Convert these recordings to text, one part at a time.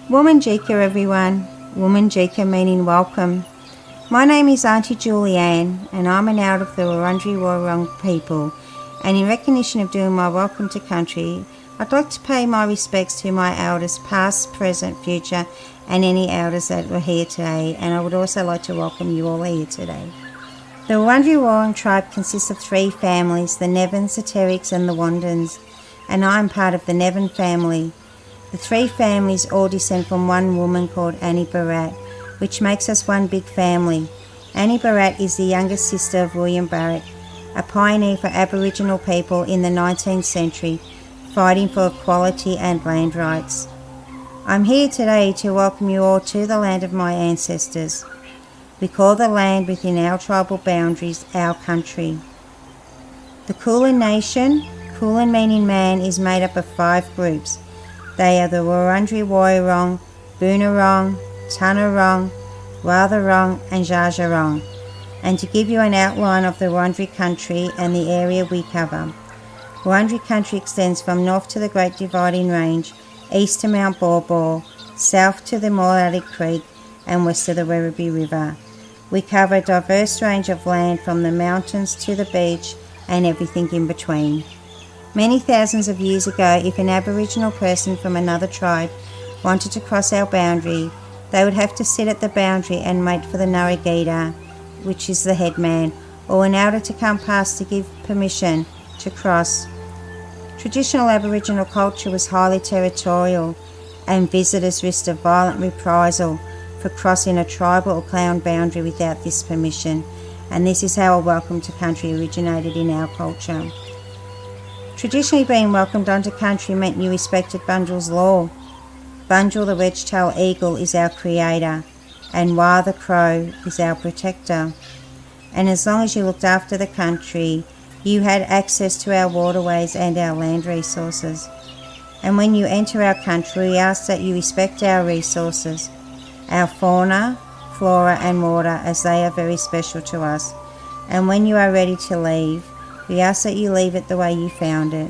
Womanjika everyone, Womanjika meaning welcome. My name is Auntie Julianne and I'm an out of the Wurundjeri Woi-wurrung people, and in recognition of doing my welcome to country, I'd like to pay my respects to my elders past, present, future and any elders that were here today, and I would also like to welcome you all here today. The Wurundjeri Woi-wurrung tribe consists of 3 families, the Nevins, the Terricks and the Wandans, and I'm part of the Nevin family. The 3 families all descend from one woman called Annie Barratt, which makes us one big family. Annie Barratt is the youngest sister of William Barratt, a pioneer for Aboriginal people in the 19th century, fighting for equality and land rights. I'm here today to welcome you all to the land of my ancestors. We call the land within our tribal boundaries our country. The Kulin Nation, Kulin meaning man, is made up of 5 groups. They are the Wurundjeri Woi-wurrung, Boonwurrung, Tanarong, Watharong and Dja-dja-wurrung. And to give you an outline of the Wurundjeri country and the area we cover. Wurundjeri country extends from north to the Great Dividing Range, east to Mount Baw Baw, south to the Moorallie Creek and west to the Werribee River. We cover a diverse range of land from the mountains to the beach and everything in between. Many thousands of years ago, if an Aboriginal person from another tribe wanted to cross our boundary, they would have to sit at the boundary and wait for the Narragator, which is the headman, or an elder to come past to give permission to cross. Traditional Aboriginal culture was highly territorial, and visitors risked a violent reprisal for crossing a tribal or clan boundary without this permission, and this is how a welcome to country originated in our culture. Traditionally, being welcomed onto country meant you respected Bunjil's law. Bunjil, the wedge-tailed eagle, is our creator, and Wah the crow is our protector. And as long as you looked after the country, you had access to our waterways and our land resources. And when you enter our country, we ask that you respect our resources, our fauna, flora and water, as they are very special to us. And when you are ready to leave, we ask that you leave it the way you found it.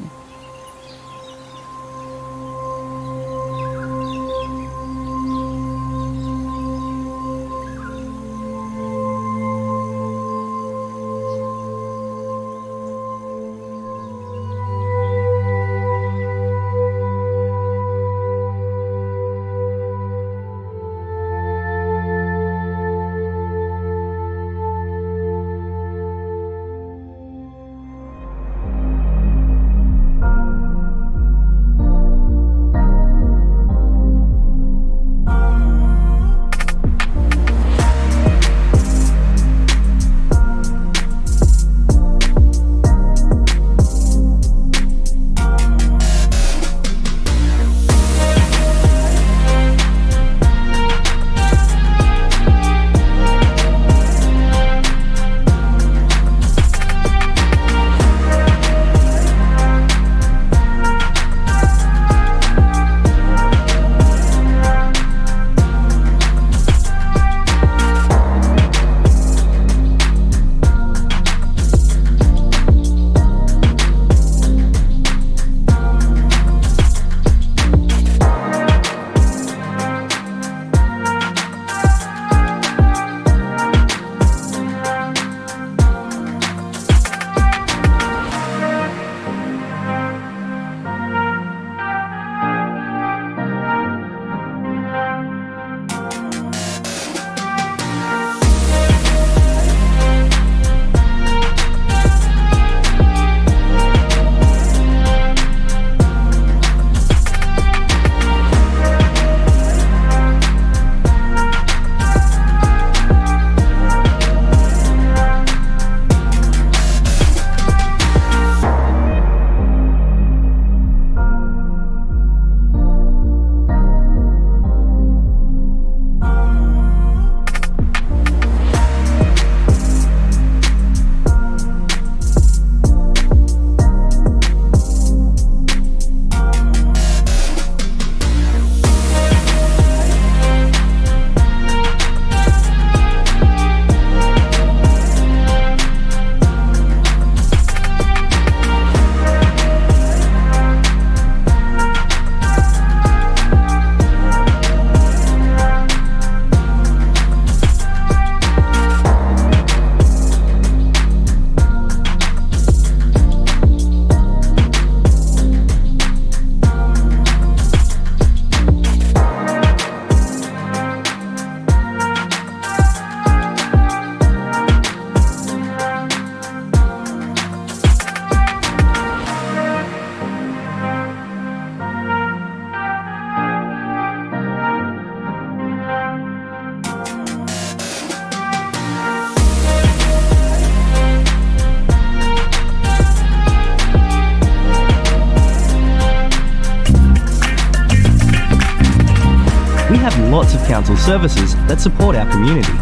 We have lots of council services that support our community.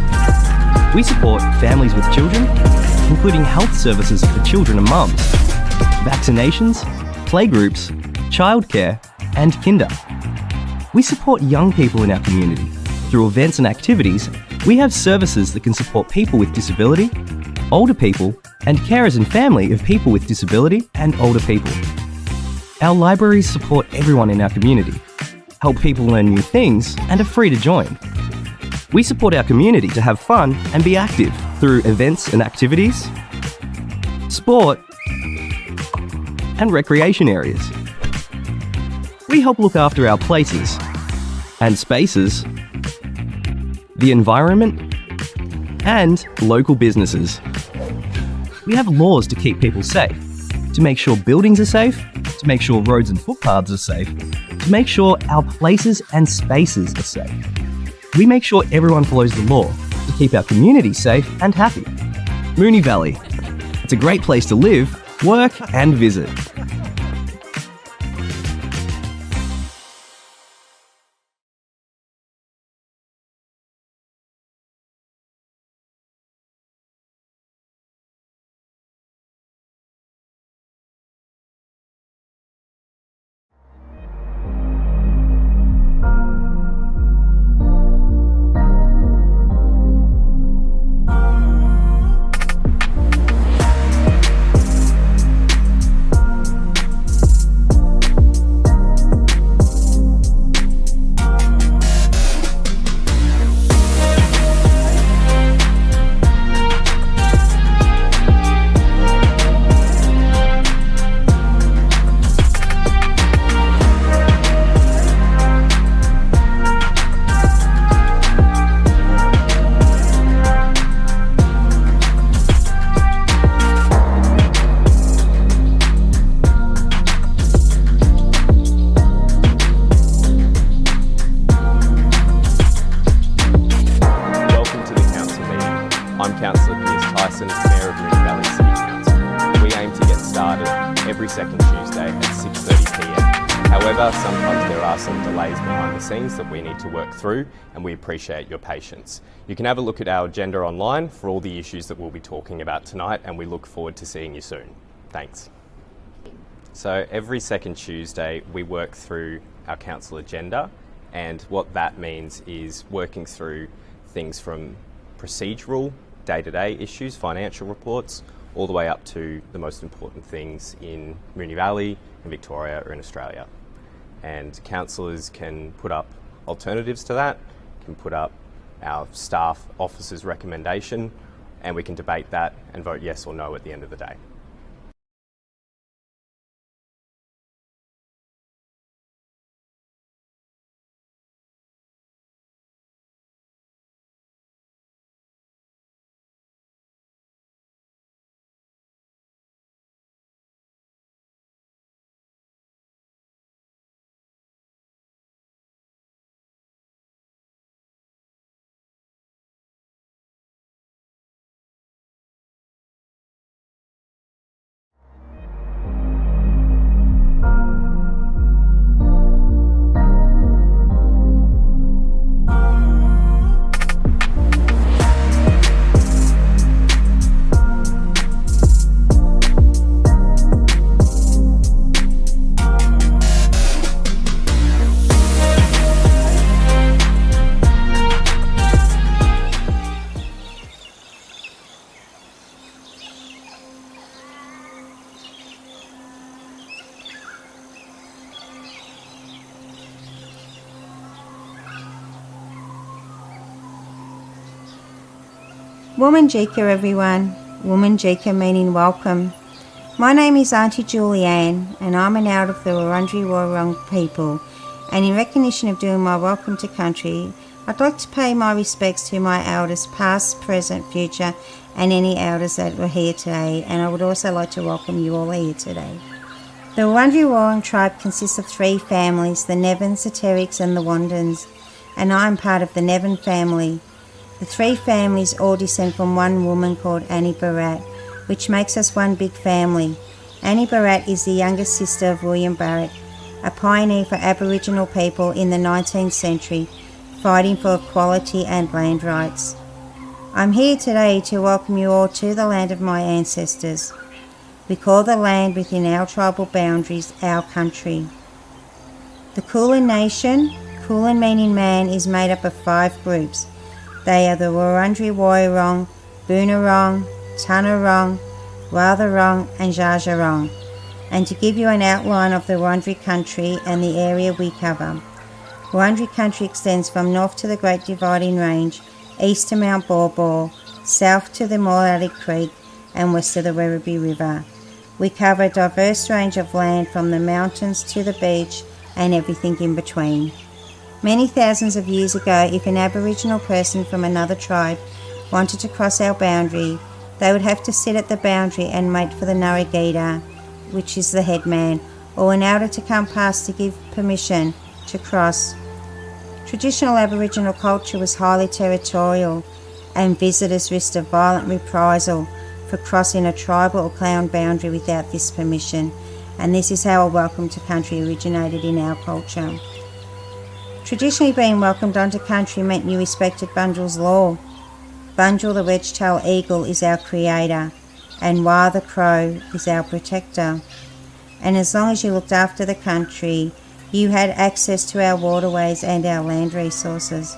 We support families with children, including health services for children and mums, vaccinations, playgroups, childcare, and kinder. We support young people in our community. Through events and activities, we have services that can support people with disability, older people, and carers and family of people with disability and older people. Our libraries support everyone in our community, help people learn new things, and are free to join. We support our community to have fun and be active through events and activities, sport, and recreation areas. We help look after our places and spaces, the environment, and local businesses. We have laws to keep people safe, to make sure buildings are safe, to make sure roads and footpaths are safe, to make sure our places and spaces are safe. We make sure everyone follows the law to keep our community safe and happy. Moonee Valley. It's a great place to live, work, and visit. Councillor Mayor of Moonee Valley City Council. We aim to get started every second Tuesday at 6:30pm. However, sometimes there are some delays behind the scenes that we need to work through, and we appreciate your patience. You can have a look at our agenda online for all the issues that we'll be talking about tonight, and we look forward to seeing you soon. Thanks. So every second Tuesday we work through our council agenda, and what that means is working through things from procedural, day-to-day issues, financial reports, all the way up to the most important things in Moonee Valley, in Victoria or in Australia. And councillors can put up alternatives to that, can put up our staff officers' recommendation, and we can debate that and vote yes or no at the end of the day. Woman Jika, everyone. Woman Jika meaning welcome. My name is Auntie Julianne, and I'm an elder of the Wurundjeri Woi-wurrung people. And in recognition of doing my welcome to country, I'd like to pay my respects to my elders, past, present, future, and any elders that were here today. And I would also like to welcome you all here today. The Wurundjeri Woi-wurrung tribe consists of 3 families, the Nevins, the Terricks, and the Wandans, and I'm part of the Nevin family. The 3 families all descend from one woman called Annie Barratt, which makes us one big family. Annie Barratt is the youngest sister of William Barratt, a pioneer for Aboriginal people in the 19th century, fighting for equality and land rights. I'm here today to welcome you all to the land of my ancestors. We call the land within our tribal boundaries our country. The Kulin Nation, Kulin meaning man, is made up of 5 groups. They are the Wurundjeri Woiwurrung, Boonwurrung, Tanarong, Watharong and Dja-dja-wurrung. And to give you an outline of the Wurundjeri country and the area we cover. Wurundjeri country extends from north to the Great Dividing Range, east to Mount Baw Baw, south to the Morley Creek and west to the Werribee River. We cover a diverse range of land from the mountains to the beach and everything in between. Many thousands of years ago, if an Aboriginal person from another tribe wanted to cross our boundary, they would have to sit at the boundary and wait for the Narragadah, which is the headman, or an elder to come past to give permission to cross. Traditional Aboriginal culture was highly territorial, and visitors risked a violent reprisal for crossing a tribal or clan boundary without this permission, and this is how a welcome to country originated in our culture. Traditionally, being welcomed onto country meant you respected Bunjil's law. Bunjil, the wedge-tailed eagle, is our creator, and Wah the crow is our protector. And as long as you looked after the country, you had access to our waterways and our land resources.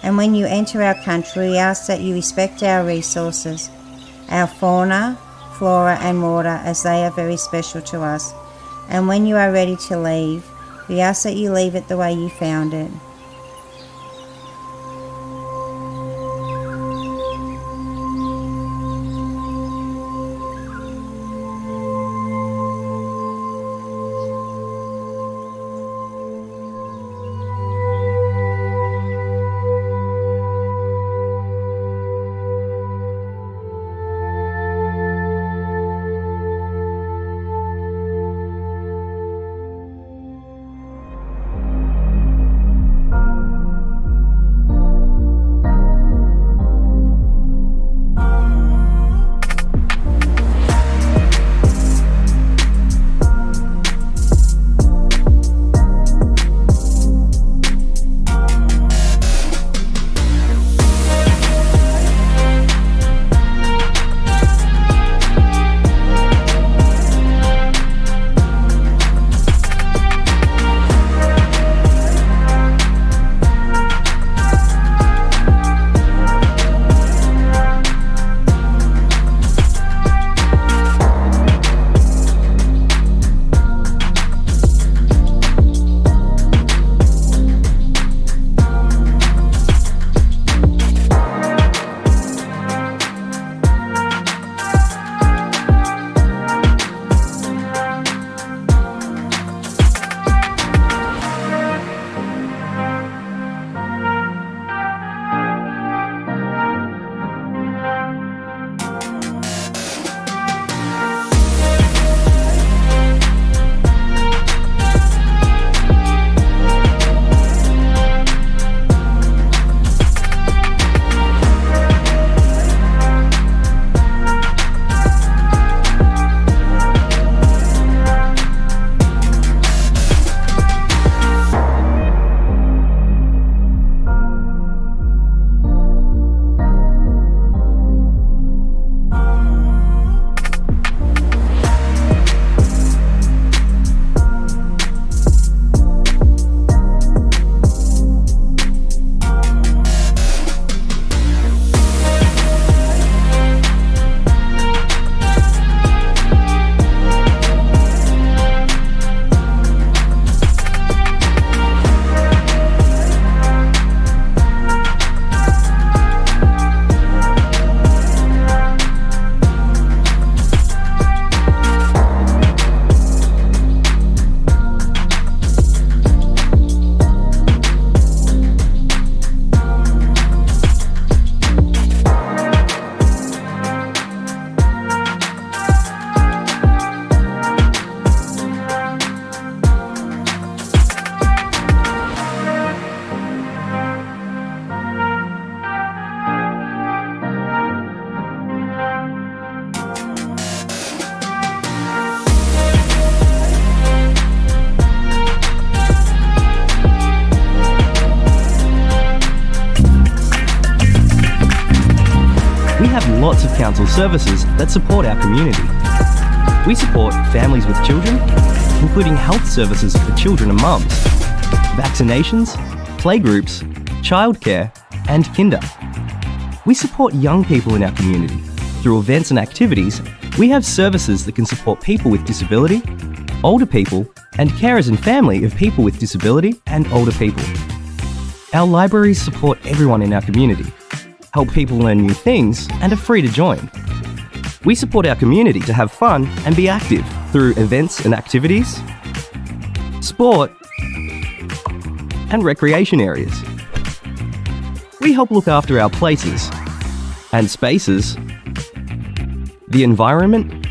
And when you enter our country, we ask that you respect our resources, our fauna, flora and water, as they are very special to us. And when you are ready to leave, we ask that you leave it the way you found it. have lots of council services that support our community. We support families with children, including health services for children and mums, vaccinations, playgroups, childcare, and kinder. We support young people in our community. Through events and activities, we have services that can support people with disability, older people, and carers and family of people with disability and older people. Our libraries support everyone in our community, help people learn new things, and are free to join. We support our community to have fun and be active through events and activities, sport, and recreation areas. We help look after our places and spaces, the environment,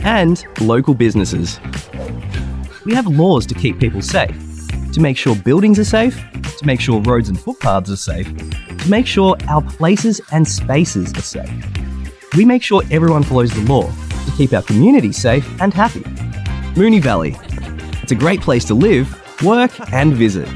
and local businesses. We have laws to keep people safe, to make sure buildings are safe, to make sure roads and footpaths are safe, to make sure our places and spaces are safe. We make sure everyone follows the law to keep our community safe and happy. Moonee Valley. It's a great place to live, work, and visit.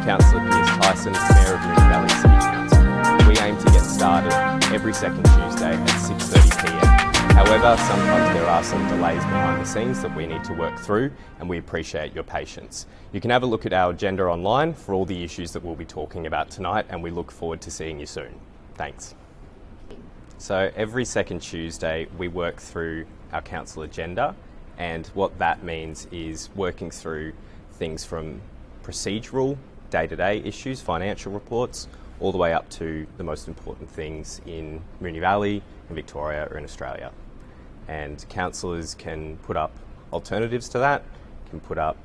Councillor Mayor of Moonee Valley City Council. We aim to get started every second Tuesday at 6:30 p.m. However, sometimes there are some delays behind the scenes that we need to work through, and we appreciate your patience. You can have a look at our agenda online for all the issues that we'll be talking about tonight, and we look forward to seeing you soon. Thanks. So every second Tuesday we work through our council agenda, and what that means is working through things from procedural, day-to-day issues, financial reports, all the way up to the most important things in Moonee Valley, in Victoria or in Australia. And councillors can put up alternatives to that, can put up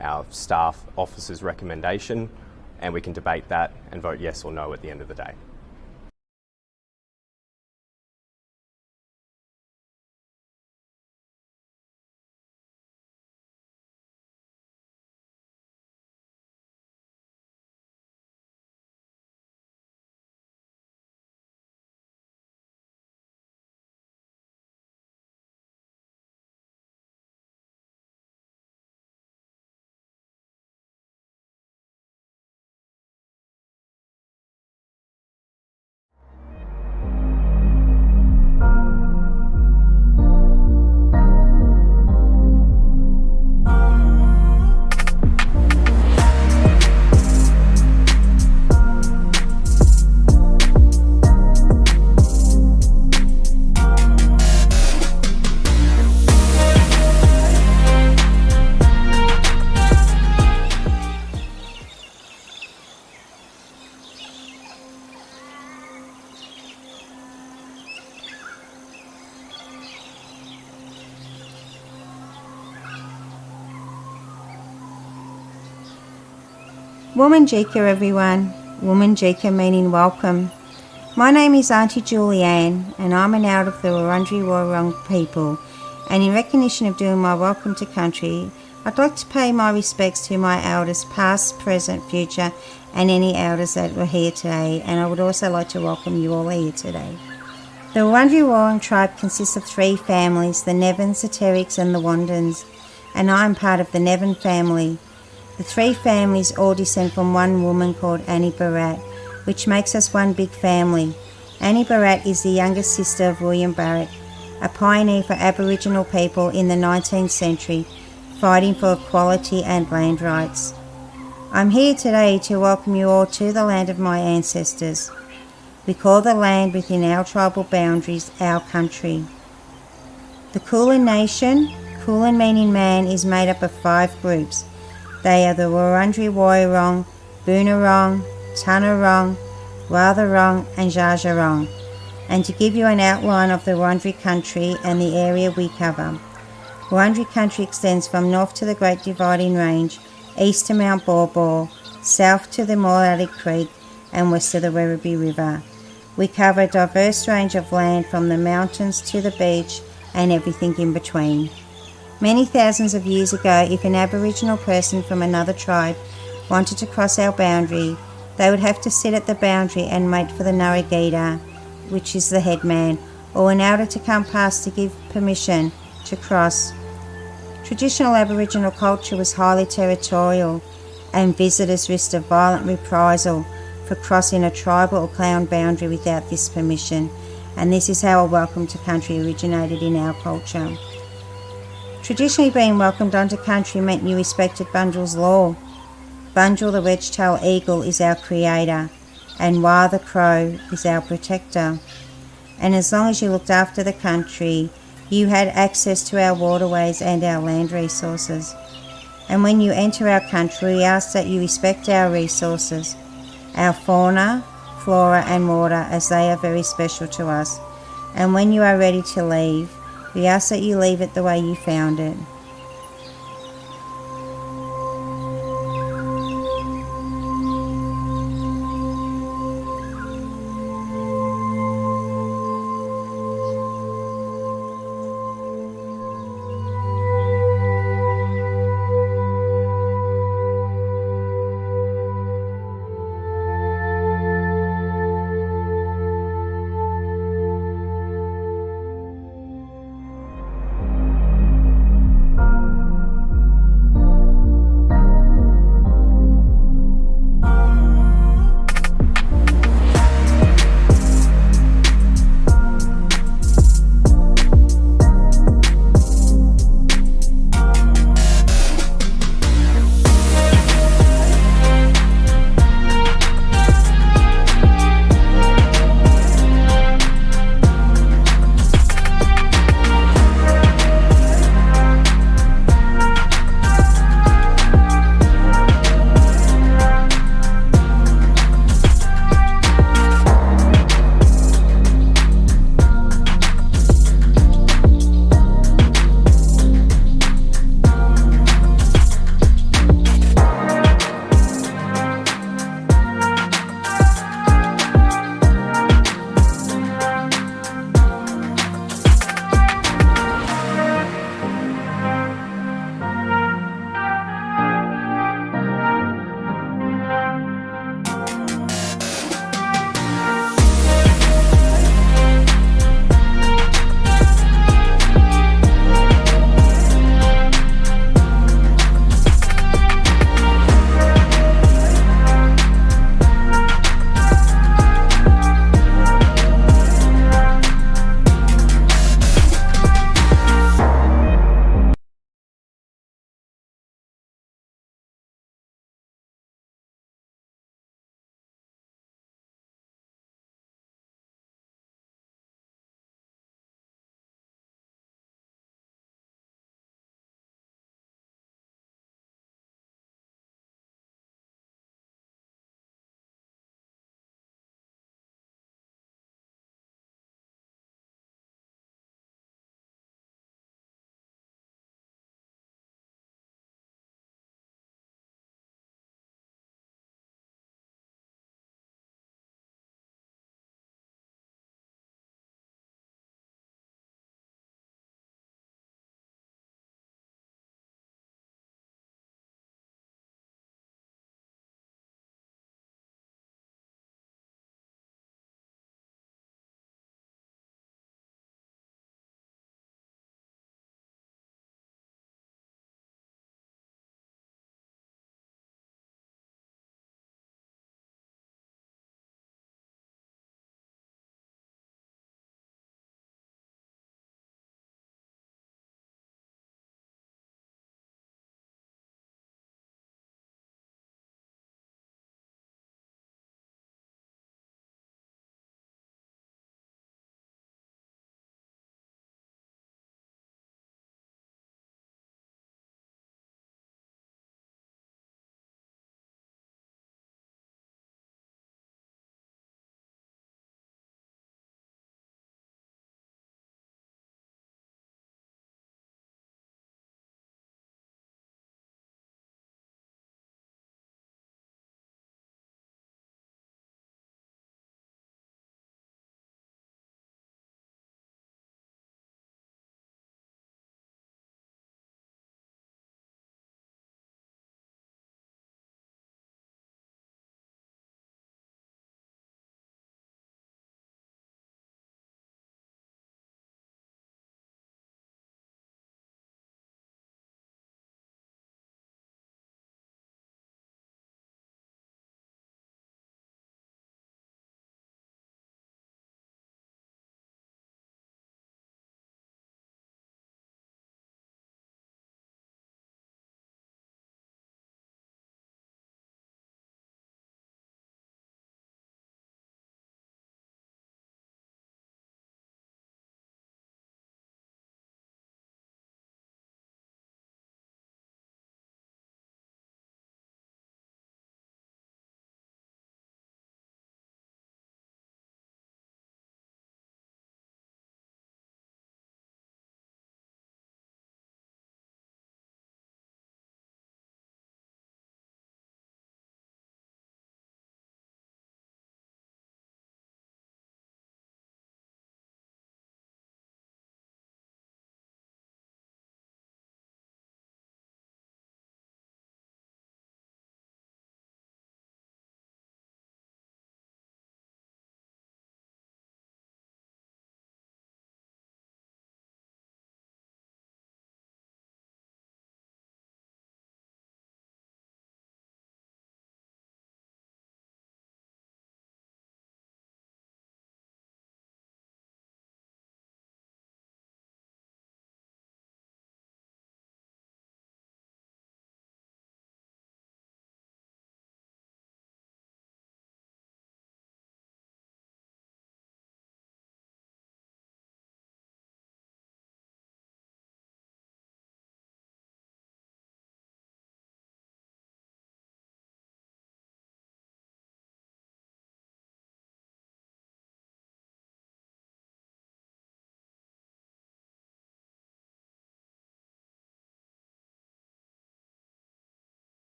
our staff officers' recommendation, and we can debate that and vote yes or no at the end of the day. Woman Jika, everyone. Woman Jika meaning welcome. My name is Auntie Julianne, and I'm an elder of the Wurundjeri Woi-wurrung people, and in recognition of doing my welcome to country, I'd like to pay my respects to my elders past, present, future, and any elders that were here today, and I would also like to welcome you all here today. The Wurundjeri Woi-wurrung tribe consists of 3 families, the Nevins, the Terricks and the Wandans, and I'm part of the Nevin family. The 3 families all descend from one woman called Annie Barratt, which makes us one big family. Annie Barratt is the youngest sister of William Barratt, a pioneer for Aboriginal people in the 19th century, fighting for equality and land rights. I'm here today to welcome you all to the land of my ancestors. We call the land within our tribal boundaries our country. The Kulin Nation, Kulin meaning man, is made up of 5 groups. They are the Wurundjeri Woiwurrung, Boonwurrung, Tanarong, Watharong and Dja-dja-wurrung. And to give you an outline of the Wurundjeri country and the area we cover. Wurundjeri country extends from north to the Great Dividing Range, east to Mount Baw Baw, south to the Morley Creek and west to the Werribee River. We cover a diverse range of land from the mountains to the beach and everything in between. Many thousands of years ago, if an Aboriginal person from another tribe wanted to cross our boundary, they would have to sit at the boundary and wait for the Narragadah, which is the headman, or an elder to come past to give permission to cross. Traditional Aboriginal culture was highly territorial, and visitors risked a violent reprisal for crossing a tribal or clan boundary without this permission, and this is how a welcome to country originated in our culture. Traditionally, being welcomed onto country meant you respected Bunjil's law. Bunjil, the wedge-tailed eagle, is our creator, and Wah the crow is our protector. And as long as you looked after the country, you had access to our waterways and our land resources. And when you enter our country, we ask that you respect our resources, our fauna, flora and water, as they are very special to us. And when you are ready to leave, we ask that you leave it the way you found it.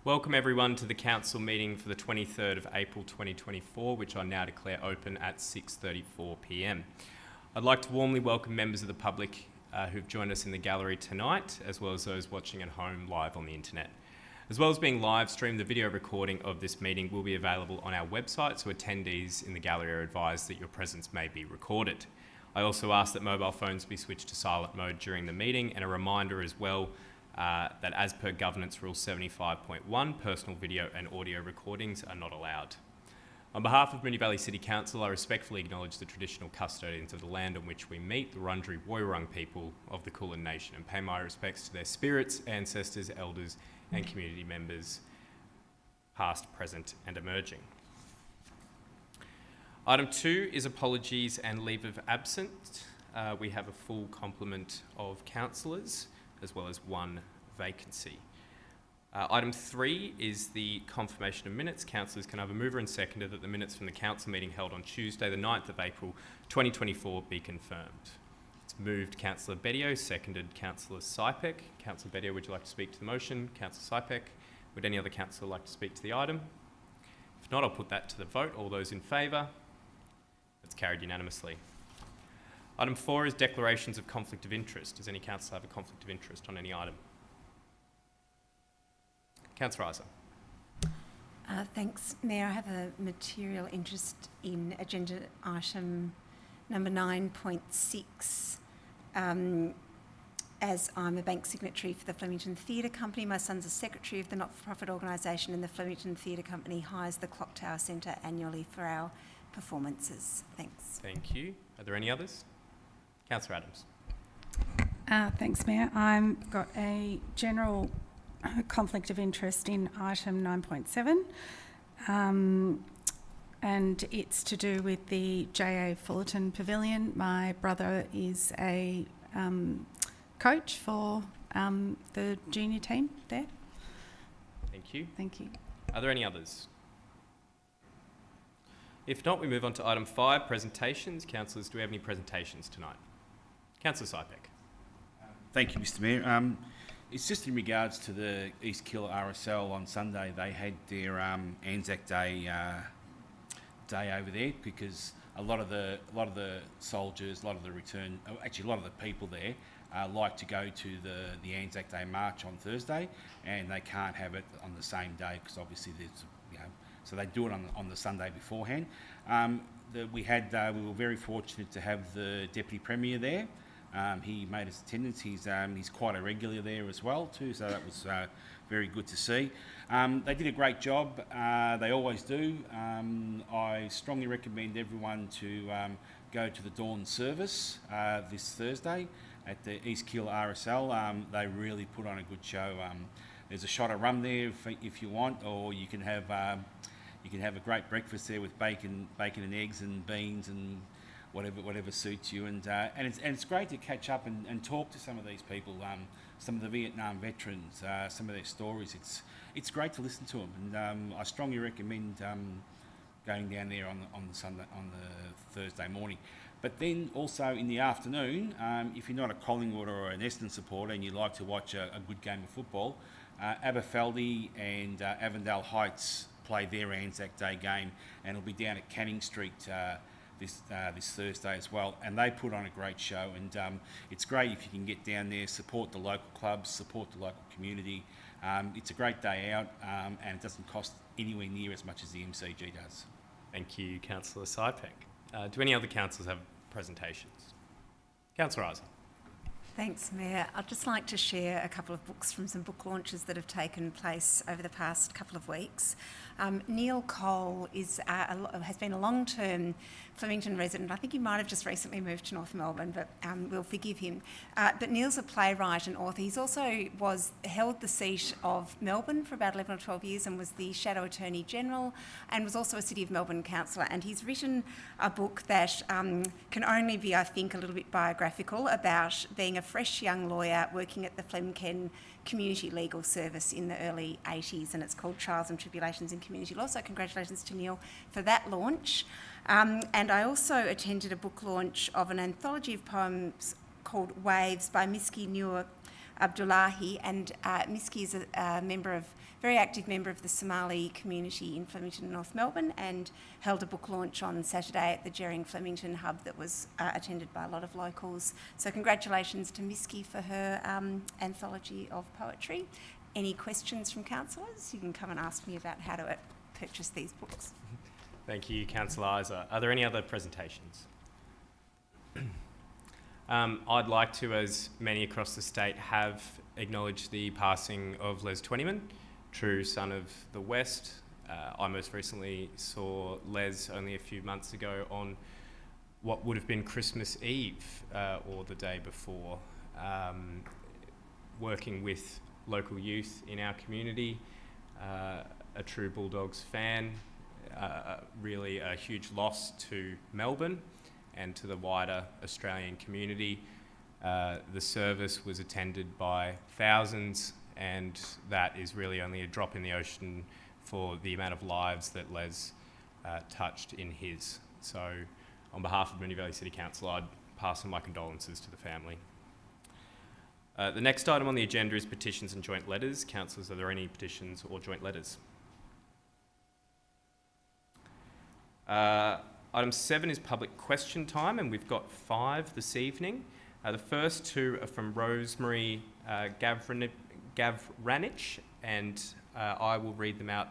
Welcome everyone to the Council meeting for the 23rd of April 2024, which I now declare open at 6:34 p.m. I'd like to warmly welcome members of the public who've joined us in the gallery tonight, as well as those watching at home live on the internet. As well as being live streamed, the video recording of this meeting will be available on our website, so attendees in the gallery are advised that your presence may be recorded. I also ask that mobile phones be switched to silent mode during the meeting, and a reminder as well that as per Governance Rule 75.1, personal video and audio recordings are not allowed. On behalf of Moonee Valley City Council, I respectfully acknowledge the traditional custodians of the land on which we meet, the Wurundjeri Woiwurrung people of the Kulin Nation, and pay my respects to their spirits, ancestors, elders and community members, past, present and emerging. Item 2 is apologies and leave of absence. We have a full complement of councillors, as well as one vacancy. Item 3 is the confirmation of minutes. Councillors can have a mover and seconder that the minutes from the council meeting held on Tuesday, the 9th of April 2024 be confirmed. It's moved Councillor Bedio, seconded Councillor Sypek. Councillor Bedio, would you like to speak to the motion? Councillor Sypek, would any other councillor like to speak to the item? If not, I'll put that to the vote. All those in favour? It's carried unanimously. Item 4 is declarations of conflict of interest. Does any councillor have a conflict of interest on any item? Councillor Isa. Thanks, Mayor. I have a material interest in agenda item number 9.6. As I'm a bank signatory for the Flemington Theatre Company, my son's a secretary of the not-for-profit organisation, and the Flemington Theatre Company hires the Clock Tower Centre annually for our performances. Thanks. Thank you. Are there any others? Councillor Adams. Thanks, Mayor. I've got a general conflict of interest in item 9.7, and it's to do with the J.A. Fullerton Pavilion. My brother is a coach for the junior team there. Thank you. Thank you. Are there any others? If not, we move on to item 5, presentations. Councillors, do we have any presentations tonight? Councillor Sypek. Thank you, Mr Mayor. It's just in regards to the East Kill RSL on Sunday. They had their Anzac Day day over there because a lot of the soldiers, a lot of the people there like to go to the Anzac Day march on Thursday, and they can't have it on the same day because obviously there's so they do it on the Sunday beforehand. We were very fortunate to have the Deputy Premier there. He made his attendance. He's quite a regular there as well too, so that was very good to see. They did a great job. They always do. I strongly recommend everyone to go to the dawn service this Thursday at the East Kill RSL. They really put on a good show. There's a shot of rum there if you want, or you can have a great breakfast there with bacon and eggs and beans and whatever suits you, and it's great to catch up and talk to some of these people, some of the Vietnam veterans, some of their stories. It's great to listen to them, and I strongly recommend going down there on the Thursday morning. But then also in the afternoon, if you're not a Collingwood or an Essendon supporter and you like to watch a good game of football, Aberfeldy and Avondale Heights play their Anzac Day game, and it'll be down at Canning Street this Thursday as well, and they put on a great show, and it's great if you can get down there, support the local clubs, support the local community. It's a great day out, and it doesn't cost anywhere near as much as the MCG does. Thank you, Councillor Sypek. Do any other councillors have presentations? Councillor Isa. Thanks, Mayor. I'd just like to share a couple of books from some book launches that have taken place over the past couple of weeks. Neil Cole has been a long-term Flemington resident. I think he might have just recently moved to North Melbourne, but we'll forgive him. But Neil's a playwright and author. He's also held the seat of Melbourne for about 11 or 12 years and was the Shadow Attorney General, and was also a City of Melbourne councillor. And he's written a book that can only be, I think, a little bit biographical about being a fresh young lawyer working at the Flemken Community Legal Service in the early 80s, and it's called Trials and Tribulations in Community Law. So congratulations to Neil for that launch. And I also attended a book launch of an anthology of poems called Waves by Miski Noor, Abdullahi, and Miski is a very active member of the Somali community in Flemington, North Melbourne, and held a book launch on Saturday at the Jering Flemington Hub that was attended by a lot of locals. So congratulations to Miski for her anthology of poetry. Any questions from councillors? You can come and ask me about how to purchase these books. Thank you, Councillor Isa. Are there any other presentations? I'd like to, as many across the state have, acknowledged the passing of Les Twentyman, true son of the West. I most recently saw Les only a few months ago on what would have been Christmas Eve or the day before, working with local youth in our community, a true Bulldogs fan, really a huge loss to Melbourne and to the wider Australian community. The service was attended by thousands, and that is really only a drop in the ocean for the amount of lives that Les touched in his. So on behalf of Moonee Valley City Council, I'd pass on my condolences to the family. The next item on the agenda is petitions and joint letters. Councillors, are there any petitions or joint letters? Item 7 is public question time, and we've got 5 this evening. The first 2 are from Rosemary Gavranich, and I will read them out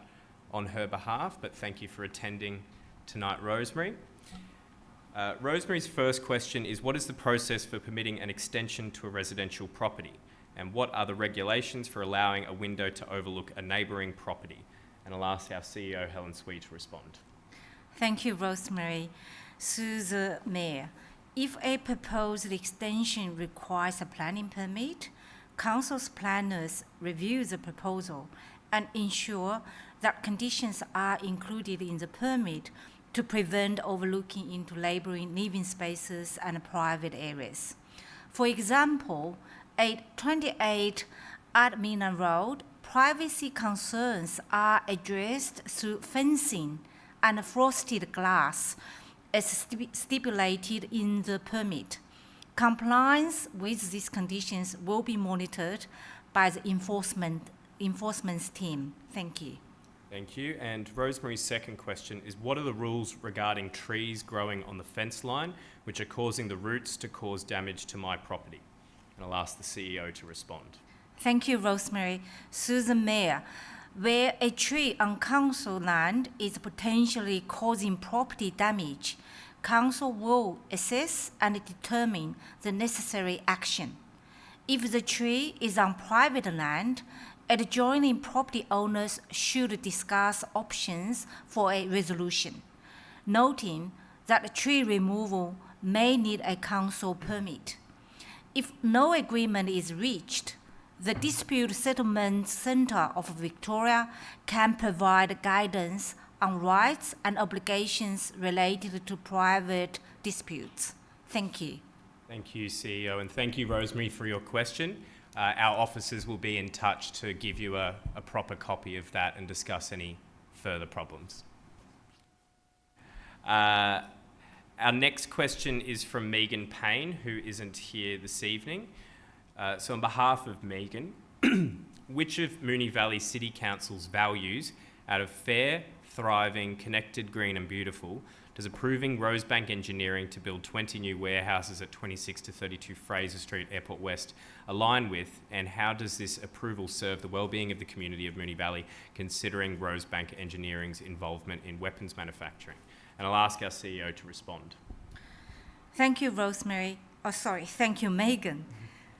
on her behalf, but thank you for attending tonight, Rosemary. Rosemary's first question is, what is the process for permitting an extension to a residential property? And what are the regulations for allowing a window to overlook a neighbouring property? And I'll ask our CEO, Helen Swee, to respond. Thank you, Rosemary. Through the Mayor, if a proposed extension requires a planning permit, Council's planners review the proposal and ensure that conditions are included in the permit to prevent overlooking into neighbouring living spaces and private areas. For example, at 28 Admina Road, privacy concerns are addressed through fencing and frosted glass as stipulated in the permit. Compliance with these conditions will be monitored by the enforcement team. Thank you. Thank you. And Rosemary's second question is, what are the rules regarding trees growing on the fence line which are causing the roots to cause damage to my property? And I'll ask the CEO to respond. Thank you, Rosemary. Through the Mayor, where a tree on council land is potentially causing property damage, council will assess and determine the necessary action. If the tree is on private land, adjoining property owners should discuss options for a resolution, noting that tree removal may need a council permit. If no agreement is reached, the Dispute Settlement Centre of Victoria can provide guidance on rights and obligations related to private disputes. Thank you. Thank you, CEO, and thank you, Rosemary, for your question. Our officers will be in touch to give you a proper copy of that and discuss any further problems. Our next question is from Megan Payne, who isn't here this evening. So on behalf of Megan, which of Moonee Valley City Council's values, out of fair, thriving, connected, green and beautiful, does approving Rosebank Engineering to build 20 new warehouses at 26 to 32 Fraser Street, Airport West, align with, and how does this approval serve the well-being of the community of Moonee Valley, considering Rosebank Engineering's involvement in weapons manufacturing? And I'll ask our CEO to respond. Thank you, Rosemary. Thank you, Megan.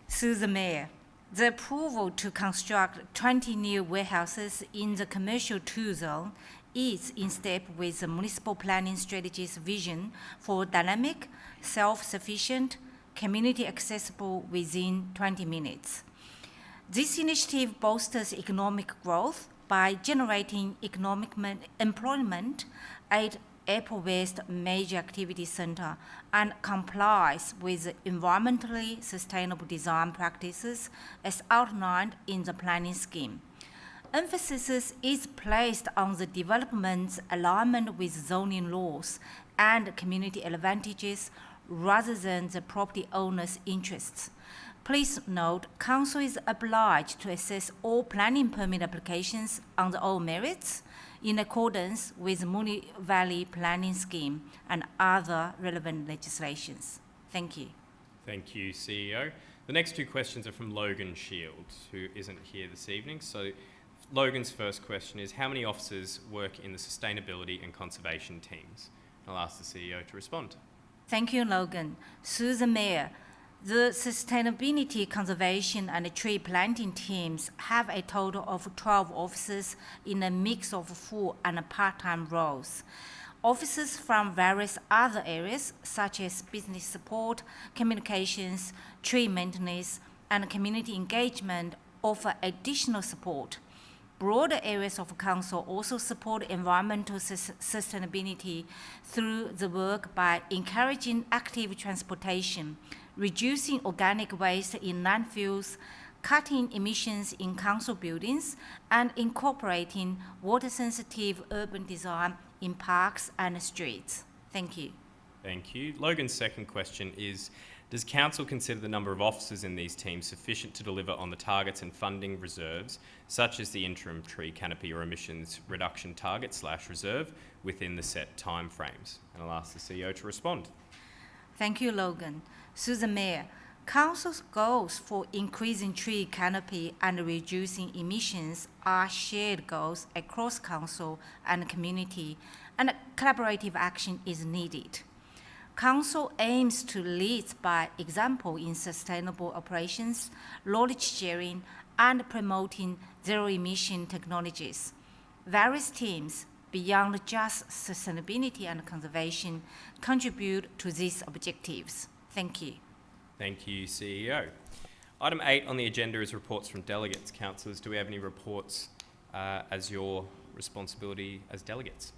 Through the Mayor, the approval to construct 20 new warehouses in the Commercial 2 zone is in step with the Municipal Planning Strategy's vision for dynamic, self-sufficient, community accessible within 20 minutes. This initiative bolsters economic growth by generating employment at Airport West Major Activity Centre and complies with environmentally sustainable design practices as outlined in the planning scheme. Emphasis is placed on the development's alignment with zoning laws and community advantages rather than the property owner's interests. Please note, Council is obliged to assess all planning permit applications on their own merits in accordance with Moonee Valley Planning Scheme and other relevant legislations. Thank you. Thank you, CEO. The next two questions are from Logan Shields, who isn't here this evening. So Logan's first question is, how many officers work in the sustainability and conservation teams? I'll ask the CEO to respond. Thank you, Logan. Through the Mayor, the sustainability, conservation, and tree planting teams have a total of 12 officers in a mix of full and part-time roles. Officers from various other areas, such as business support, communications, tree maintenance, and community engagement, offer additional support. Broader areas of Council also support environmental sustainability through the work by encouraging active transportation, reducing organic waste in landfills, cutting emissions in Council buildings, and incorporating water-sensitive urban design in parks and streets. Thank you. Thank you. Logan's second question is, does Council consider the number of officers in these teams sufficient to deliver on the targets and funding reserves, such as the interim tree canopy or emissions reduction target / reserve, within the set timeframes? And I'll ask the CEO to respond. Thank you, Logan. Through the Mayor, Council's goals for increasing tree canopy and reducing emissions are shared goals across Council and community, and collaborative action is needed. Council aims to lead by example in sustainable operations, knowledge sharing, and promoting zero-emission technologies. Various teams, beyond just sustainability and conservation, contribute to these objectives. Thank you. Thank you, CEO. Item 8 on the agenda is reports from delegates. Councillors, do we have any reports as your responsibility as delegates?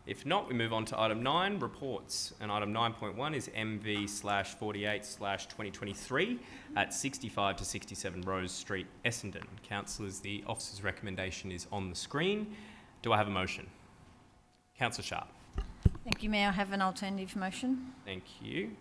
If not, we move on to item 9, reports. And item 9.1 is MV/48/2023 at 65 to 67 Rose Street, Essendon. Councillors, the officer's recommendation is on the screen. Do I have a motion? Councillor Sharp. Thank you, Mayor. I have an alternative motion. Thank you.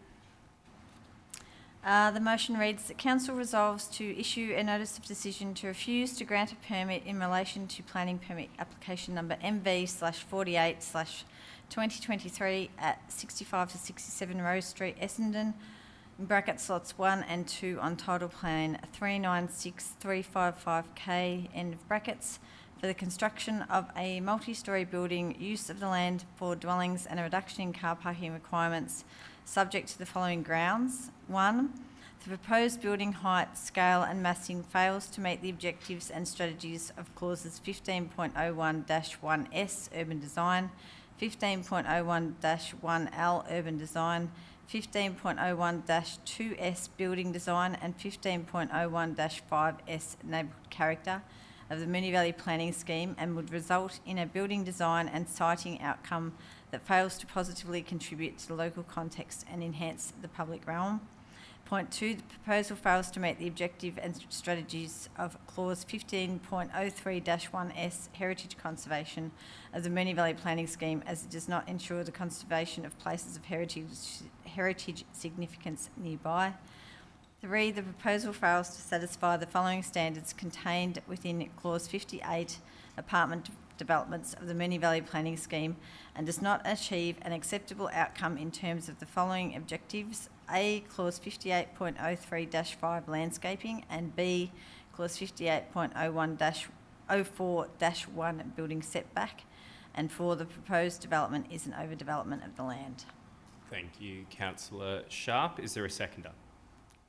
The motion reads that Council resolves to issue a notice of decision to refuse to grant a permit in relation to planning permit application number MV/48/2023 at 65 to 67 Rose Street, Essendon, in brackets lots 1 and 2 on title plan 396355K, end of brackets, for the construction of a multi-storey building, use of the land for dwellings, and a reduction in car parking requirements, subject to the following grounds. 1, the proposed building height, scale and massing fails to meet the objectives and strategies of clauses 15.01-1S urban design, 15.01-1L urban design, 15.01-2S building design, and 15.01-5S neighbourhood character of the Moonee Valley Planning Scheme, and would result in a building design and siting outcome that fails to positively contribute to the local context and enhance the public realm. Point 2, the proposal fails to meet the objective and strategies of clause 15.03-1S heritage conservation of the Moonee Valley Planning Scheme, as it does not ensure the conservation of places of heritage significance nearby. 3, the proposal fails to satisfy the following standards contained within clause 58 apartment developments of the Moonee Valley Planning Scheme, and does not achieve an acceptable outcome in terms of the following objectives: A, clause 58.03-5 landscaping, and B, clause 58.01-04-1 building setback, and 4, the proposed development is an overdevelopment of the land. Thank you, Councillor Sharp. Is there a seconder?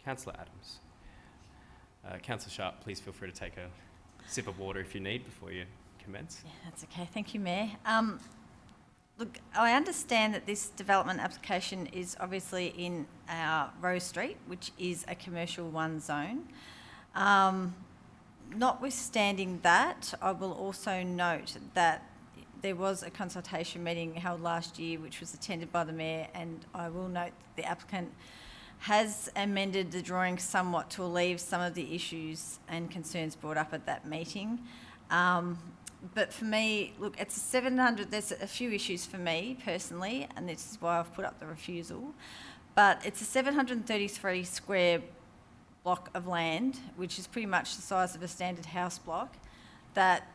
Councillor Adams. Councillor Sharp, please feel free to take a sip of water if you need before you commence. Yeah, that's okay. Thank you, Mayor. Look, I understand that this development application is obviously in our Rose Street, which is a commercial 1 zone. Notwithstanding that, I will also note that there was a consultation meeting held last year which was attended by the Mayor, and I will note that the applicant has amended the drawing somewhat to alleviate some of the issues and concerns brought up at that meeting. But for me, look, it's a 700, there's a few issues for me personally, and this is why I've put up the refusal. But it's a 733 square block of land, which is pretty much the size of a standard house block, that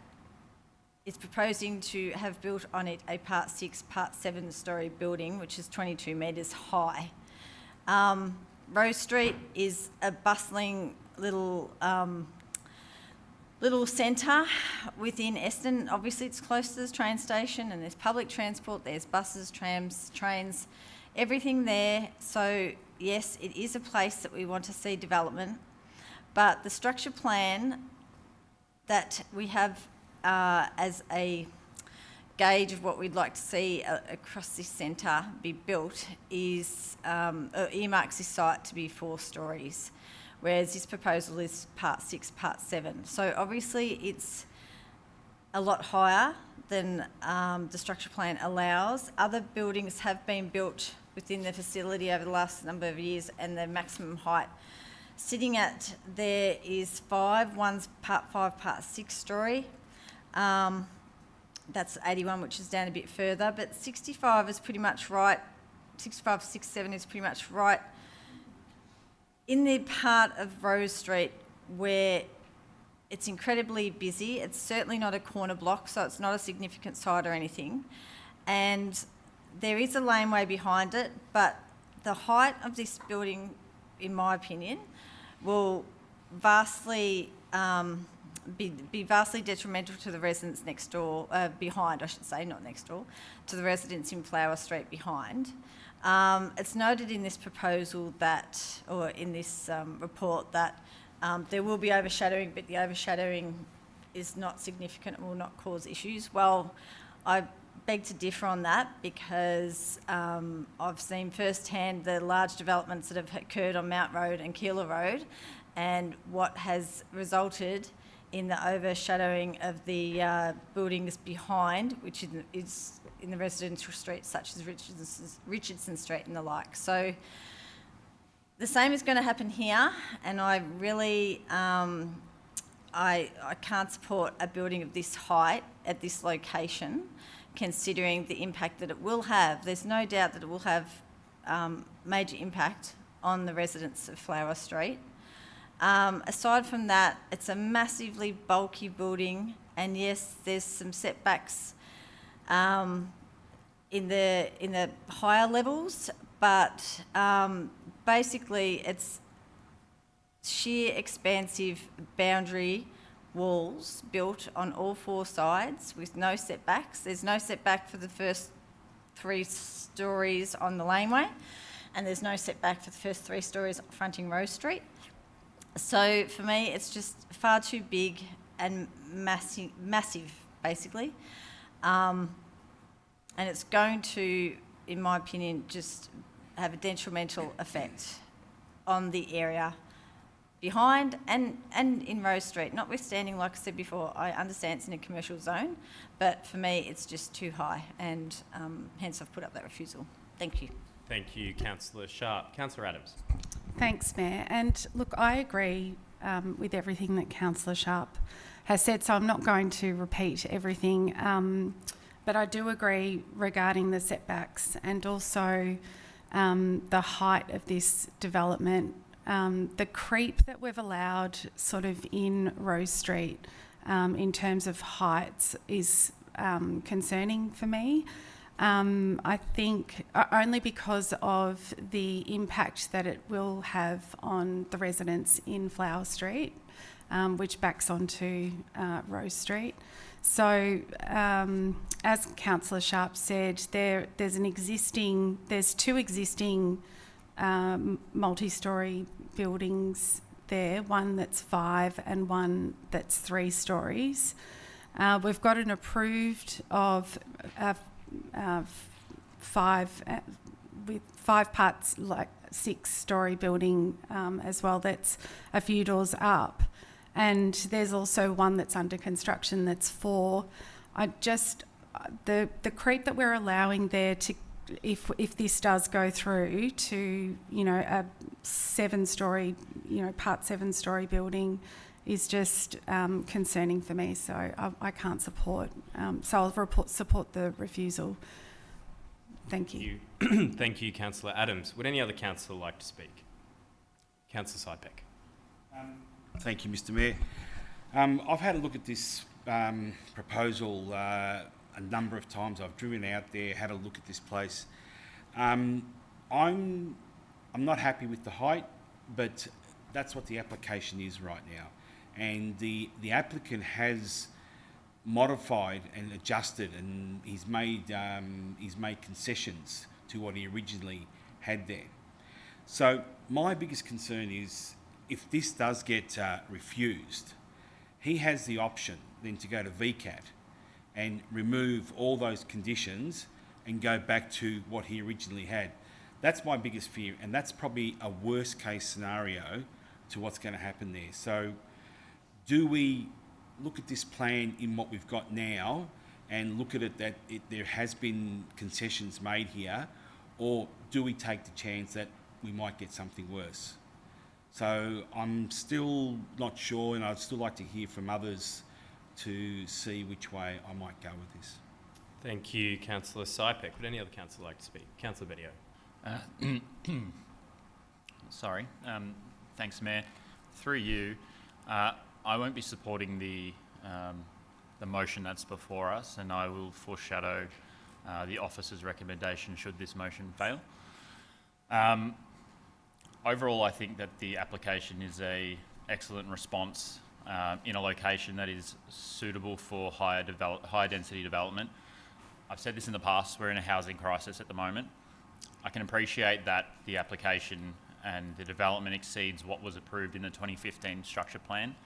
is proposing to have built on it a Part 6, Part 7 story building, which is 22 metres high. Rose Street is a bustling little centre within Eston. Obviously, it's close to the train station, and there's public transport, there's buses, trams, trains, everything there. So yes, it is a place that we want to see development, but the structure plan that we have as a gauge of what we'd like to see across this centre be built is earmarks this site to be 4 stories, whereas this proposal is Part 6, Part 7. So obviously it's a lot higher than the structure plan allows. Other buildings have been built within the facility over the last number of years, and the maximum height sitting at there is 5. One's Part 5, Part 6 story. That's 81, which is down a bit further, but 65 is pretty much right. 65, 67 is pretty much right in the part of Rose Street where it's incredibly busy. It's certainly not a corner block, so it's not a significant site or anything. And there is a laneway behind it, but the height of this building, in my opinion, will vastly be vastly detrimental to the residents next door, behind, I should say, not next door, to the residents in Flower Street behind. It's noted in this proposal that, or in this report, that there will be overshadowing, but the overshadowing is not significant and will not cause issues. Well, I beg to differ on that, because I've seen firsthand the large developments that have occurred on Mount Road and Keilor Road, and what has resulted in the overshadowing of the buildings behind, which is in the residential streets such as Richardson Street and the like. So the same is going to happen here, and I really I can't support a building of this height at this location, considering the impact that it will have. There's no doubt that it will have major impact on the residents of Flower Street. Aside from that, it's a massively bulky building, and yes, there's some setbacks in the higher levels, but basically it's sheer expansive boundary walls built on all 4 sides with no setbacks. There's no setback for the first 3 stories on the laneway, and there's no setback for the first 3 stories fronting Rose Street. So for me, it's just far too big and massive, basically. And it's going to, in my opinion, just have a detrimental effect on the area behind and in Rose Street. Notwithstanding, like I said before, I understand it's in a commercial zone, but for me, it's just too high, and hence I've put up that refusal. Thank you. Thank you, Councillor Sharp. Councillor Adams. Thanks, Mayor. And look, I agree with everything that Councillor Sharp has said, so I'm not going to repeat everything, but I do agree regarding the setbacks and also the height of this development. The creep that we've allowed sort of in Rose Street in terms of heights is concerning for me. I think only because of the impact that it will have on the residents in Flower Street, which backs onto Rose Street. So, as Councillor Sharp said, there's 2 existing multi-storey buildings there, one that's 5 and one that's 3 stories. We've got an approved of 5 with 5 parts, like 6-storey building as well, that's a few doors up, and there's also one that's under construction that's 4. The creep that we're allowing there to, if this does go through to, a 7-storey, Part 7-storey building, is just concerning for me. So I can't support. So I'll support the refusal. Thank you. Thank you, Councillor Adams. Would any other councillor like to speak? Councillor Sypek. Thank you, Mr Mayor. I've had a look at this proposal a number of times. I've driven out there, had a look at this place. I'm not happy with the height, but that's what the application is right now. And the applicant has modified and adjusted, and he's made concessions to what he originally had there. So my biggest concern is if this does get refused, he has the option then to go to VCAT and remove all those conditions and go back to what he originally had. That's my biggest fear, and that's probably a worst case scenario to what's going to happen there. So do we look at this plan in what we've got now and look at it that there has been concessions made here, or do we take the chance that we might get something worse? So I'm still not sure, and I'd still like to hear from others to see which way I might go with this. Thank you, Councillor Sypek. Would any other councillor like to speak? Councillor Bedio. Sorry. Thanks, Mayor. Through you, I won't be supporting the motion that's before us, and I will foreshadow the officer's recommendation should this motion fail. Overall, I think that the application is an excellent response in a location that is suitable for higher density development. I've said this in the past, we're in a housing crisis at the moment. I can appreciate that the application and the development exceeds what was approved in the 2015 structure plan.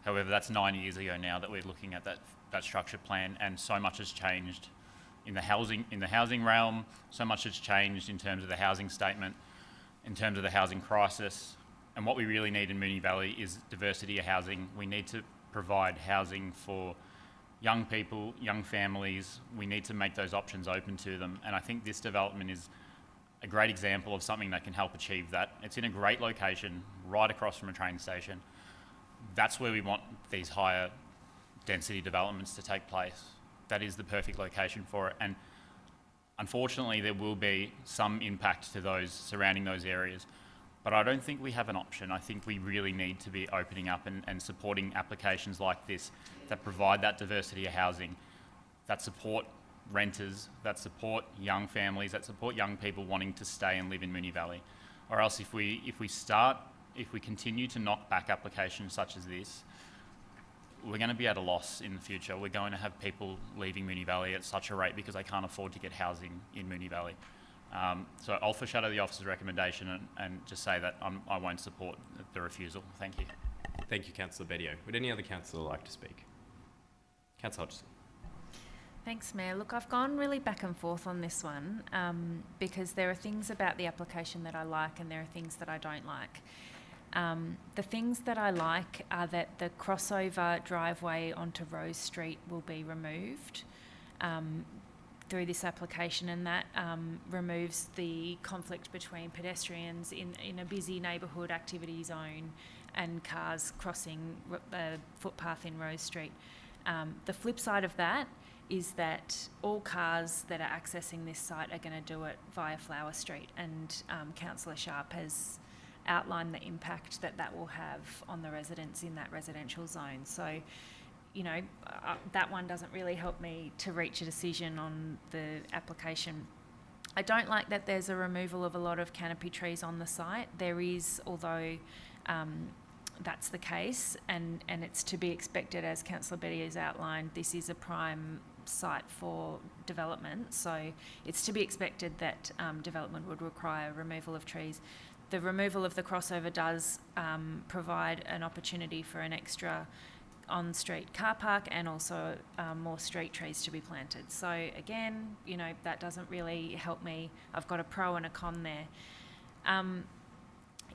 However, that's 9 years ago now that we're looking at that structure plan, and so much has changed in the housing realm. So much has changed in terms of the housing statement, in terms of the housing crisis. And what we really need in Moonee Valley is diversity of housing. We need to provide housing for young people, young families. We need to make those options open to them. And I think this development is a great example of something that can help achieve that. It's in a great location, right across from a train station. That's where we want these higher density developments to take place. That is the perfect location for it. And unfortunately, there will be some impact to those surrounding those areas. But I don't think we have an option. I think we really need to be opening up and supporting applications like this that provide that diversity of housing, that support renters, that support young families, that support young people wanting to stay and live in Moonee Valley. Or else if we continue to knock back applications such as this, we're going to be at a loss in the future. We're going to have people leaving Moonee Valley at such a rate because they can't afford to get housing in Moonee Valley. So I'll foreshadow the officer's recommendation and just say that I won't support the refusal. Thank you. Thank you, Councillor Bedio. Would any other councillor like to speak? Councillor Hodgson. Thanks, Mayor. Look, I've gone really back and forth on this one because there are things about the application that I like and there are things that I don't like. The things that I like are that the crossover driveway onto Rose Street will be removed through this application, and that removes the conflict between pedestrians in a busy neighbourhood activity zone and cars crossing the footpath in Rose Street. The flip side of that is that all cars that are accessing this site are going to do it via Flower Street, and Councillor Sharp has outlined the impact that will have on the residents in that residential zone. So, you know, that one doesn't really help me to reach a decision on the application. I don't like that there's a removal of a lot of canopy trees on the site. There is, although that's the case, and it's to be expected, as Councillor Betty has outlined, this is a prime site for development, so it's to be expected that development would require removal of trees. The removal of the crossover does provide an opportunity for an extra on-street car park and also more street trees to be planted. So again, you know, that doesn't really help me. I've got a pro and a con there.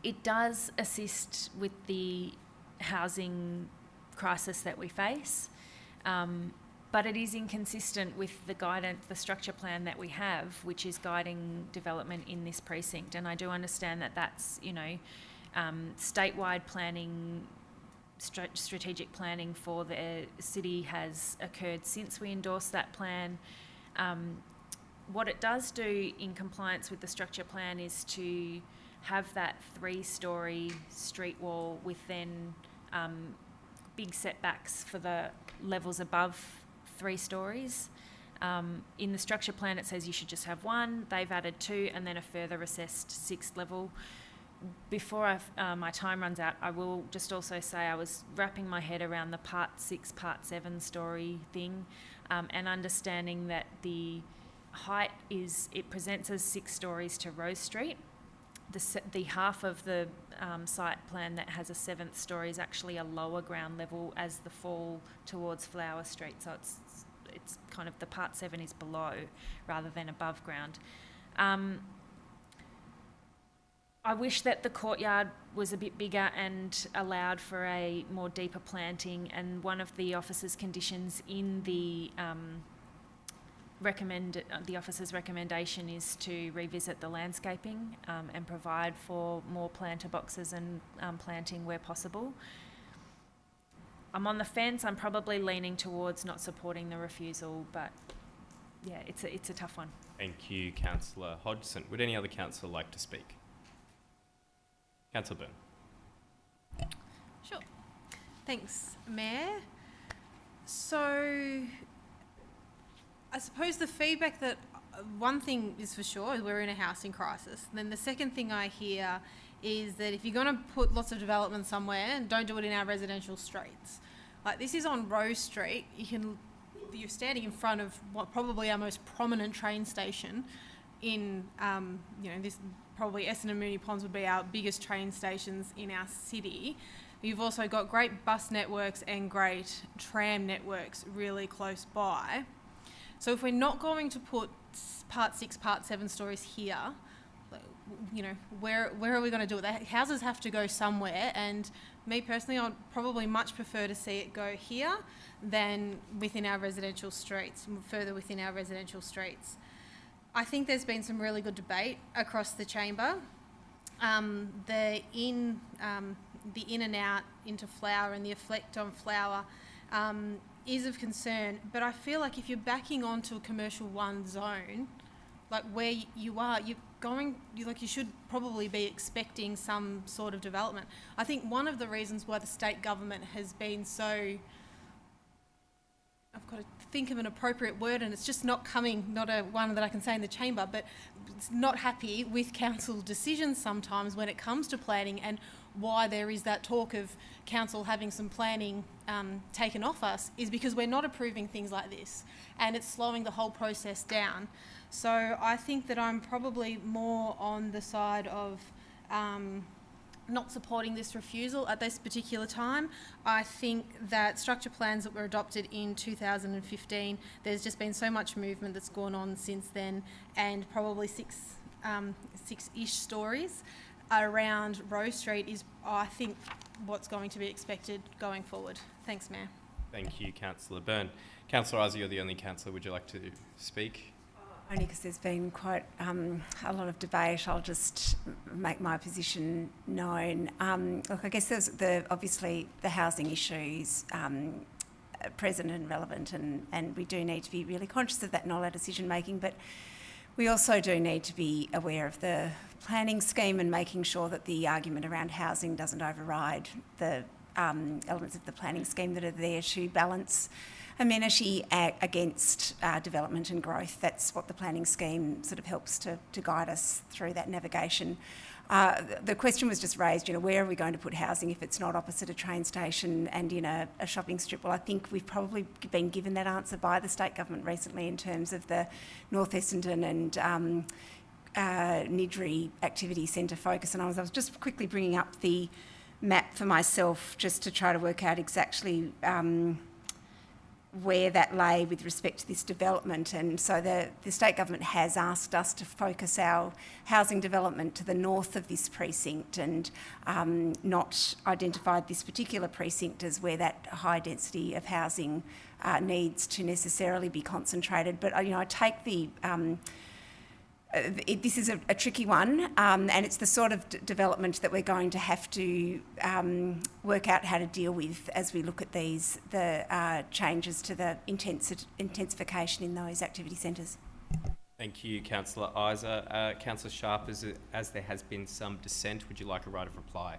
It does assist with the housing crisis that we face, but it is inconsistent with the guidance, the structure plan that we have, which is guiding development in this precinct. And I do understand that that's, you know, statewide planning, strategic planning for the city has occurred since we endorsed that plan. what it does do in compliance with the structure plan is to have that 3-storey street wall with then big setbacks for the levels above 3 stories. In the structure plan it says you should just have 1, they've added 2 and then a further assessed 6th level. Before my time runs out, I will just also say I was wrapping my head around the part 6, part 7 story thing, and understanding that the height it presents as 6 stories to Rose Street. The half of the site plan that has a 7th story is actually a lower ground level as the fall towards Flower Street, so it's kind of the part 7 is below rather than above ground. I wish that the courtyard was a bit bigger and allowed for a more deeper planting, and one of the officer's conditions in the officer's recommendation is to revisit the landscaping and provide for more planter boxes and planting where possible. I'm on the fence. I'm probably leaning towards not supporting the refusal, but yeah, it's a tough one. Thank you, Councillor Hodgson. Would any other councillor like to speak? Councillor Byrne. Sure. Thanks, Mayor. So, I suppose the feedback that one thing is for sure is we're in a housing crisis. And then the second thing I hear is that if you're going to put lots of development somewhere, don't do it in our residential streets. Like this is on Rose Street. You're standing in front of what probably our most prominent train station in, this probably Essendon and Moonee Ponds would be our biggest train stations in our city. You've also got great bus networks and great tram networks really close by. So if we're not going to put part 6, part 7 stories here, where are we going to do it? The houses have to go somewhere, and me personally, I'd probably much prefer to see it go here than within our residential streets, further within our residential streets. I think there's been some really good debate across the chamber. The in and out into Flower and the effect on Flower is of concern, but I feel like if you're backing onto a commercial 1 zone, like where you are, you should probably be expecting some sort of development. I think one of the reasons why the state government has been so, I've got to think of an appropriate word and it's just not coming, not one that I can say in the chamber, but it's not happy with council decisions sometimes when it comes to planning, and why there is that talk of council having some planning taken off us is because we're not approving things like this and it's slowing the whole process down. So I think that I'm probably more on the side of not supporting this refusal at this particular time. I think that structure plans that were adopted in 2015, there's just been so much movement that's gone on since then, and probably six-ish stories around Rose Street is, I think, what's going to be expected going forward. Thanks, Mayor. Thank you, Councillor Byrne. Councillor Ozzie, you're the only councillor. Would you like to speak? Only because there's been quite a lot of debate. I'll just make my position known. Look, I guess there's obviously the housing issues present and relevant, and we do need to be really conscious of that in all our decision making, but we also do need to be aware of the planning scheme and making sure that the argument around housing doesn't override the elements of the planning scheme that are there to balance amenity against development and growth. That's what the planning scheme sort of helps to guide us through that navigation. The question was just raised, where are we going to put housing if it's not opposite a train station and in a shopping strip? Well, I think we've probably been given that answer by the state government recently in terms of the North Essendon and Nidri Activity Centre focus. And I was just quickly bringing up the map for myself just to try to work out exactly where that lay with respect to this development. And so the state government has asked us to focus our housing development to the north of this precinct and not identified this particular precinct as where that high density of housing needs to necessarily be concentrated. But I take the this is a tricky one, and it's the sort of development that we're going to have to work out how to deal with as we look at the changes to the intensification in those activity centres. Thank you, Councillor Isa. Councillor Sharp, as there has been some dissent, would you like a right of reply?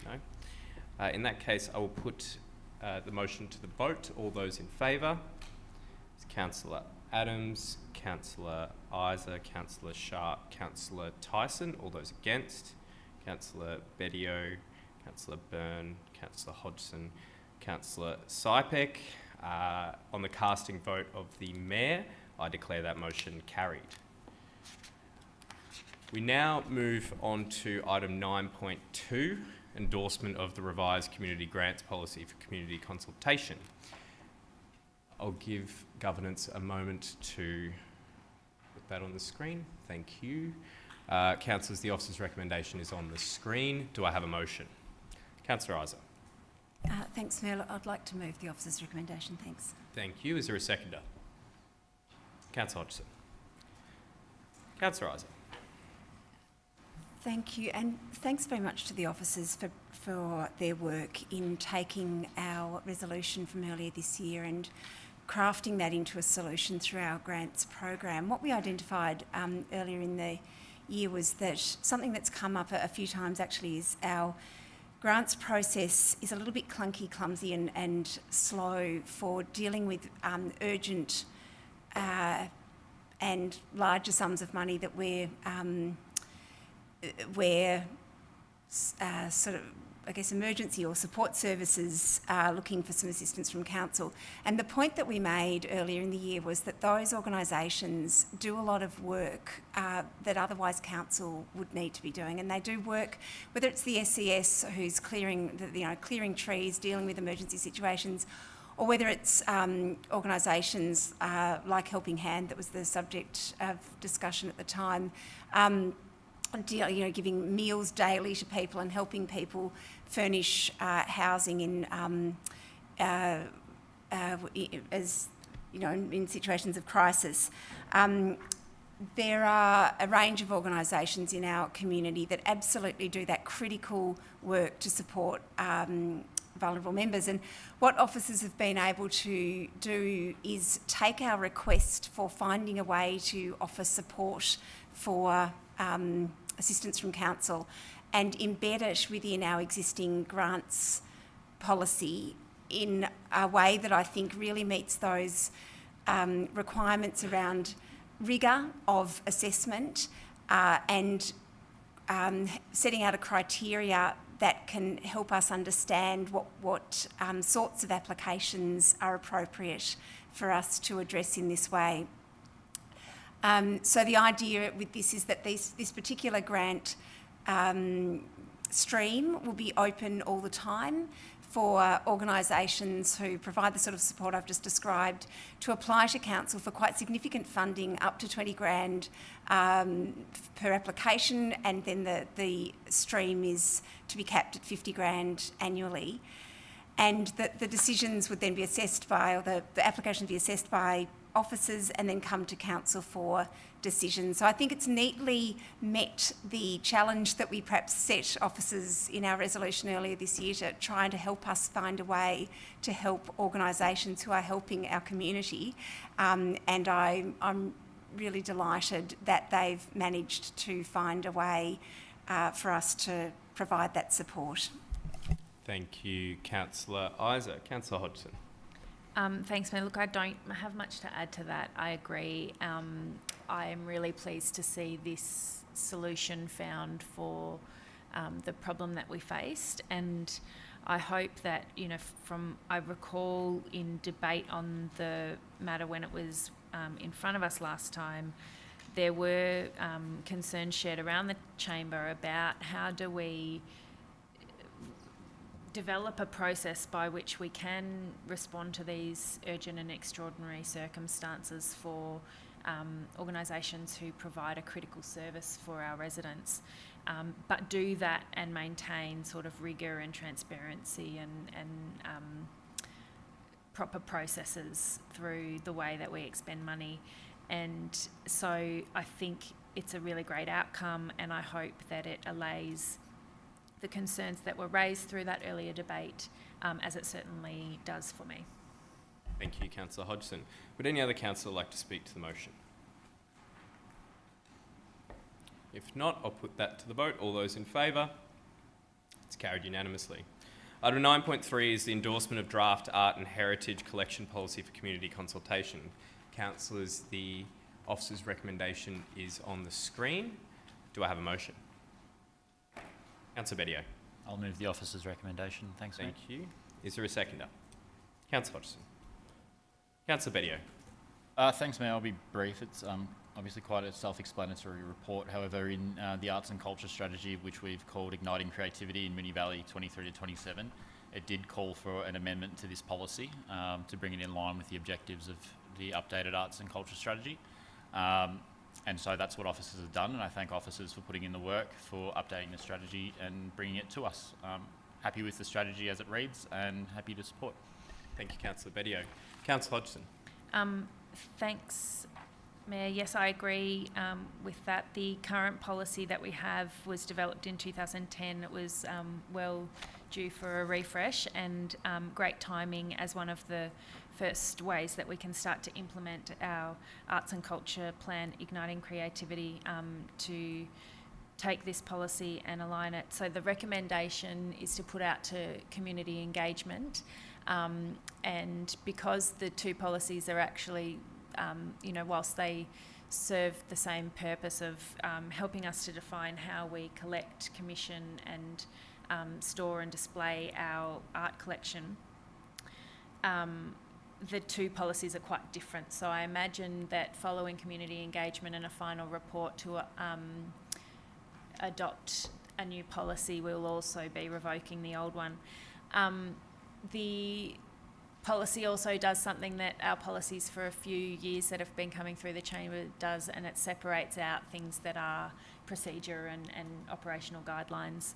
No? In that case, I will put the motion to the vote. All those in favour? It's Councillor Adams, Councillor Isa, Councillor Sharp, Councillor Tyson. All those against? Councillor Bedio, Councillor Byrne, Councillor Hodgson, Councillor Sypek. On the casting vote of the Mayor, I declare that motion carried. We now move on to item 9.2, endorsement of the revised community grants policy for community consultation. I'll give governance a moment to put that on the screen. Thank you. Councillors, the officer's recommendation is on the screen. Do I have a motion? Councillor Isa. Thanks, Mayor. I'd like to move the officer's recommendation. Thanks. Thank you. Is there a seconder? Councillor Hodgson. Councillor Isa. Thank you, and thanks very much to the officers for their work in taking our resolution from earlier this year and crafting that into a solution through our grants program. What we identified earlier in the year was that something that's come up a few times actually is our grants process is a little bit clunky, clumsy and slow for dealing with urgent and larger sums of money that we're sort of, I guess, emergency or support services are looking for some assistance from council. And the point that we made earlier in the year was that those organisations do a lot of work that otherwise council would need to be doing, and they do work, whether it's the SES who's clearing trees, dealing with emergency situations, or whether it's organisations like Helping Hand, that was the subject of discussion at the time, giving meals daily to people and helping people furnish housing in in situations of crisis. There are a range of organisations in our community that absolutely do that critical work to support vulnerable members. And what officers have been able to do is take our request for finding a way to offer support for assistance from council and embed it within our existing grants policy in a way that I think really meets those requirements around rigour of assessment and setting out a criteria that can help us understand what sorts of applications are appropriate for us to address in this way. So the idea with this is that this particular grant stream will be open all the time for organisations who provide the sort of support I've just described to apply to council for quite significant funding, up to $20,000 per application, and then the stream is to be capped at $50,000 annually. And the decisions would then be assessed by, or the application would be assessed by officers and then come to council for decisions. So I think it's neatly met the challenge that we perhaps set officers in our resolution earlier this year to trying to help us find a way to help organisations who are helping our community. And I'm really delighted that they've managed to find a way for us to provide that support. Thank you, Councillor Isa. Councillor Hodgson. Thanks, Mayor. Look, I don't have much to add to that. I agree. I am really pleased to see this solution found for the problem that we faced, and I hope that, I recall in debate on the matter when it was in front of us last time, there were concerns shared around the chamber about how do we develop a process by which we can respond to these urgent and extraordinary circumstances for organisations who provide a critical service for our residents, but do that and maintain sort of rigour and transparency and proper processes through the way that we expend money. And so I think it's a really great outcome, and I hope that it allays the concerns that were raised through that earlier debate, as it certainly does for me. Thank you, Councillor Hodgson. Would any other councillor like to speak to the motion? If not, I'll put that to the vote. All those in favour? It's carried unanimously. Item 9.3 is the endorsement of draft art and heritage collection policy for community consultation. Councillors, the officer's recommendation is on the screen. Do I have a motion? Councillor Bedio. I'll move the officer's recommendation. Thanks, Thank mate. you. Is there a seconder? Councillor Hodgson. Councillor Bedio. Thanks, Mayor. I'll be brief. It's obviously quite a self-explanatory report. However, in the arts and culture strategy, which we've called Igniting Creativity in Moonee Valley 23 to 27, it did call for an amendment to this policy to bring it in line with the objectives of the updated arts and culture strategy. And so that's what officers have done, and I thank officers for putting in the work for updating the strategy and bringing it to us. Happy with the strategy as it reads and happy to support. Thank you, Councillor Bedio. Councillor Hodgson. Thanks, Mayor. Yes, I agree with that. The current policy that we have was developed in 2010. It was well due for a refresh, and great timing as one of the first ways that we can start to implement our arts and culture plan, Igniting Creativity, to take this policy and align it. So the recommendation is to put out to community engagement, and because the two policies are actually, whilst they serve the same purpose of helping us to define how we collect, commission and store and display our art collection, the two policies are quite different. So I imagine that following community engagement and a final report to adopt a new policy, we'll also be revoking the old one. The policy also does something that our policies for a few years that have been coming through the chamber does, and it separates out things that are procedure and operational guidelines.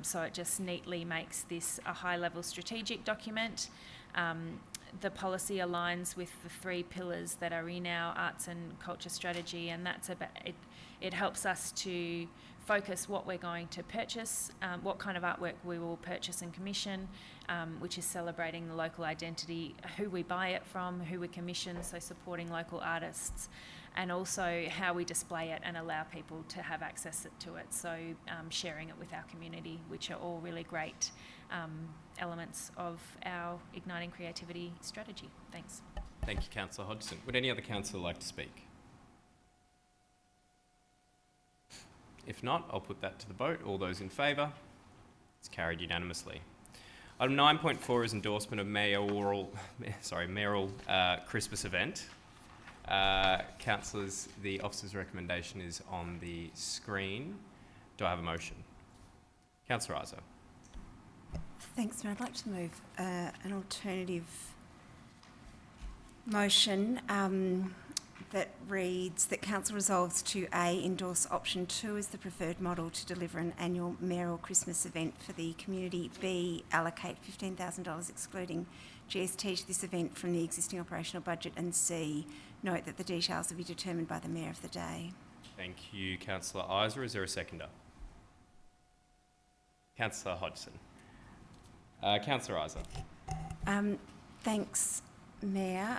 So it just neatly makes this a high-level strategic document. The policy aligns with the three pillars that are in our arts and culture strategy, and that's about it. It helps us to focus what we're going to purchase, what kind of artwork we will purchase and commission, which is celebrating the local identity, who we buy it from, who we commission, so supporting local artists, and also how we display it and allow people to have access to it, so sharing it with our community, which are all really great elements of our Igniting Creativity strategy. Thanks. Thank you, Councillor Hodgson. Would any other councillor like to speak? If not, I'll put that to the vote. All those in favour? It's carried unanimously. Item 9.4 is endorsement of Mayoral Christmas event. Councillors, the officer's recommendation is on the screen. Do I have a motion? Councillor Isa. Thanks, Mayor. I'd like to move an alternative motion that reads that Council resolves to A, endorse option 2 as the preferred model to deliver an annual Mayoral Christmas event for the community. B, allocate $15,000 excluding GST to this event from the existing operational budget. And C, note that the details will be determined by the Mayor of the day. Thank you, Councillor Isa. Is there a seconder? Councillor Hodgson. Councillor Isa. Thanks, Mayor.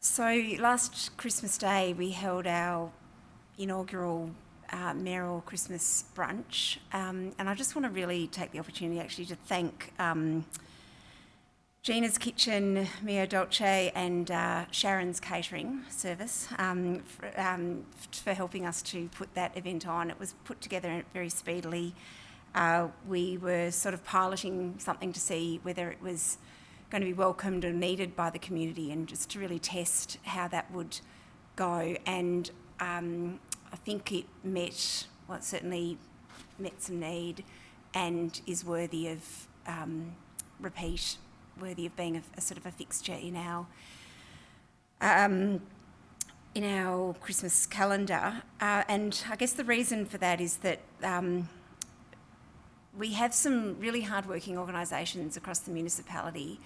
So last Christmas Day we held our inaugural Mayoral Christmas brunch, and I just want to really take the opportunity actually to thank Gina's Kitchen, Mio Dolce and Sharon's Catering Service for helping us to put that event on. It was put together very speedily. We were sort of piloting something to see whether it was going to be welcomed or needed by the community, and just to really test how that would go. And I think it it certainly met some need and is worthy of repeat, worthy of being a sort of a fixture in our Christmas calendar. And I guess the reason for that is that we have some really hard-working organisations across the municipality,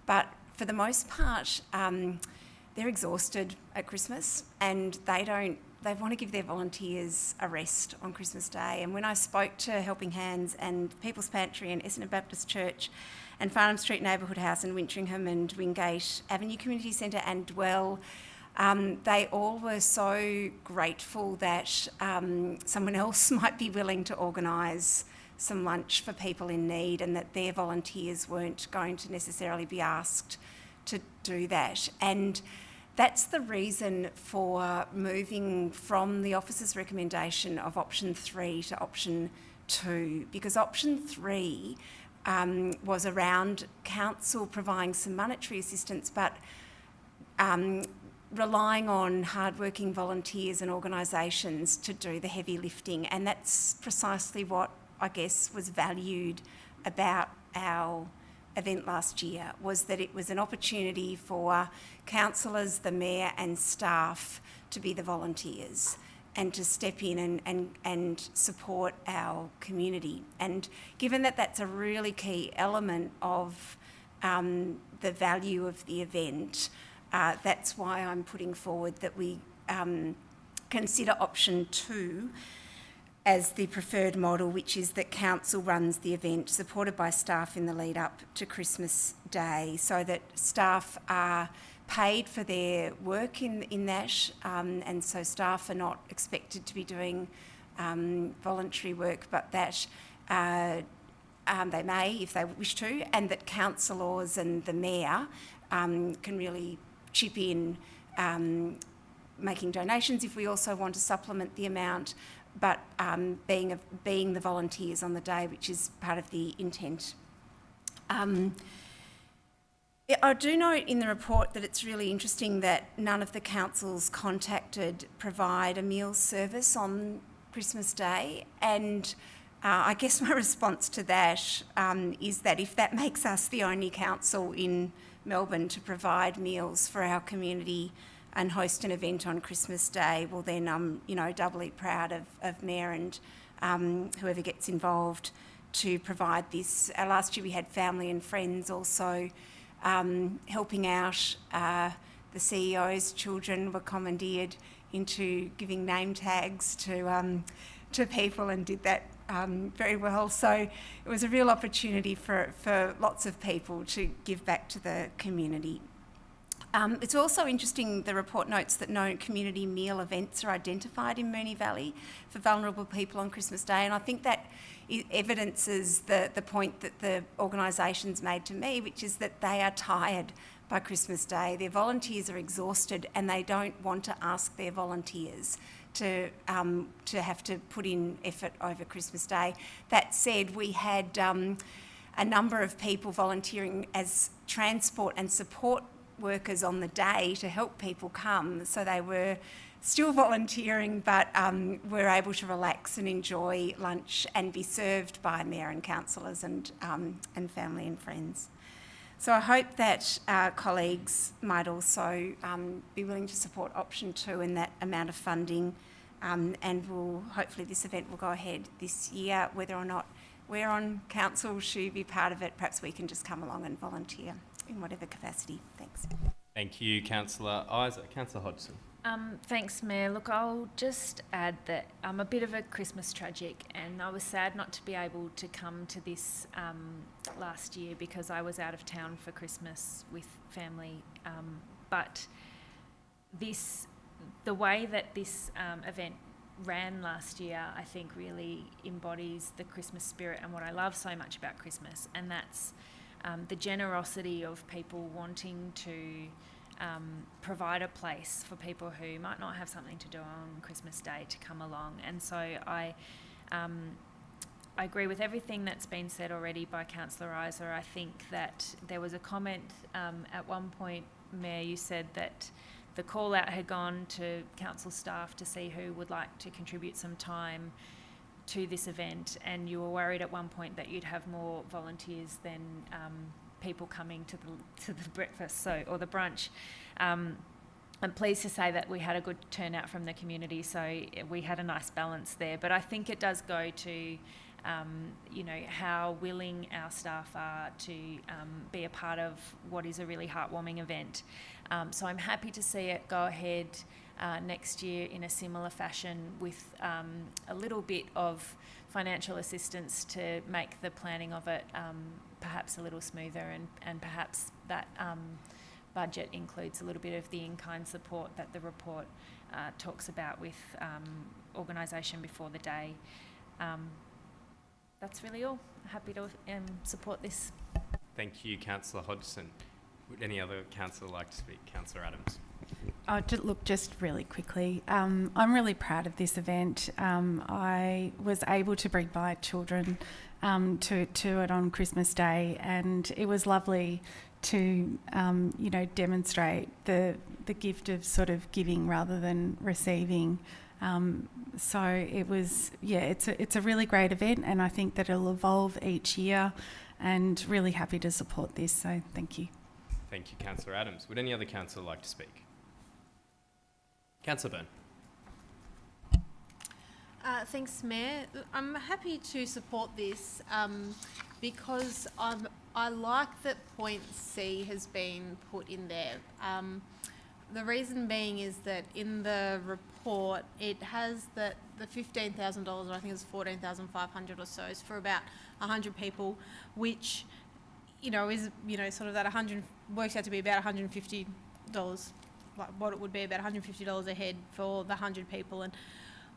but for the most part, they're exhausted at Christmas, and they want to give their volunteers a rest on Christmas Day. And when I spoke to Helping Hands and People's Pantry and Essendon Baptist Church and Farnham Street Neighbourhood House and Wintringham and Wingate Avenue Community Centre and Dwell, They all were so grateful that someone else might be willing to organise some lunch for people in need, and that their volunteers weren't going to necessarily be asked to do that. And that's the reason for moving from the officer's recommendation of option 3 to option 2, because option 3 was around council providing some monetary assistance, but relying on hardworking volunteers and organisations to do the heavy lifting. And that's precisely what I guess was valued about our event last year, was that it was an opportunity for councillors, the mayor and staff to be the volunteers and to step in and support our community. And given that that's a really key element of the value of the event, that's why I'm putting forward that we consider option 2 as the preferred model, which is that council runs the event supported by staff in the lead up to Christmas Day, so that staff are paid for their work in that, and so staff are not expected to be doing voluntary work, but that they may if they wish to, and that councillors and the mayor can really chip in, making donations if we also want to supplement the amount, but being the volunteers on the day, which is part of the intent. I do note in the report that it's really interesting that none of the councils contacted provide a meals service on Christmas Day, and I guess my response to that is that if that makes us the only council in Melbourne to provide meals for our community and host an event on Christmas Day, well then I'm doubly proud of Mayor and whoever gets involved to provide this. Last year we had family and friends also helping out. The CEO's children were commandeered into giving name tags to people and did that very well. So it was a real opportunity for lots of people to give back to the community. It's also interesting, the report notes that no community meal events are identified in Moonee Valley for vulnerable people on Christmas Day, and I think that evidences the point that the organisations made to me, which is that they are tired by Christmas Day. Their volunteers are exhausted and they don't want to ask their volunteers to have to put in effort over Christmas Day. That said, we had a number of people volunteering as transport and support workers on the day to help people come, so they were still volunteering but were able to relax and enjoy lunch and be served by mayor and councillors and family and friends. So I hope that colleagues might also be willing to support option 2 in that amount of funding, and hopefully this event will go ahead this year. Whether or not we're on council should be part of it, perhaps we can just come along and volunteer in whatever capacity. Thanks. Thank you, Councillor Isaac. Councillor Hodgson. Thanks, Mayor. Look, I'll just add that I'm a bit of a Christmas tragic, and I was sad not to be able to come to this last year because I was out of town for Christmas with family. But the way that this event ran last year, I think really embodies the Christmas spirit and what I love so much about Christmas, and that's the generosity of people wanting to provide a place for people who might not have something to do on Christmas Day to come along. And so I agree with everything that's been said already by Councillor Isaac. I think that there was a comment at one point, Mayor, you said that the call out had gone to council staff to see who would like to contribute some time to this event, and you were worried at one point that you'd have more volunteers than people coming to the breakfast or the brunch. I'm pleased to say that we had a good turnout from the community, so we had a nice balance there. But I think it does go to how willing our staff are to be a part of what is a really heartwarming event. So I'm happy to see it go ahead next year in a similar fashion with a little bit of financial assistance to make the planning of it perhaps a little smoother, and perhaps that budget includes a little bit of the in-kind support that the report talks about with organisation before the day. That's really all. Happy to support this. Thank you, Councillor Hodgson. Would any other councillor like to speak? Councillor Adams. Just really quickly, I'm really proud of this event. I was able to bring my children to it on Christmas Day, and it was lovely to demonstrate the gift of sort of giving rather than receiving. So it was, it's a really great event, and I think that it'll evolve each year, and really happy to support this. So thank you. Thank you, Councillor Adams. Would any other councillor like to speak? Councillor Byrne. Thanks, Mayor. I'm happy to support this because I like that point C has been put in there. The reason being is that in the report it has that the $15,000, or I think it's $14,500 or so, is for about 100 people, which is sort of that 100 works out to be about $150, like what it would be, about $150 a head for the 100 people, and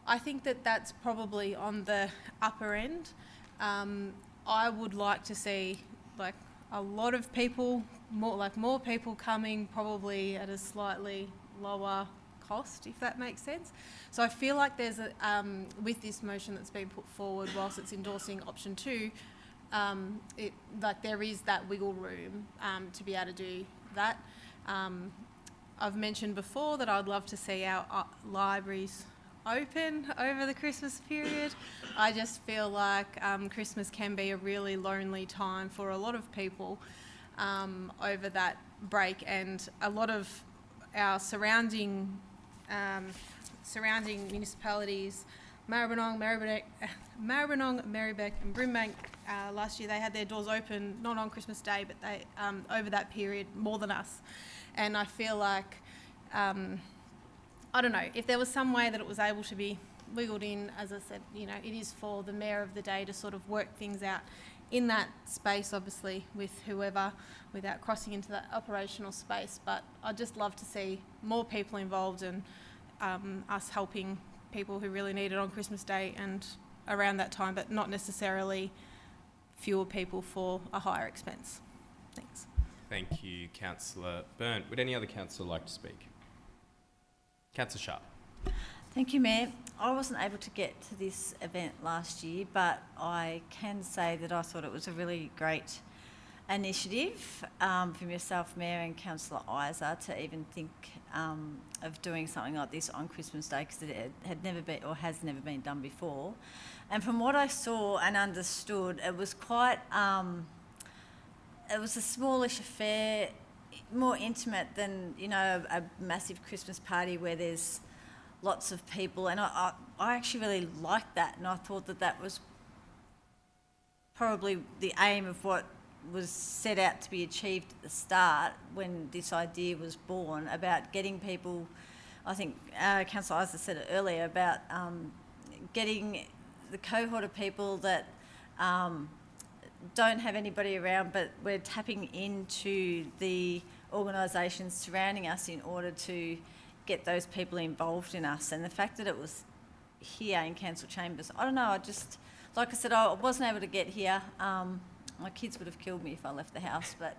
I think that that's probably on the upper end. I would like to see like a lot of people, more people coming, probably at a slightly lower cost, if that makes sense. So I feel like there's with this motion that's been put forward, whilst it's endorsing option 2, there is that wiggle room to be able to do that. I've mentioned before that I'd love to see our libraries open over the Christmas period. I just feel like Christmas can be a really lonely time for a lot of people over that break, and a lot of our surrounding municipalities, Maribyrnong, Merribeck and Brimbank, last year they had their doors open, not on Christmas Day, but they over that period more than us. And I feel like, I don't know, if there was some way that it was able to be wiggled in, as I said, it is for the mayor of the day to sort of work things out in that space, obviously, with whoever, without crossing into that operational space. But I'd just love to see more people involved, and us helping people who really need it on Christmas Day and around that time, but not necessarily fewer people for a higher expense. Thanks. Thank you, Councillor Byrne. Would any other councillor like to speak? Councillor Sharp. Thank you, Mayor. I wasn't able to get to this event last year, but I can say that I thought it was a really great initiative from yourself, Mayor, and Councillor Isa to even think of doing something like this on Christmas Day, because it had never been, or has never been done before. And from what I saw and understood, it was quite, it was a smallish affair, more intimate than, a massive Christmas party where there's lots of people. And I actually really liked that, and I thought that was probably the aim of what was set out to be achieved at the start when this idea was born, about getting people, I think Councillor Isa said it earlier, about getting the cohort of people that don't have anybody around, but we're tapping into the organisations surrounding us in order to get those people involved in us. And the fact that it was here in council chambers, I don't know, like I said, I wasn't able to get here. My kids would have killed me if I left the house, but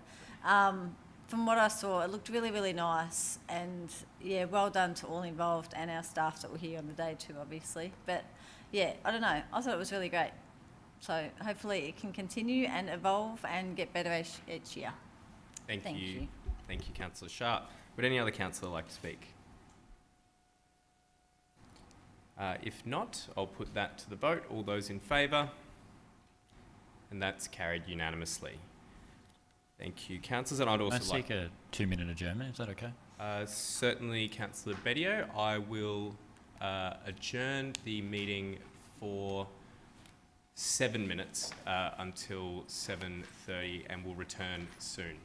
from what I saw, it looked really, really nice. And yeah, well done to all involved and our staff that were here on the day too, obviously. But yeah, I don't know, I thought it was really great. So hopefully it can continue and evolve and get better each year. Thank you. Thank you, Councillor Sharp. Would any other councillor like to speak? If not, I'll put that to the vote. All those in favour? And that's carried unanimously. Thank you, councillors. And I'd also like... Can I seek a 2-minute adjournment? Is that okay? Certainly, Councillor Bedio. I will adjourn the meeting for 7 minutes until 7:30, and we'll return soon.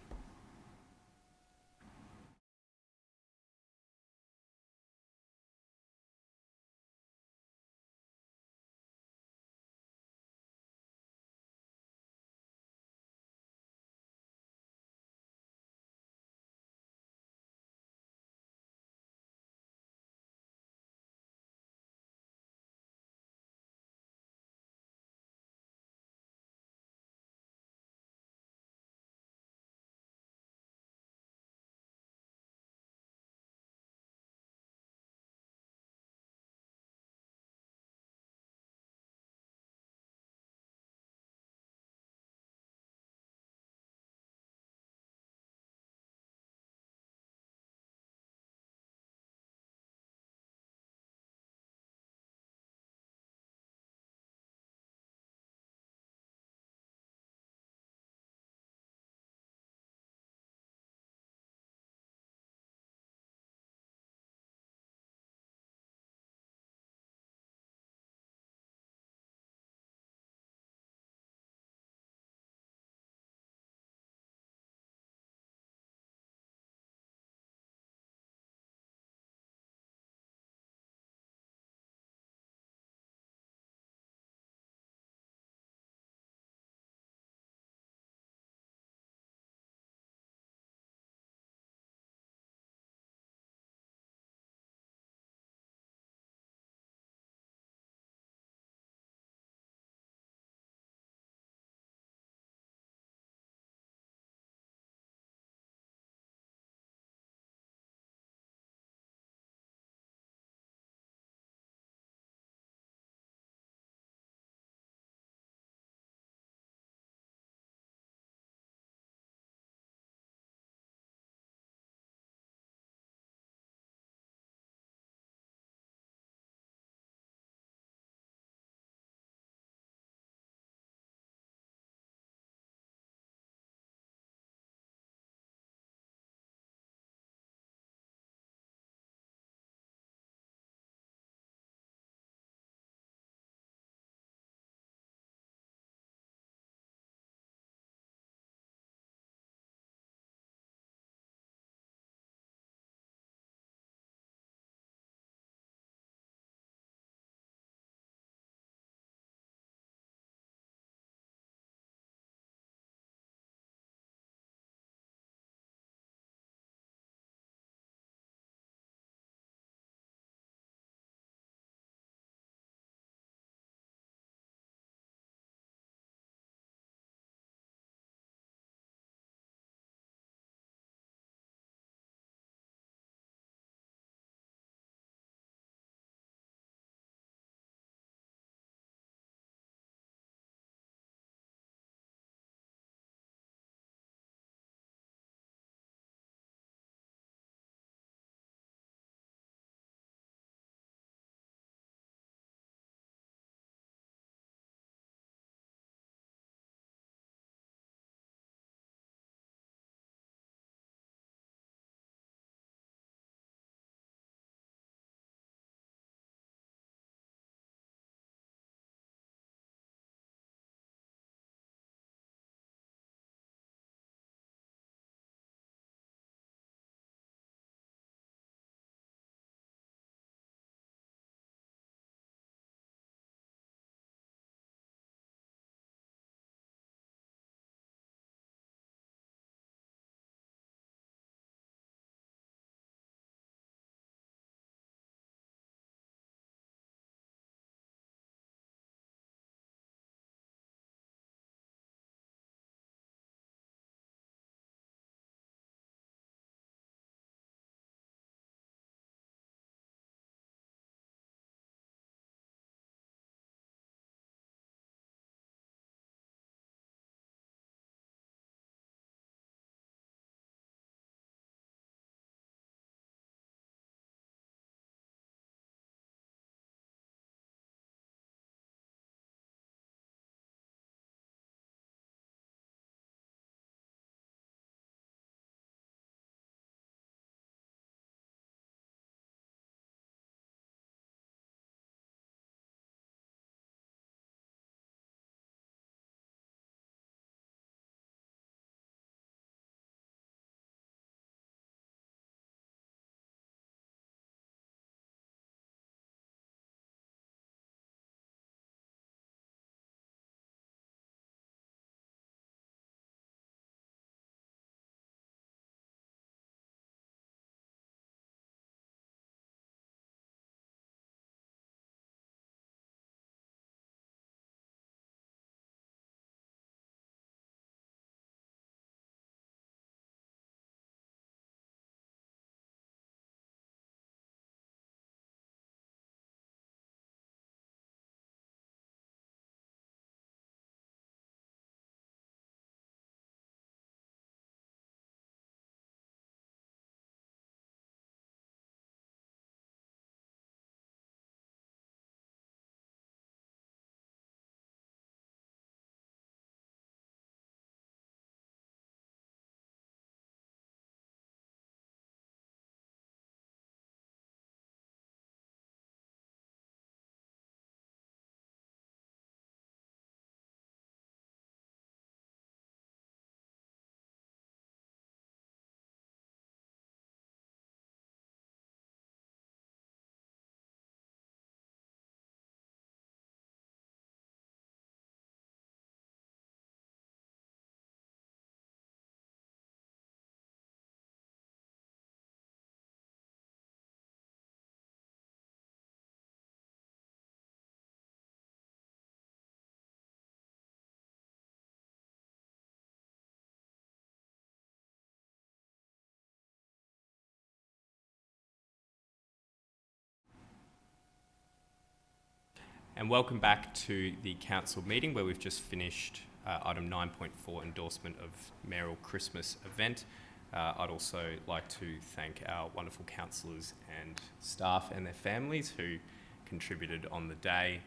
And welcome back to the council meeting where we've just finished item 9.4, endorsement of Mayoral Christmas event. I'd also like to thank our wonderful councillors and staff and their families who contributed on the day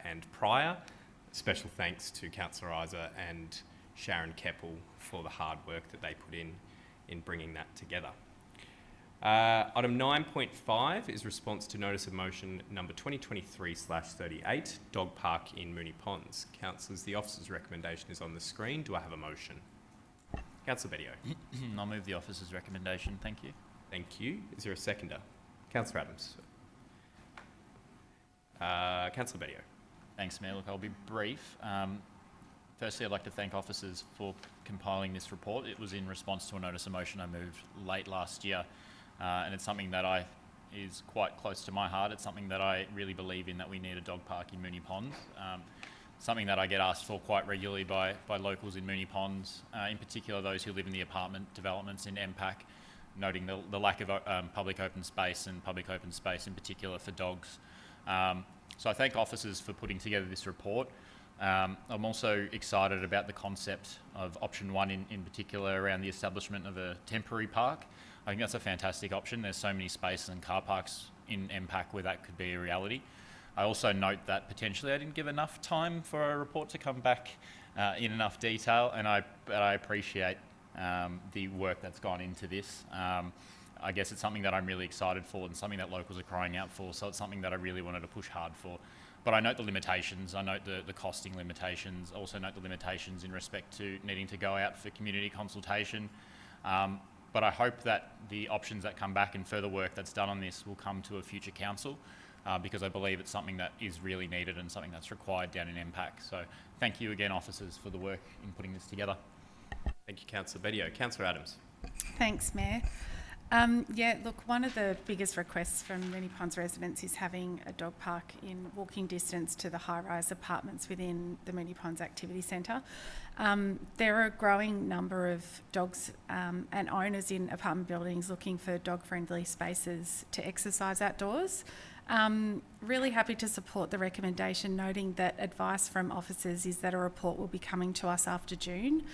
and prior. Special thanks to Councillor Isa and Sharon Keppel for the hard work that they put in bringing that together. Item 9.5 is response to notice of motion number 2023/38, dog park in Moonee Ponds. Councillors, the officer's recommendation is on the screen. Do I have a motion? Councillor Bedio. I'll move the officer's recommendation. Thank you. Thank you. Is there a seconder? Councillor Adams. Councillor Bedio. Thanks, Mayor. Look, I'll be brief. Firstly, I'd like to thank officers for compiling this report. It was in response to a notice of motion I moved late last year, and it's something that is quite close to my heart. It's something that I really believe in, that we need a dog park in Moonee Ponds. Something that I get asked for quite regularly by locals in Moonee Ponds, in particular those who live in the apartment developments in MPAC, noting the lack of public open space, and public open space in particular for dogs. So I thank officers for putting together this report. I'm also excited about the concept of option 1 in particular around the establishment of a temporary park. I think that's a fantastic option. There's so many spaces and car parks in MPAC where that could be a reality. I also note that potentially I didn't give enough time for a report to come back in enough detail, but I appreciate the work that's gone into this. I guess it's something that I'm really excited for and something that locals are crying out for, so it's something that I really wanted to push hard for. But I note the limitations, I note the costing limitations, I also note the limitations in respect to needing to go out for community consultation. But I hope that the options that come back and further work that's done on this will come to a future council, because I believe it's something that is really needed and something that's required down in MPAC. So thank you again, officers, for the work in putting this together. Thank you, Councillor Bedio. Councillor Adams. Thanks, Mayor. Yeah, look, one of the biggest requests from Moonee Ponds residents is having a dog park in walking distance to the high-rise apartments within the Moonee Ponds Activity Centre. There are a growing number of dogs and owners in apartment buildings looking for dog-friendly spaces to exercise outdoors. Really happy to support the recommendation, noting that advice from officers is that a report will be coming to us after June,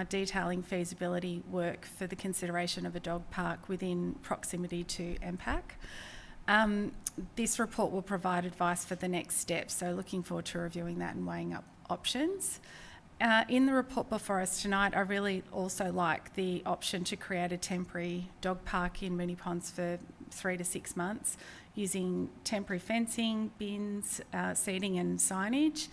detailing feasibility work for the consideration of a dog park within proximity to MPAC. This report will provide advice for the next steps, so looking forward to reviewing that and weighing up options. In the report before us tonight, I really also like the option to create a temporary dog park in Moonee Ponds for 3 to 6 months, using temporary fencing, bins, seating and signage.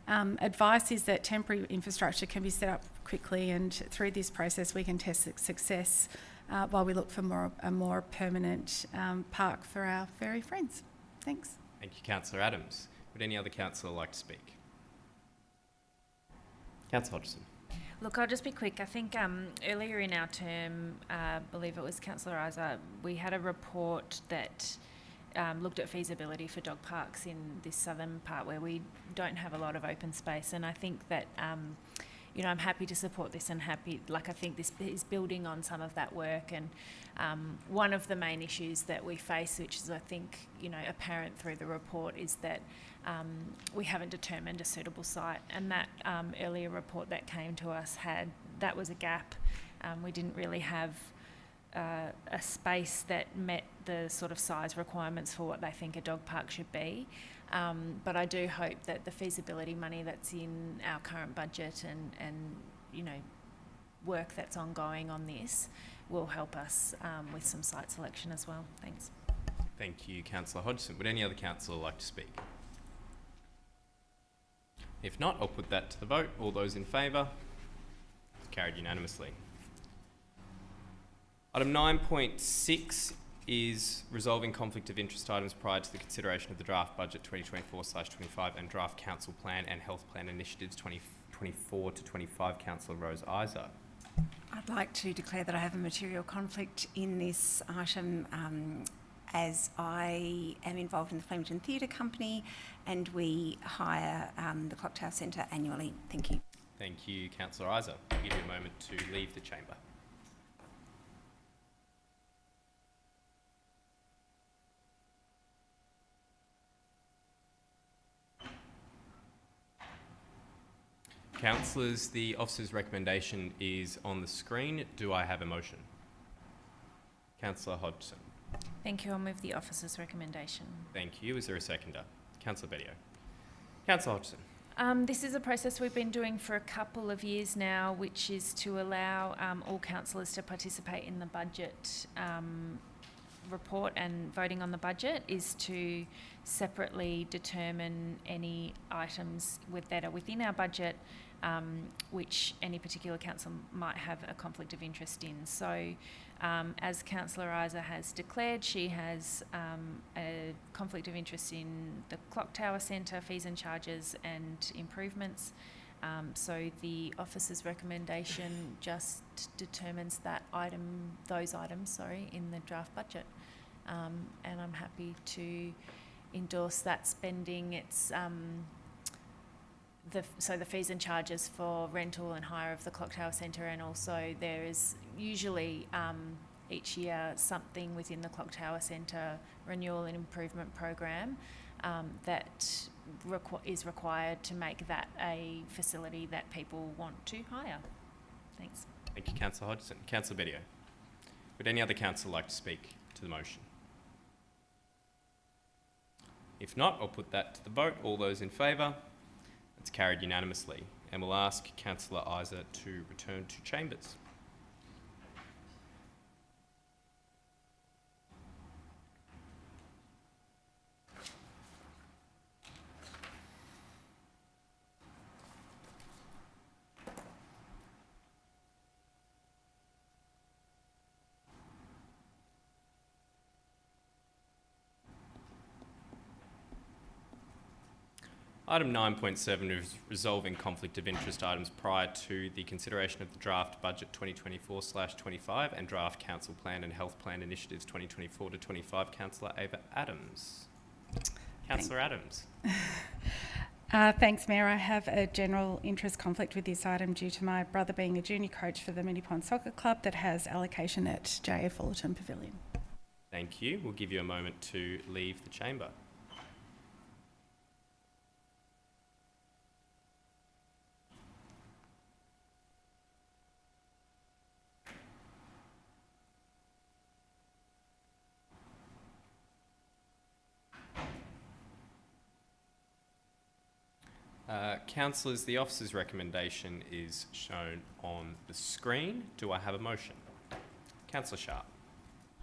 Advice is that temporary infrastructure can be set up quickly, and through this process we can test success while we look for a more permanent park for our furry friends. Thanks. Thank you, Councillor Adams. Would any other councillor like to speak? Councillor Hodgson. Look, I'll just be quick. I think earlier in our term, I believe it was Councillor Isa, we had a report that looked at feasibility for dog parks in this southern part where we don't have a lot of open space, and I think that I'm happy to support this, and I think this is building on some of that work. And one of the main issues that we face, which is I think apparent through the report, is that we haven't determined a suitable site, and that earlier report that came to us that was a gap. We didn't really have a space that met the sort of size requirements for what they think a dog park should be. But I do hope that the feasibility money that's in our current budget and work that's ongoing on this will help us with some site selection as well. Thanks. Thank you, Councillor Hodgson. Would any other councillor like to speak? If not, I'll put that to the vote. All those in favour? It's carried unanimously. Item 9.6 is resolving conflict of interest items prior to the consideration of the draft budget 2024/25 and draft council plan and health plan initiatives 2024 to 25. Councillor Rose Isa. I'd like to declare that I have a material conflict in this item, as I am involved in the Flemington Theatre Company and we hire the Clock Tower Centre annually. Thank you. Thank you, Councillor Isa. I'll give you a moment to leave the chamber. Councillors. The officer's recommendation is on the screen. Do I have a motion? Councillor Hodgson. Thank you. I'll move the officer's recommendation. Thank you. Is there a seconder? Councillor Bedio. Councillor Hodgson. This is a process we've been doing for a couple of years now, which is to allow all councillors to participate in the budget report, and voting on the budget is to separately determine any items that are within our budget which any particular council might have a conflict of interest in. So as Councillor Isa has declared, she has a conflict of interest in the Clock Tower Centre, fees and charges and improvements. So the officer's recommendation just determines those items in the draft budget. And I'm happy to endorse that spending. It's the fees and charges for rental and hire of the Clock Tower Centre, and also there is usually each year something within the Clock Tower Centre renewal and improvement program that is required to make that a facility that people want to hire. Thanks. Thank you, Councillor Hodgson. Councillor Bedio. Would any other councillor like to speak to the motion? If not, I'll put that to the vote. All those in favour? It's carried unanimously. And we'll ask Councillor Isa to return to chambers. Item 9.7 is resolving conflict of interest items prior to the consideration of the draft budget 2024/25 and draft council plan and health plan initiatives 2024 to 25. Councillor Ava Adams. Councillor Adams. Thanks, Mayor. I have a general interest conflict with this item due to my brother being a junior coach for the Moonee Ponds Soccer Club that has allocation at J.A. Fullerton Pavilion. Thank you. We'll give you a moment to leave the chamber. Councillors, the officer's recommendation is shown on the screen. Do I have a motion? Councillor Sharp.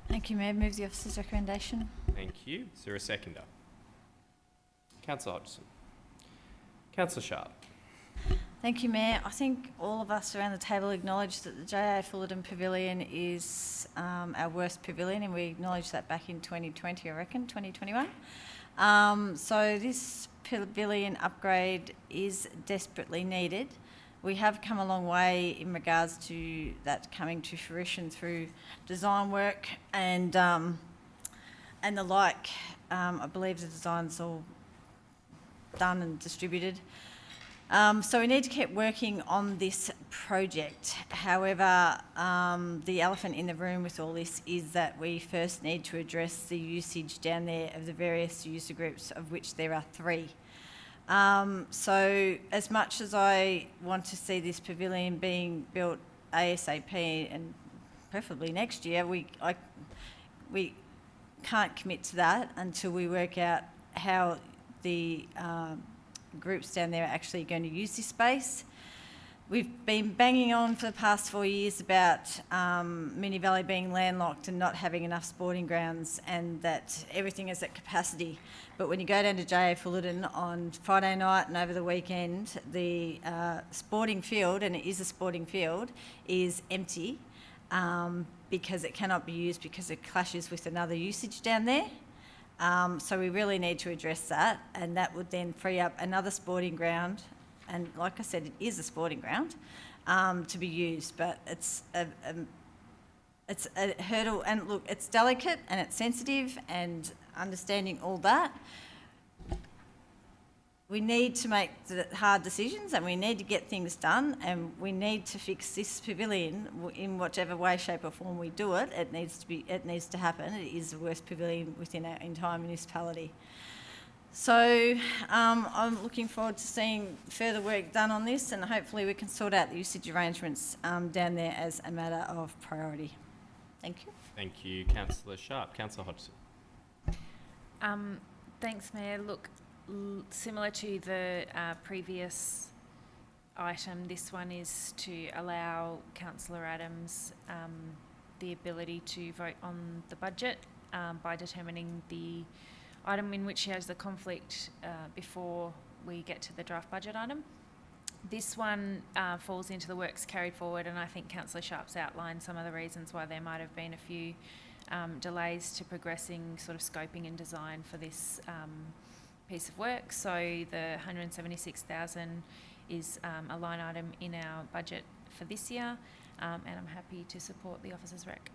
Thank you, Mayor. Move the officer's recommendation. Thank you. Is there a seconder? Councillor Hodgson. Councillor Sharp. Thank you, Mayor. I think all of us around the table acknowledge that the J.A. Fullerton Pavilion is our worst pavilion, and we acknowledged that back in 2020, I reckon, 2021. So this pavilion upgrade is desperately needed. We have come a long way in regards to that coming to fruition through design work and the like. I believe the design's all done and distributed. So we need to keep working on this project. However, the elephant in the room with all this is that we first need to address the usage down there of the various user groups, of which there are 3. So as much as I want to see this pavilion being built ASAP and preferably next year, we can't commit to that until we work out how the groups down there are actually going to use this space. We've been banging on for the past 4 years about Moonee Valley being landlocked and not having enough sporting grounds, and that everything is at capacity. But when you go down to J.A. Fullerton on Friday night and over the weekend, the sporting field, and it is a sporting field, is empty because it cannot be used because it clashes with another usage down there. So we really need to address that, and that would then free up another sporting ground. And like I said, it is a sporting ground to be used, but it's a hurdle. And look, it's delicate and it's sensitive, and understanding all that, we need to make the hard decisions, and we need to get things done, and we need to fix this pavilion in whichever way, shape or form we do it. It needs to happen. It is the worst pavilion within our entire municipality. So I'm looking forward to seeing further work done on this, and hopefully we can sort out the usage arrangements down there as a matter of priority. Thank you. Thank you, Councillor Sharp. Councillor Hodgson. Thanks, Mayor. Look, similar to the previous item, this one is to allow Councillor Adams the ability to vote on the budget by determining the item in which he has the conflict before we get to the draft budget item. This one falls into the works carried forward, and I think Councillor Sharp's outlined some of the reasons why there might have been a few delays to progressing sort of scoping and design for this piece of work. So the 176,000 is a line item in our budget for this year, and I'm happy to support the officer's rec.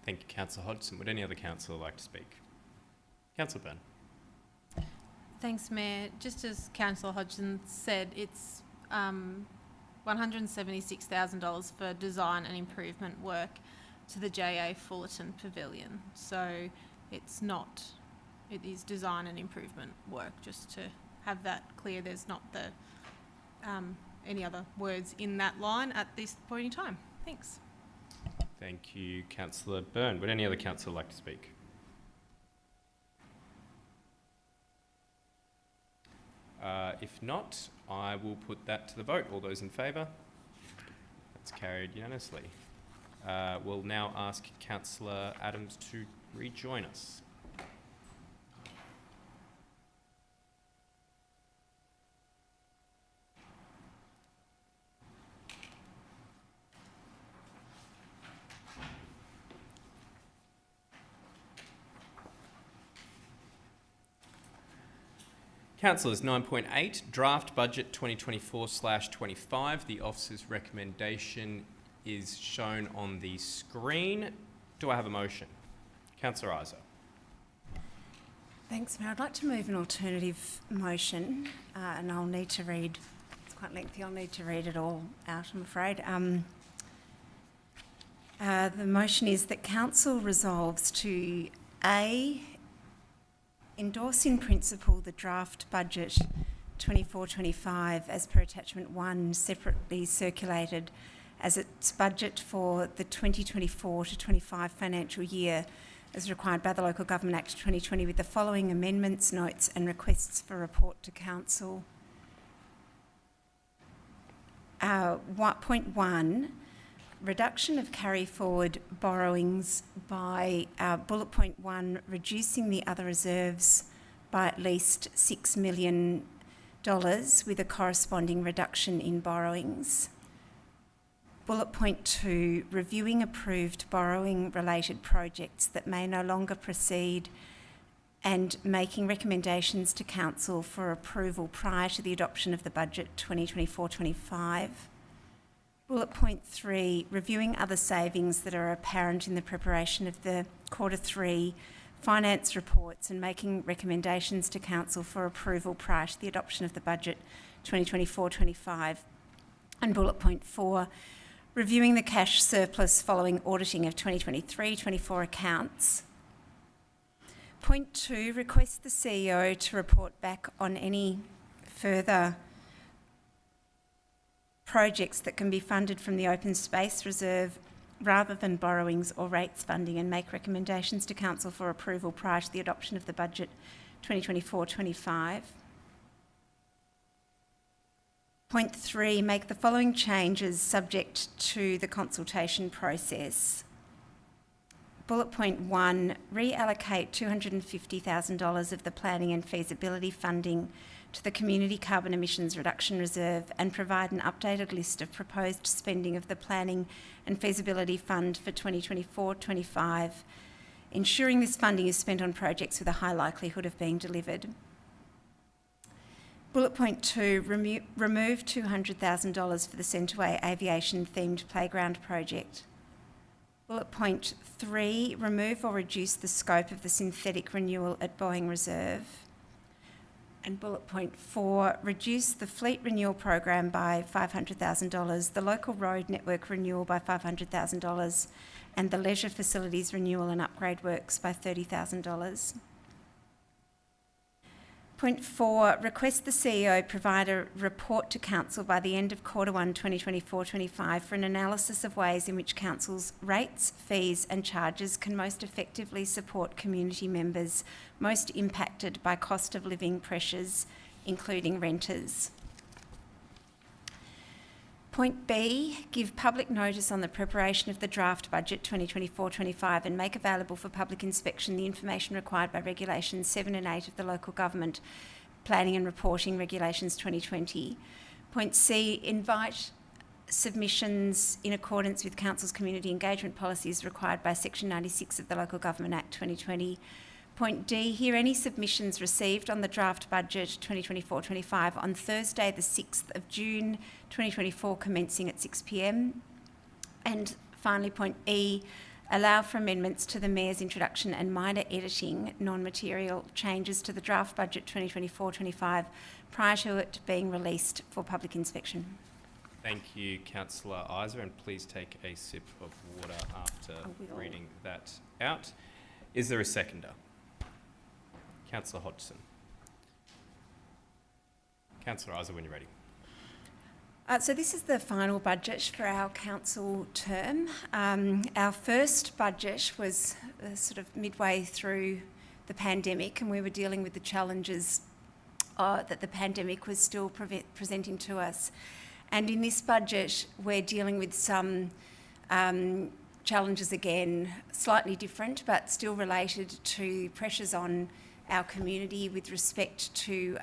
Thank you, Councillor Hodgson. Would any other councillor like to speak? Councillor Byrne. Thanks, Mayor. Just as Councillor Hodgson said, it's $176,000 for design and improvement work to the JA Fullerton Pavilion. So it's not, it is design and improvement work, just to have that clear. There's not the any other words in that line at this point in time. Thanks. Thank you, Councillor Byrne. Would any other councillor like to speak? If not, I will put that to the vote. All those in favour? That's carried unanimously. We'll now ask Councillor Adams to rejoin us. Councillors, 9.8, Draft Budget 2024/25. The officer's recommendation is shown on the screen. Do I have a motion? Councillor Isa. Thanks, Mayor. I'd like to move an alternative motion, and I'll need to read, it's quite lengthy, I'll need to read it all out, I'm afraid. The motion is that Council resolves to A, endorse in principle the draft budget 24/25 as per attachment 1, separately circulated as its budget for the 2024-25 financial year as required by the Local Government Act 2020, with the following amendments, notes and requests for report to Council. Point 1, reduction of carry forward borrowings by bullet point 1, reducing the other reserves by at least $6 million with a corresponding reduction in borrowings. Bullet point 2, reviewing approved borrowing related projects that may no longer proceed and making recommendations to Council for approval prior to the adoption of the budget 2024-25. Bullet point 3, reviewing other savings that are apparent in the preparation of the Q3 finance reports and making recommendations to Council for approval prior to the adoption of the budget 2024-25. And bullet point 4, reviewing the cash surplus following auditing of 2023-24 accounts. Point 2, request the CEO to report back on any further projects that can be funded from the open space reserve rather than borrowings or rates funding, and make recommendations to Council for approval prior to the adoption of the budget 2024-25. Point 3, make the following changes subject to the consultation process. Bullet point 1, reallocate $250,000 of the planning and feasibility funding to the Community Carbon Emissions Reduction Reserve and provide an updated list of proposed spending of the Planning and Feasibility Fund for 2024-25, ensuring this funding is spent on projects with a high likelihood of being delivered. Bullet point 2, remove $200,000 for the Centreway Aviation Themed Playground project. Bullet point 3, remove or reduce the scope of the synthetic renewal at Boeing Reserve. And bullet point 4, reduce the fleet renewal program by $500,000, the local road network renewal by $500,000, and the leisure facilities renewal and upgrade works by $30,000. Point 4, request the CEO provide a report to Council by the end of Q1 2024-25 for an analysis of ways in which Council's rates, fees and charges can most effectively support community members most impacted by cost of living pressures, including renters. Point B, give public notice on the preparation of the draft budget 2024-25 and make available for public inspection the information required by Regulations 7 and 8 of the Local Government Planning and Reporting Regulations 2020. Point C, invite submissions in accordance with Council's community engagement policies required by Section 96 of the Local Government Act 2020. Point D, hear any submissions received on the draft budget 2024-25 on Thursday the 6th of June 2024 commencing at 6 p.m. And finally, point E, allow for amendments to the Mayor's introduction and minor editing, non-material changes to the draft budget 2024-25 prior to it being released for public inspection. Thank you, Councillor Isa, and please take a sip of water after reading that out. Is there a seconder? Councillor Hodgson. Councillor Isa, when you're ready. So this is the final budget for our council term. Our first budget was sort of midway through the pandemic, and we were dealing with the challenges that the pandemic was still presenting to us. And in this budget, we're dealing with some challenges again, slightly different, but still related to pressures on our community with respect to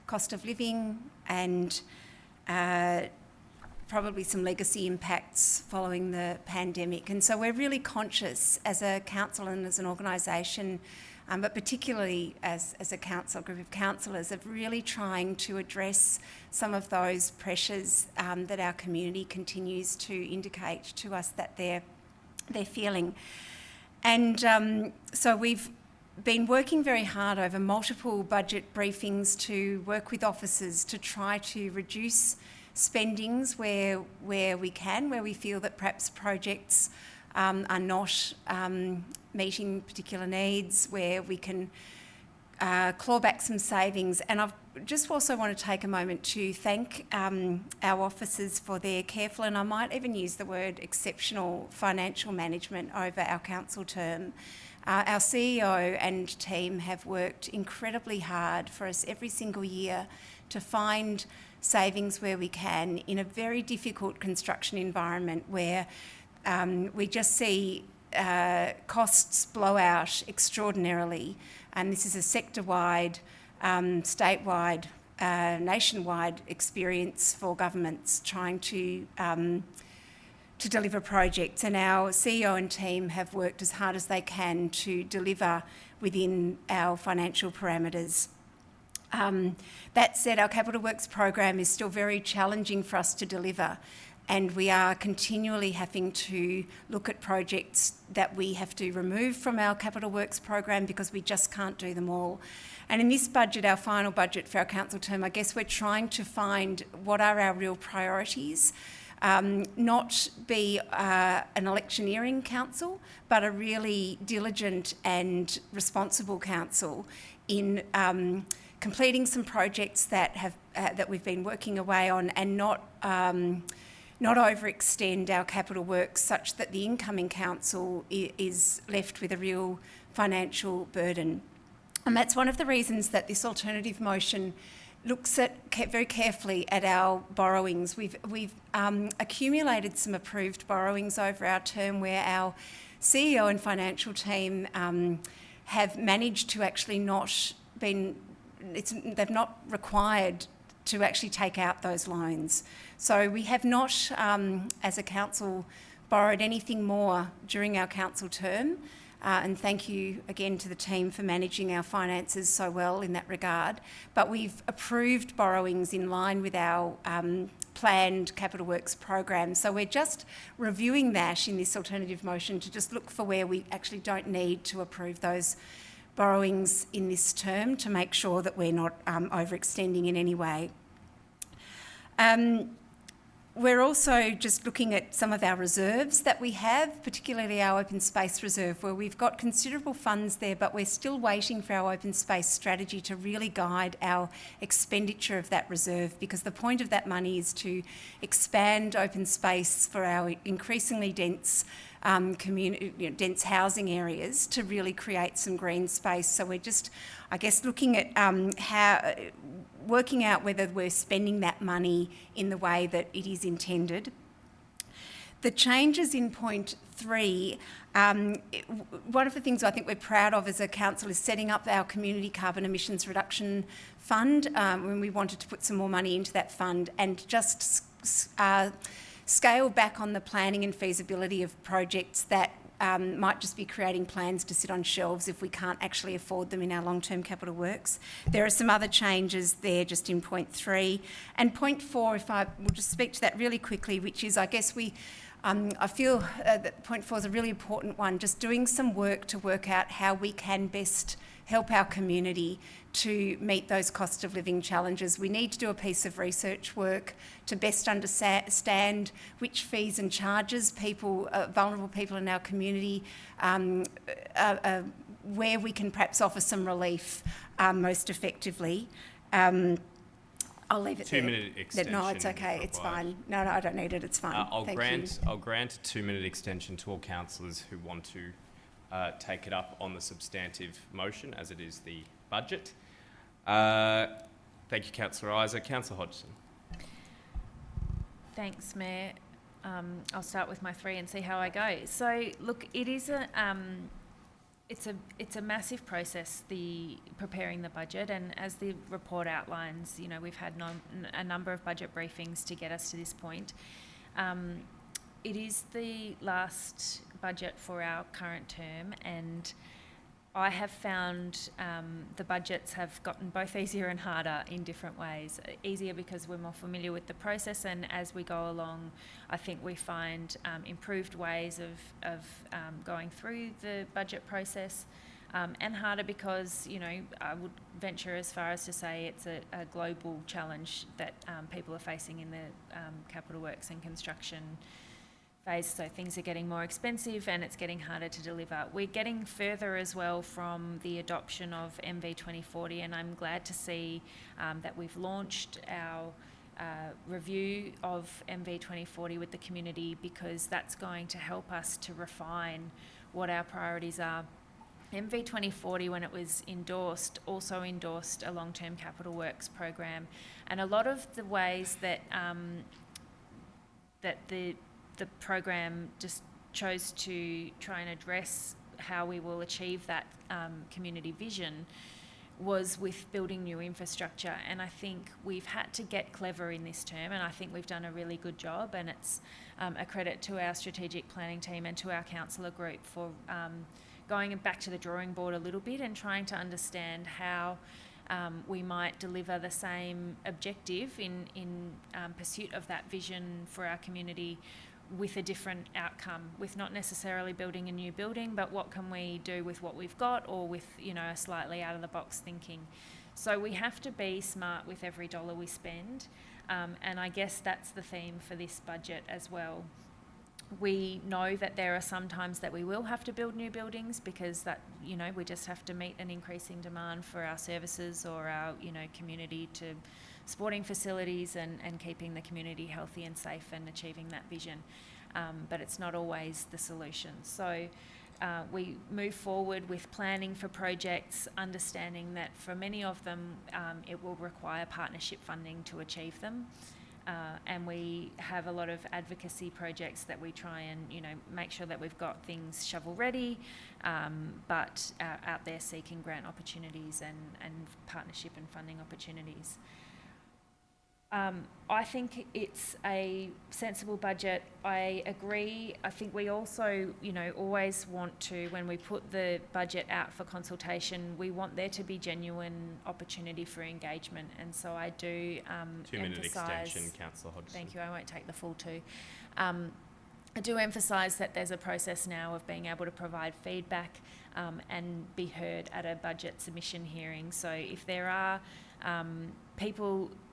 cost of living and probably some legacy impacts following the pandemic. And so we're really conscious as a council and as an organisation, but particularly as a council, group of councillors, of really trying to address some of those pressures that our community continues to indicate to us that they're feeling. And so we've been working very hard over multiple budget briefings to work with officers to try to reduce spendings where we can, where we feel that perhaps projects are not meeting particular needs, where we can claw back some savings. And I just also want to take a moment to thank our officers for their careful, and I might even use the word exceptional, financial management over our council term. Our CEO and team have worked incredibly hard for us every single year to find savings where we can in a very difficult construction environment where we just see costs blow out extraordinarily. And this is a sector-wide, statewide, nationwide experience for governments trying to deliver projects, and our CEO and team have worked as hard as they can to deliver within our financial parameters. That said, our Capital Works program is still very challenging for us to deliver, and we are continually having to look at projects that we have to remove from our Capital Works program because we just can't do them all. And in this budget, our final budget for our council term, I guess we're trying to find what are our real priorities. Not be an electioneering council, but a really diligent and responsible council in completing some projects that we've been working away on, and not overextend our capital works such that the incoming council is left with a real financial burden. And that's one of the reasons that this alternative motion looks at very carefully at our borrowings. We've accumulated some approved borrowings over our term where our CEO and financial team have managed to actually they've not required to actually take out those loans. So we have not, as a council, borrowed anything more during our council term. And thank you again to the team for managing our finances so well in that regard. But we've approved borrowings in line with our planned Capital Works program. So we're just reviewing that in this alternative motion to just look for where we actually don't need to approve those borrowings in this term to make sure that we're not overextending in any way. We're also just looking at some of our reserves that we have, particularly our open space reserve, where we've got considerable funds there, but we're still waiting for our open space strategy to really guide our expenditure of that reserve, because the point of that money is to expand open space for our increasingly dense dense housing areas to really create some green space. So we're just, I guess, looking at working out whether we're spending that money in the way that it is intended. The changes in point 3, one of the things I think we're proud of as a council is setting up our community carbon emissions reduction fund, when we wanted to put some more money into that fund, and just scale back on the planning and feasibility of projects that might just be creating plans to sit on shelves if we can't actually afford them in our long-term capital works. There are some other changes there just in point 3. And point 4, if I will just speak to that really quickly, which is, I guess I feel that point 4 is a really important one, just doing some work to work out how we can best help our community to meet those cost of living challenges. We need to do a piece of research work to best understand which fees and charges vulnerable people in our community, where we can perhaps offer some relief most effectively. I'll leave it 2-minute extension. No, it's okay. It's fine. No, I don't need it. It's fine. I'll grant a 2-minute extension to all councillors who want to take it up on the substantive motion, as it is the budget. Thank you, Councillor Isa. Councillor Hodgson. Thanks, Mayor. I'll start with my 3 and see how I go. So, look, it is it's a massive process, the preparing the budget, and as the report outlines, you know, we've had a number of budget briefings to get us to this point. It is the last budget for our current term, and I have found the budgets have gotten both easier and harder in different ways. Easier because we're more familiar with the process, and as we go along, I think we find improved ways of going through the budget process, and harder because, you know, I would venture as far as to say it's a global challenge that people are facing in the capital works and construction phase, so things are getting more expensive and it's getting harder to deliver. We're getting further as well from the adoption of MV 2040, and I'm glad to see that we've launched our review of MV 2040 with the community, because that's going to help us to refine what our priorities are. MV 2040, when it was endorsed, also endorsed a long-term capital works program, and a lot of the ways that the program just chose to try and address how we will achieve that community vision was with building new infrastructure. And I think we've had to get clever in this term, and I think we've done a really good job, and it's a credit to our strategic planning team and to our councillor group for going back to the drawing board a little bit and trying to understand how we might deliver the same objective in pursuit of that vision for our community with a different outcome, with not necessarily building a new building, but what can we do with what we've got, or with, you know, a slightly out of the box thinking. So we have to be smart with every dollar we spend, and I guess that's the theme for this budget as well. We know that there are some times that we will have to build new buildings because that, you know, we just have to meet an increasing demand for our services or our, you know, community to sporting facilities and keeping the community healthy and safe and achieving that vision. But it's not always the solution. So we move forward with planning for projects, understanding that for many of them it will require partnership funding to achieve them. And we have a lot of advocacy projects that we try and, you know, make sure that we've got things shovel ready, but out there seeking grant opportunities and partnership and funding opportunities. I think it's a sensible budget. I agree. I think we also, you know, always want to, when we put the budget out for consultation, we want there to be genuine opportunity for engagement. And so I do 2-minute extension, Councillor Hodgson. Thank you. I won't take the full 2. I do emphasise that there's a process now of being able to provide feedback and be heard at a budget submission hearing. So if there are people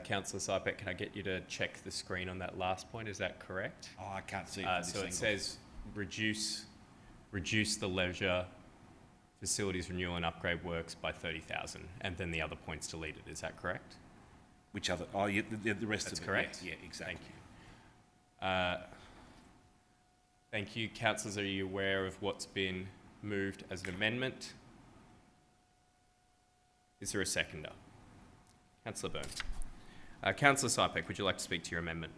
Councillor Sypek, can I get you to check the screen on that last point? Is that correct? Oh, I can't see it. So it says reduce the leisure facilities renewal and upgrade works by 30,000, and then the other point's deleted. Is that correct? Which other? Oh, yeah, the rest That's of it. correct. Yeah, exactly. Thank you. Thank you. Councillors, are you aware of what's been moved as an amendment? Is there a seconder? Councillor Byrne. Councillor Sypek, would you like to speak to your amendment?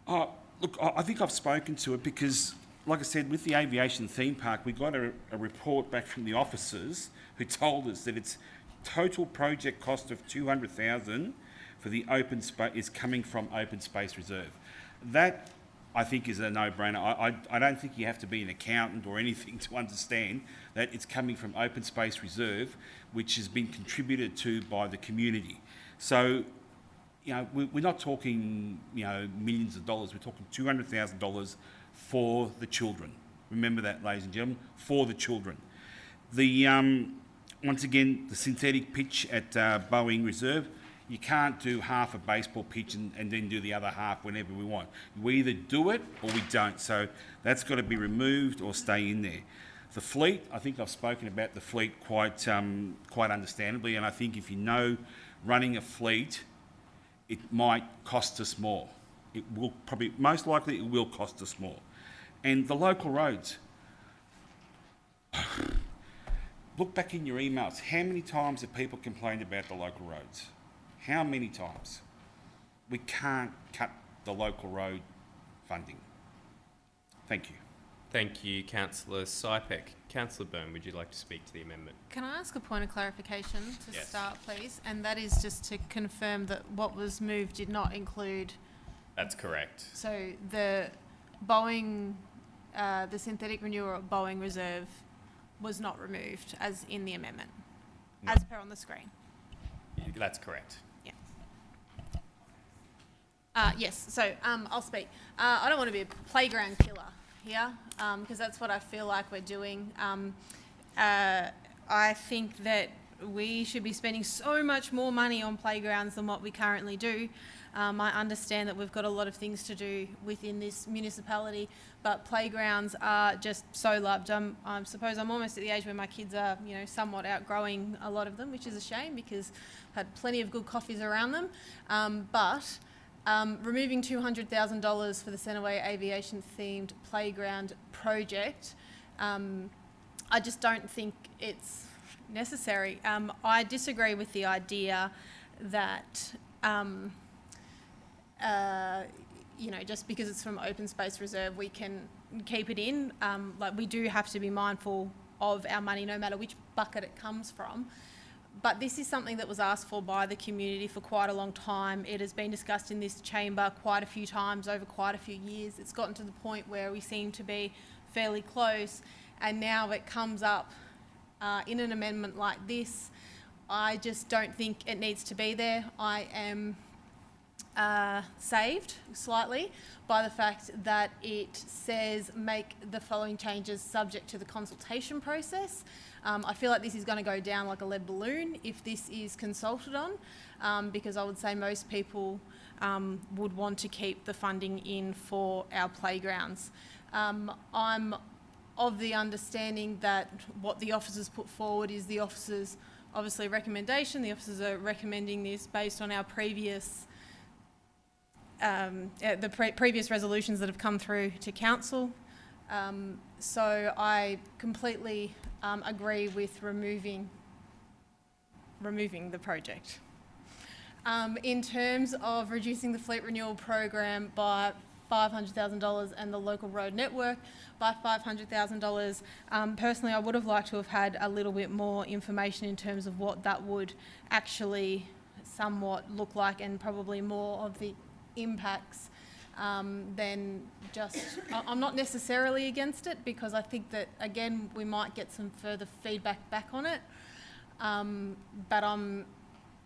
Oh, look, I think I've spoken to it because, like I said, with the aviation theme park, we got a report back from the officers who told us that its total project cost of 200,000 for the open space is coming from Open Space Reserve. That, I think, is a no-brainer. I don't think you have to be an accountant or anything to understand that it's coming from Open Space Reserve, which has been contributed to by the community. So, you know, we're not talking, you know, millions of dollars. We're talking $200,000 for the children. Remember that, ladies and gentlemen, for the children. The once again, the synthetic pitch at Boeing Reserve, you can't do half a baseball pitch and then do the other half whenever we want. We either do it or we don't. So that's got to be removed or stay in there. The fleet, I think I've spoken about the fleet quite understandably, and I think if you know running a fleet, it might cost us more. It will probably, most likely it will cost us more. And the local roads. Look back in your emails. How many times have people complained about the local roads? How many times? We can't cut the local road funding. Thank you. Thank you, Councillor Sypek. Councillor Byrne, would you like to speak to the amendment? Can I ask a point of clarification to Yes. start, please? And that is just to confirm that what was moved did not include... That's correct. So the Boeing, the synthetic renewal at Boeing Reserve was not removed as in the amendment, No. as per on the screen. That's correct. Yes, so I'll speak. I don't want to be a playground killer here, because that's what I feel like we're doing. I think that we should be spending so much more money on playgrounds than what we currently do. I understand that we've got a lot of things to do within this municipality, but playgrounds are just so loved. I suppose I'm almost at the age where my kids are, you know, somewhat outgrowing a lot of them, which is a shame because I've had plenty of good coffees around them. But removing $200,000 for the Centreway Aviation themed playground project, I just don't think it's necessary. I disagree with the idea that you know, just because it's from Open Space Reserve, we can keep it in. Like, we do have to be mindful of our money, no matter which bucket it comes from. But this is something that was asked for by the community for quite a long time. It has been discussed in this chamber quite a few times over quite a few years. It's gotten to the point where we seem to be fairly close, and now it comes up in an amendment like this. I just don't think it needs to be there. I am saved slightly by the fact that it says make the following changes subject to the consultation process. I feel like this is going to go down like a lead balloon if this is consulted on, because I would say most people would want to keep the funding in for our playgrounds. I'm of the understanding that what the officers put forward is the officers' obviously recommendation. The officers are recommending this based on our previous previous resolutions that have come through to council. So I completely agree with removing the project. In terms of reducing the fleet renewal program by $500,000 and the local road network by $500,000, personally I would have liked to have had a little bit more information in terms of what that would actually somewhat look like, and probably more of the impacts than just... I'm not necessarily against it, because I think that, again, we might get some further feedback back on it, but I'm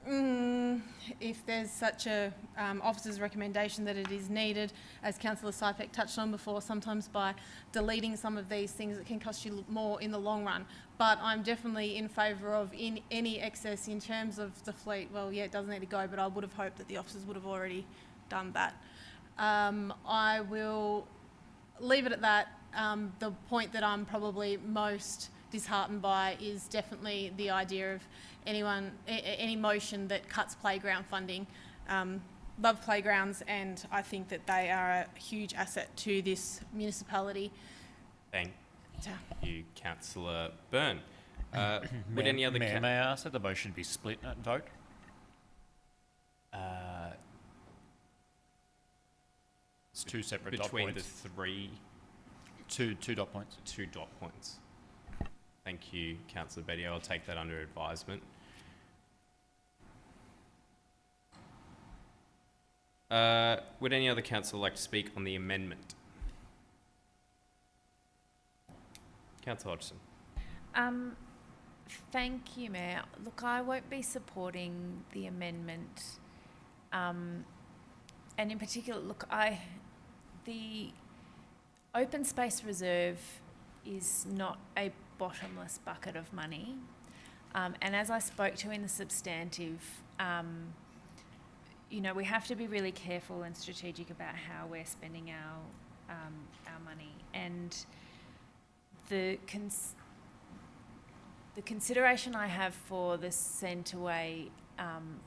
If there's such a officer's recommendation that it is needed, as Councillor Sypek touched on before, sometimes by deleting some of these things it can cost you more in the long run. But I'm definitely in favour of any excess in terms of the fleet. Well, yeah, it doesn't need to go, but I would have hoped that the officers would have already done that. I will leave it at that. The point that I'm probably most disheartened by is definitely the idea of any motion that cuts playground funding. Love playgrounds, and I think that they are a huge asset to this municipality. Thank you, Councillor Byrne. Would any other... Mayor, may I ask that the motion be split and vote? It's two separate dot between points. the three... Two dot points. 2 dot points. Thank you, Councillor Bedio. I'll take that under advisement. Would any other councillor like to speak on the amendment? Councillor Hodgson. Thank you, Mayor. Look, I won't be supporting the amendment. And in particular, look, the open space reserve is not a bottomless bucket of money. And as I spoke to in the substantive, you know, we have to be really careful and strategic about how we're spending our money. And the consideration I have for the Centreway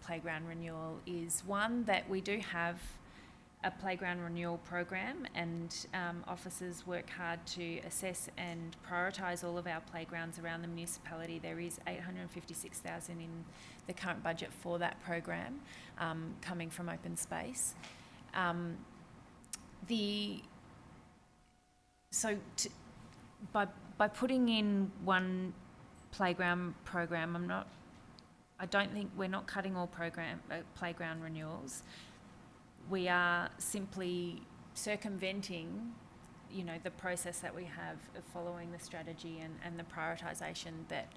playground renewal is one, that we do have a playground renewal program, and officers work hard to assess and prioritise all of our playgrounds around the municipality. There is $856,000 in the current budget for that program, coming from open space. By putting in one playground program, I don't think we're not cutting all playground renewals. We are simply circumventing, you know, the process that we have of following the strategy and the prioritisation that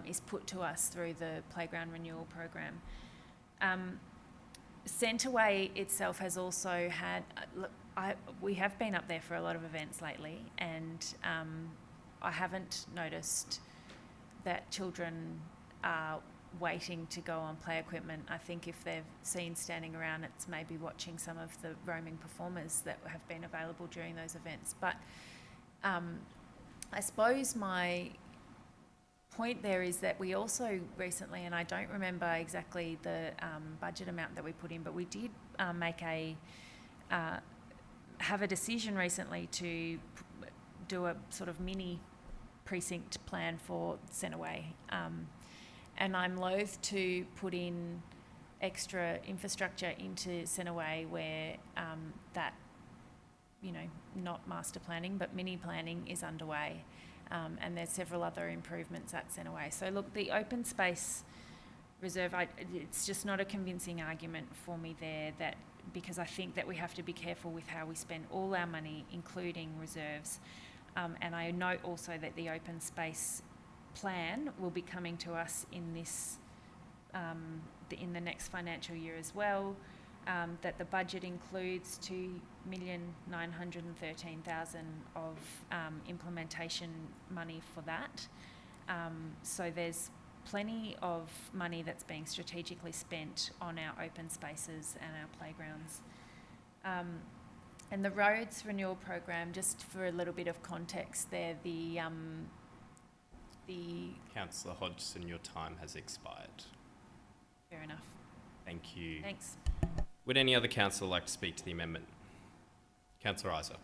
is put to us through the playground renewal program. Centreway itself has also had, we have been up there for a lot of events lately, and I haven't noticed that children are waiting to go on play equipment. I think if they've seen standing around, it's maybe watching some of the roaming performers that have been available during those events. But I suppose my point there is that we also recently, and I don't remember exactly the budget amount that we put in, but we did have a decision recently to do a sort of mini precinct plan for Centreway. And I'm loath to put in extra infrastructure into Centreway where that, you know, not master planning, but mini planning is underway. And there's several other improvements at Centreway. So look, the open space reserve, it's just not a convincing argument for me there, that because I think that we have to be careful with how we spend all our money, including reserves. And I note also that the open space plan will be coming to us in this in the next financial year as well. That the budget includes $2,913,000 of implementation money for that. So there's plenty of money that's being strategically spent on our open spaces and our playgrounds. And the roads renewal program, just for a little bit of context there, the Councillor Hodgson, your time has expired. Fair enough. Thank you. Thanks. Would any other councillor like to speak to the amendment? Councillor Isa.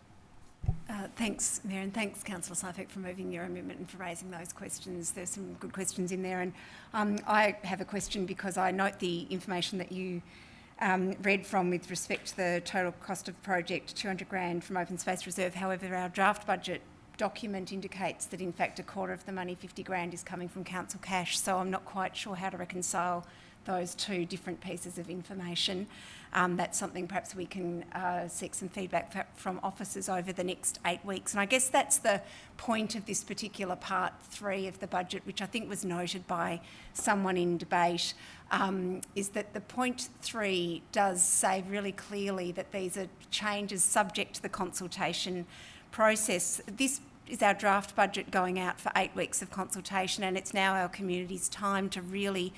Thanks, Mayor, and thanks, Councillor Sypek, for moving your amendment and for raising those questions. There's some good questions in there, and I have a question because I note the information that you read from with respect to the total cost of the project, $200,000 from Open Space Reserve. However, our draft budget document indicates that in fact a quarter of the money, $50,000, is coming from council cash, so I'm not quite sure how to reconcile those two different pieces of information. That's something perhaps we can seek some feedback from officers over the next 8 weeks. And I guess that's the point of this particular part 3 of the budget, which I think was noted by someone in debate, is that the point 3 does say really clearly that these are changes subject to the consultation process. This is our draft budget going out for 8 weeks of consultation, and it's now our community's time to really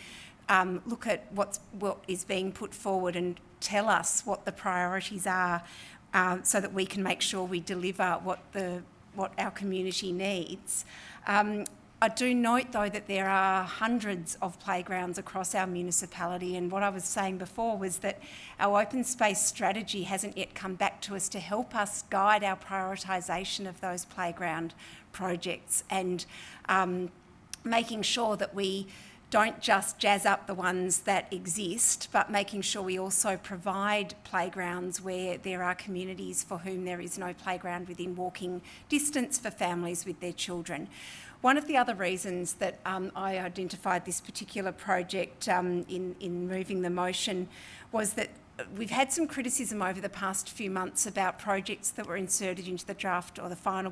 look at what is being put forward and tell us what the priorities are, so that we can make sure we deliver what our community needs. I do note, though, that there are hundreds of playgrounds across our municipality, and what I was saying before was that our open space strategy hasn't yet come back to us to help us guide our prioritisation of those playground projects, and making sure that we don't just jazz up the ones that exist, but making sure we also provide playgrounds where there are communities for whom there is no playground within walking distance for families with their children. One of the other reasons that I identified this particular project in moving the motion was that we've had some criticism over the past few months about projects that were inserted into the draft or the final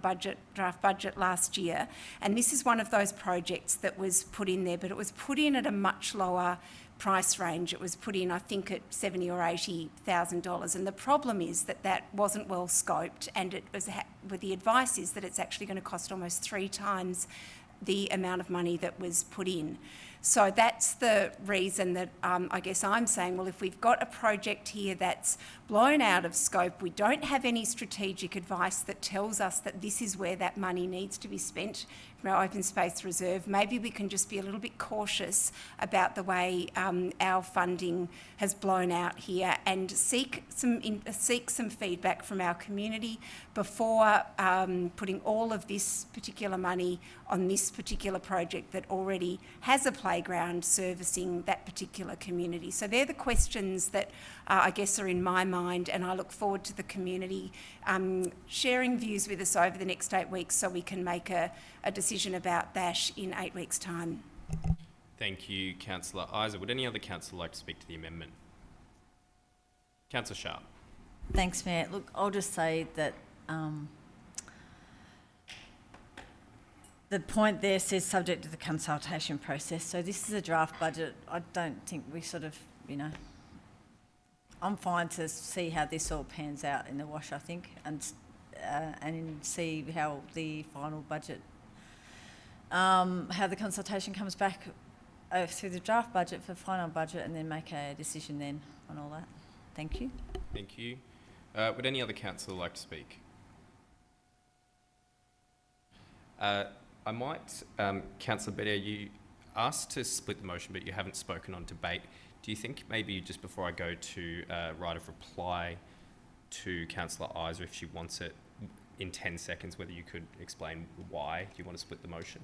draft budget last year, and this is one of those projects that was put in there, but it was put in at a much lower price range. It was put in, I think, at $70,000 or $80,000, and the problem is that that wasn't well scoped, and it was with the advice is that it's actually going to cost almost 3 times the amount of money that was put in. So that's the reason that I guess I'm saying, well, if we've got a project here that's blown out of scope, we don't have any strategic advice that tells us that this is where that money needs to be spent from our open space reserve, maybe we can just be a little bit cautious about the way our funding has blown out here, and seek some feedback from our community before putting all of this particular money on this particular project that already has a playground servicing that particular community. So they're the questions that I guess are in my mind, and I look forward to the community sharing views with us over the next 8 weeks so we can make a decision about that in 8 weeks' time. Thank you, Councillor Isa. Would any other councillor like to speak to the amendment? Councillor Sharp. Thanks, Mayor. Look, I'll just say that the point there says subject to the consultation process. So this is a draft budget. I don't think we sort of, I'm fine to see how this all pans out in the wash, I think, and see how the final budget, how the consultation comes back through the draft budget for final budget, and then make a decision then on all that. Thank you. Thank you. Would any other councillor like to speak? I might, Councillor Better, you asked to split the motion, but you haven't spoken on debate. Do you think maybe just before I go to right of reply to Councillor Isa, if she wants it in 10 seconds, whether you could explain why you want to split the motion?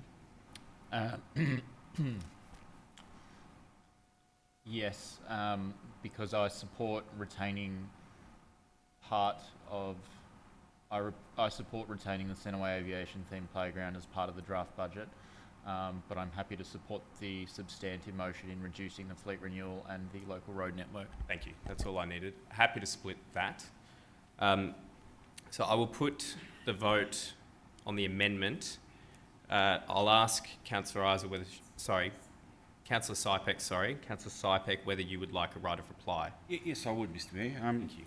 Yes, because I support retaining part of, I support retaining the Centreway Aviation themed playground as part of the draft budget, but I'm happy to support the substantive motion in reducing the fleet renewal and the local road network. Thank you. That's all I needed. Happy to split that. So I will put the vote on the amendment. I'll ask Councillor Isa whether, Councillor Sypek, whether you would like a right of reply. Yes, I would, Mr. Mayor. Thank you.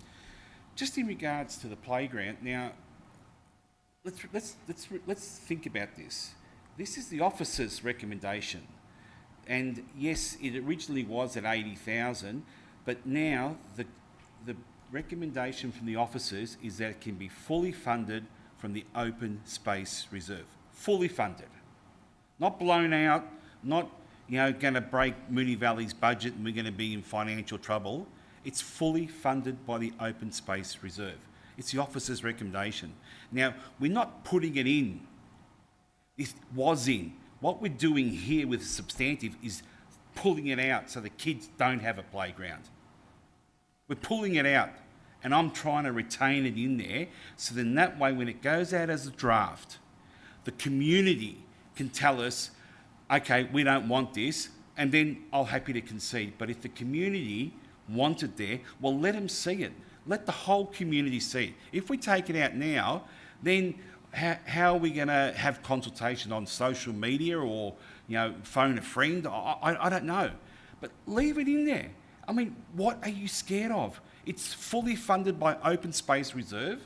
Just in regards to the playground, now let's think about this. This is the officer's recommendation, and yes, it originally was at 80,000, but now the recommendation from the officers is that it can be fully funded from the open space reserve. Fully funded, not blown out, not going to break Moonee Valley's budget and we're going to be in financial trouble. It's fully funded by the open space reserve. It's the officer's recommendation. Now, we're not putting it in. It was in. What we're doing here with substantive is pulling it out so the kids don't have a playground. We're pulling it out, and I'm trying to retain it in there, so then that way when it goes out as a draft, the community can tell us, okay, we don't want this, and then I'll happy to concede. But if the community want it there, well, let them see it. Let the whole community see it. If we take it out now, then how are we going to have consultation on social media or, you know, phone a friend? I don't know. But leave it in there. I mean, what are you scared of? It's fully funded by Open Space Reserve,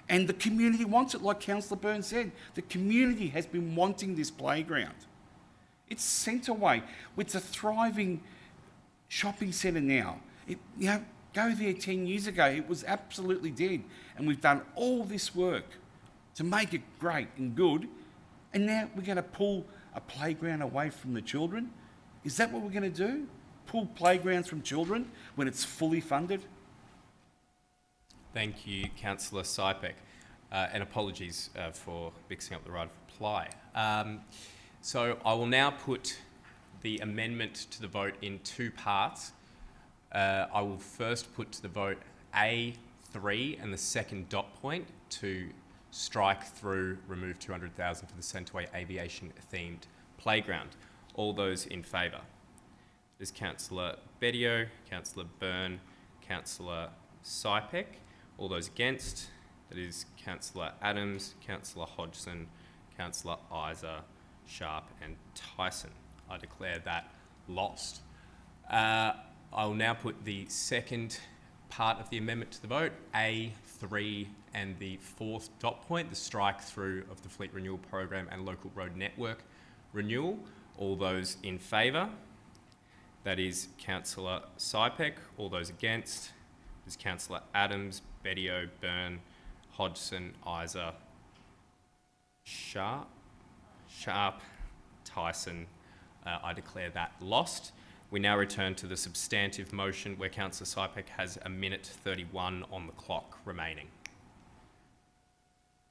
and the community wants it, like Councillor Byrne said. The community has been wanting this playground. It's Centreway. It's a thriving shopping centre now. Go there 10 years ago, it was absolutely dead, and we've done all this work to make it great and good, and now we're going to pull a playground away from the children? Is that what we're going to do? Pull playgrounds from children when it's fully funded? Thank you, Councillor Sypek, and apologies for mixing up the right of reply. So I will now put the amendment to the vote in two parts. I will first put to the vote A3 and the second dot point to strike through, remove 200,000 for the Centreway aviation themed playground. All those in favour? There's Councillor Bedio, Councillor Byrne, Councillor Sypek. All those against? That is Councillor Adams, Councillor Hodgson, Councillor Isa, Sharp and Tyson. I declare that lost. I will now put the second part of the amendment to the vote, A3 and the fourth dot point, the strike through of the Fleet Renewal Program and Local Road Network renewal. All those in favour? That is Councillor Sypek. All those against? Is Councillor Adams, Bedio, Byrne, Hodgson, Isa, Sharp, Tyson. I declare that lost. We now return to the substantive motion where Councillor Sypek has a minute 31 on the clock remaining.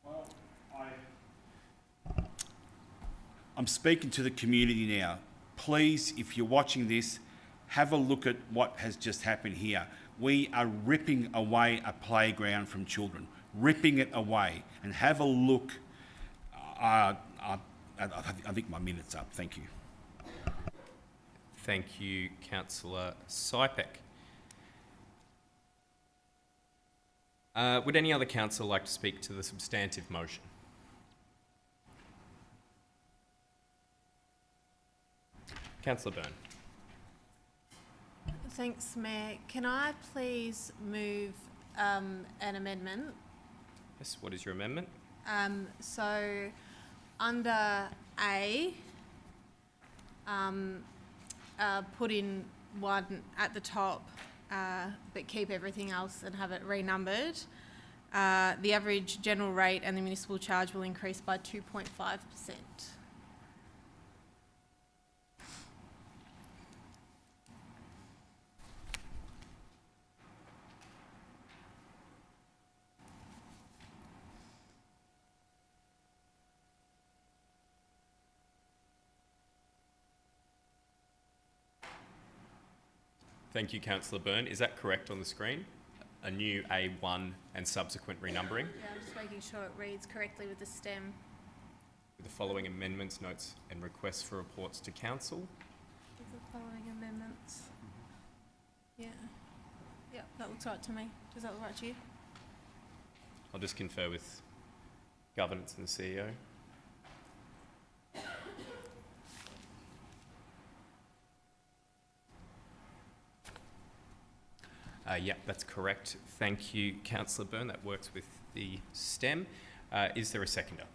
Well, I'm speaking to the community now. Please, if you're watching this, have a look at what has just happened here. We are ripping away a playground from children, ripping it away, and have a look. I think my minute's up. Thank you. Thank you, Councillor Sypek. Would any other councillor like to speak to the substantive motion? Councillor Byrne. Thanks, Mayor. Can I please move an amendment? Yes, what is your amendment? So under A, put in one at the top, but keep everything else and have it renumbered. The average general rate and the municipal charge will increase by 2.5%. Thank you, Councillor Byrne. Is that correct on the screen? A new A1 and subsequent renumbering? Yeah, I'm just making sure it reads correctly with the stem. With the following amendments, notes and requests for reports to Council. With the following amendments. Yeah. Yeah, that looks right to me. Does that look right to you? I'll just confer with Governance and the CEO. Yeah, that's correct. Thank you, Councillor Byrne. That works with the STEM. Is there a seconder?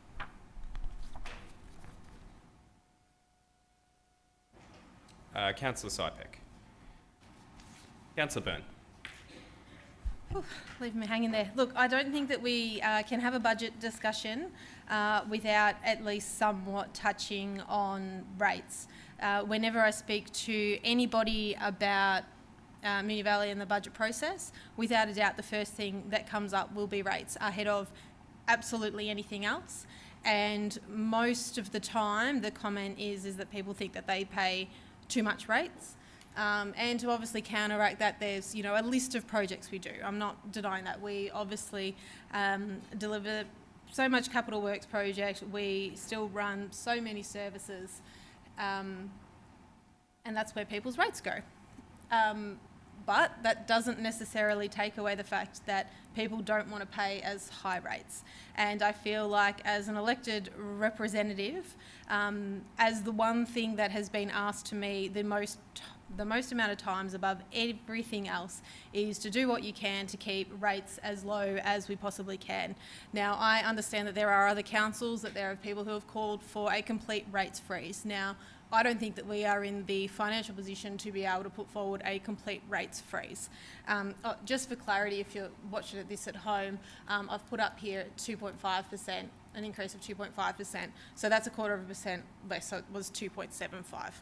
Councillor Sypek. Councillor Byrne. Leaving me hanging there. Look, I don't think that we can have a budget discussion without at least somewhat touching on rates. Whenever I speak to anybody about Moonee Valley and the budget process, without a doubt the first thing that comes up will be rates ahead of absolutely anything else. And most of the time the comment is that people think that they pay too much rates. And to obviously counteract that, there's a list of projects we do. I'm not denying that. We obviously deliver so much capital works project. We still run so many services. and that's where people's rates go. But that doesn't necessarily take away the fact that people don't want to pay as high rates. And I feel like as an elected representative, as the one thing that has been asked to me the most amount of times above everything else is to do what you can to keep rates as low as we possibly can. Now, I understand that there are other councils, that there are people who have called for a complete rates freeze. Now, I don't think that we are in the financial position to be able to put forward a complete rates freeze. Just for clarity, if you're watching this at home, I've put up here 2.5%, an increase of 2.5%. So that's 0.25% less, so it was 2.75.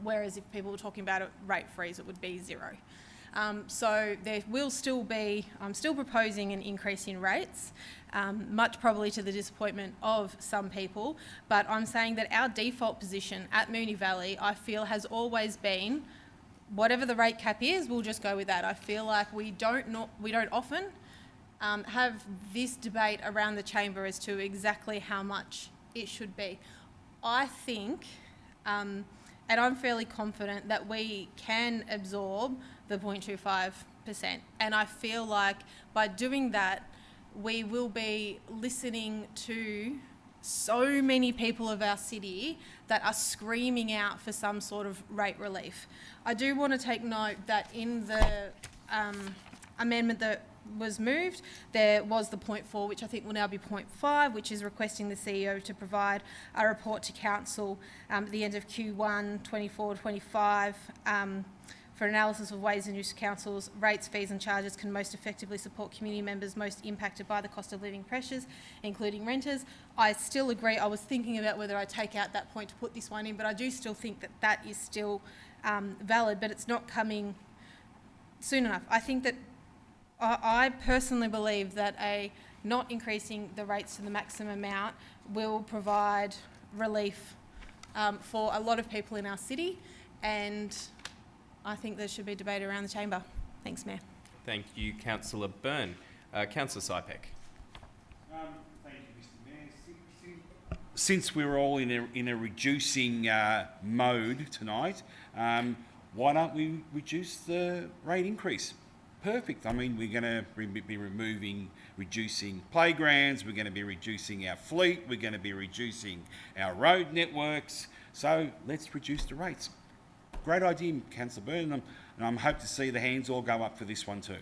Whereas if people were talking about a rate freeze, it would be 0. So there will still be, I'm still proposing an increase in rates, much probably to the disappointment of some people, but I'm saying that our default position at Moonee Valley, I feel, has always been whatever the rate cap is, we'll just go with that. I feel like we don't often have this debate around the chamber as to exactly how much it should be. I think, and I'm fairly confident that we can absorb the 0.25%. And I feel like by doing that, we will be listening to so many people of our city that are screaming out for some sort of rate relief. I do want to take note that in the amendment that was moved, there was the 0.4, which I think will now be 0.5, which is requesting the CEO to provide a report to council at the end of Q1 24-25 for analysis of ways in which councils' rates, fees and charges can most effectively support community members most impacted by the cost of living pressures, including renters. I still agree. I was thinking about whether I take out that point to put this one in, but I do still think that that is still valid, but it's not coming soon enough. I think that I personally believe that not increasing the rates to the maximum amount will provide relief for a lot of people in our city, and I think there should be debate around the chamber. Thanks, Mayor. Thank you, Councillor Byrne. Councillor Sypek. Thank you, Mr. Mayor. Since we're all in a reducing mode tonight, why don't we reduce the rate increase? Perfect. I mean, we're going to be reducing playgrounds, we're going to be reducing our fleet, we're going to be reducing our road networks. So let's reduce the rates. Great idea, Councillor Byrne, and I'm hope to see the hands all go up for this one too.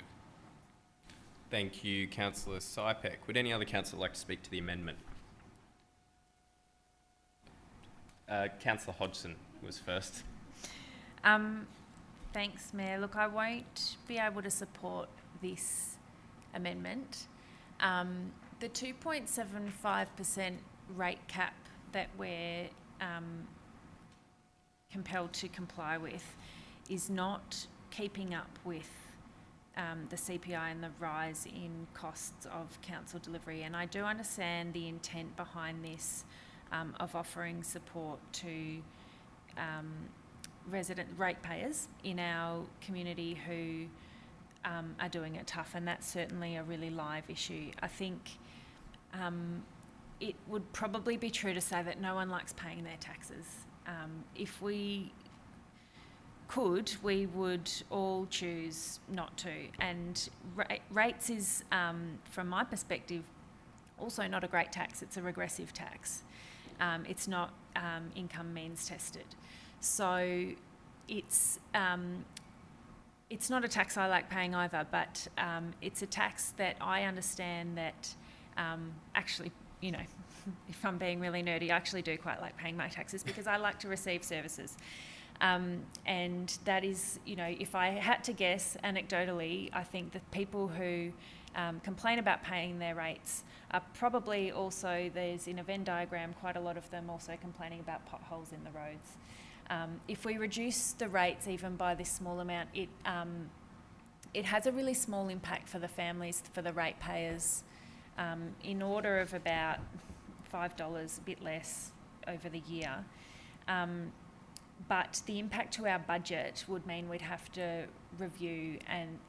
Thank you, Councillor Sypek. Would any other councillor like to speak to the amendment? Councillor Hodgson was first. Thanks, Mayor. Look, I won't be able to support this amendment. The 2.75% rate cap that we're compelled to comply with is not keeping up with the CPI and the rise in costs of council delivery. And I do understand the intent behind this of offering support to resident ratepayers in our community who are doing it tough, and that's certainly a really live issue. I think it would probably be true to say that no one likes paying their taxes. If we could, we would all choose not to. And rates is, from my perspective, also not a great tax. It's a regressive tax. It's not income means tested. So it's not a tax I like paying either, but it's a tax that I understand that actually, you know, if I'm being really nerdy, I actually do quite like paying my taxes because I like to receive services. And that is, you know, if I had to guess anecdotally, I think the people who complain about paying their rates are probably also, there's in a Venn diagram, quite a lot of them also complaining about potholes in the roads. If we reduce the rates even by this small amount, it has a really small impact for the families, for the ratepayers, in order of about $5, a bit less over the year. But the impact to our budget would mean we'd have to review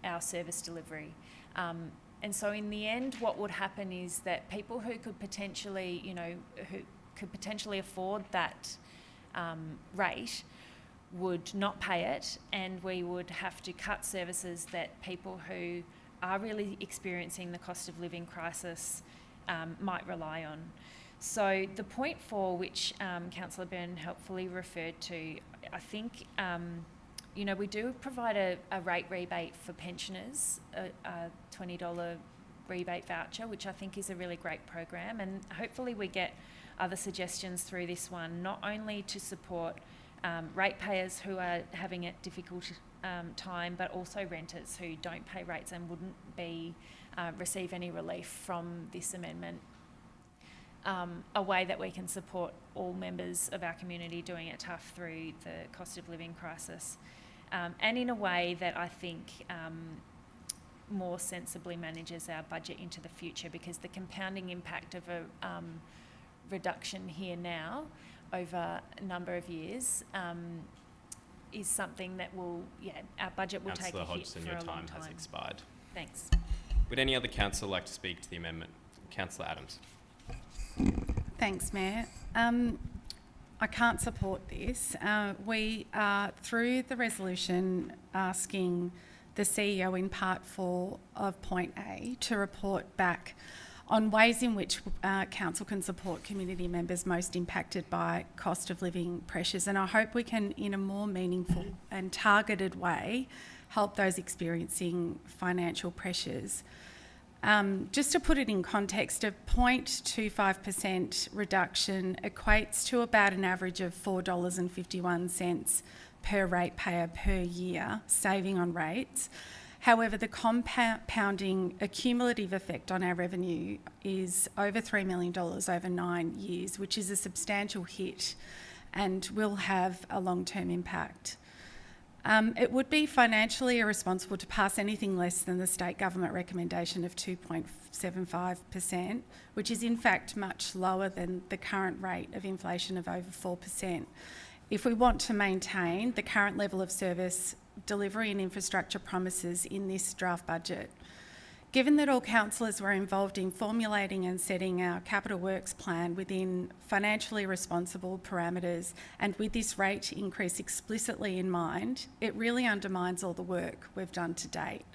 our service delivery. And so in the end, what would happen is that people who could potentially, who could potentially afford that rate would not pay it, and we would have to cut services that people who are really experiencing the cost of living crisis might rely on. So the point 4, which Councillor Byrne helpfully referred to, I think, we do provide a rate rebate for pensioners, a $20 rebate voucher, which I think is a really great program, and hopefully we get other suggestions through this one, not only to support ratepayers who are having a difficult time, but also renters who don't pay rates and wouldn't receive any relief from this amendment. A way that we can support all members of our community doing it tough through the cost of living crisis, and in a way that I think more sensibly manages our budget into the future, because the compounding impact of a reduction here now over a number of years is something that our budget will take a hit Hodgson, for your a long time has time. expired. Thanks. Would any other councillor like to speak to the amendment? Councillor Adams. Thanks, Mayor. I can't support this. We are, through the resolution, asking the CEO in Part 4 of Point A to report back on ways in which Council can support community members most impacted by cost of living pressures. And I hope we can, in a more meaningful and targeted way, help those experiencing financial pressures. Just to put it in context, a 0.25% reduction equates to about an average of $4.51 per ratepayer per year saving on rates. However, the compounding accumulative effect on our revenue is over $3 million over 9 years, which is a substantial hit and will have a long-term impact. It would be financially irresponsible to pass anything less than the state government recommendation of 2.75%, which is in fact much lower than the current rate of inflation of over 4%. If we want to maintain the current level of service delivery and infrastructure promises in this draft budget. Given that all councillors were involved in formulating and setting our capital works plan within financially responsible parameters and with this rate increase explicitly in mind, it really undermines all the work we've done to date.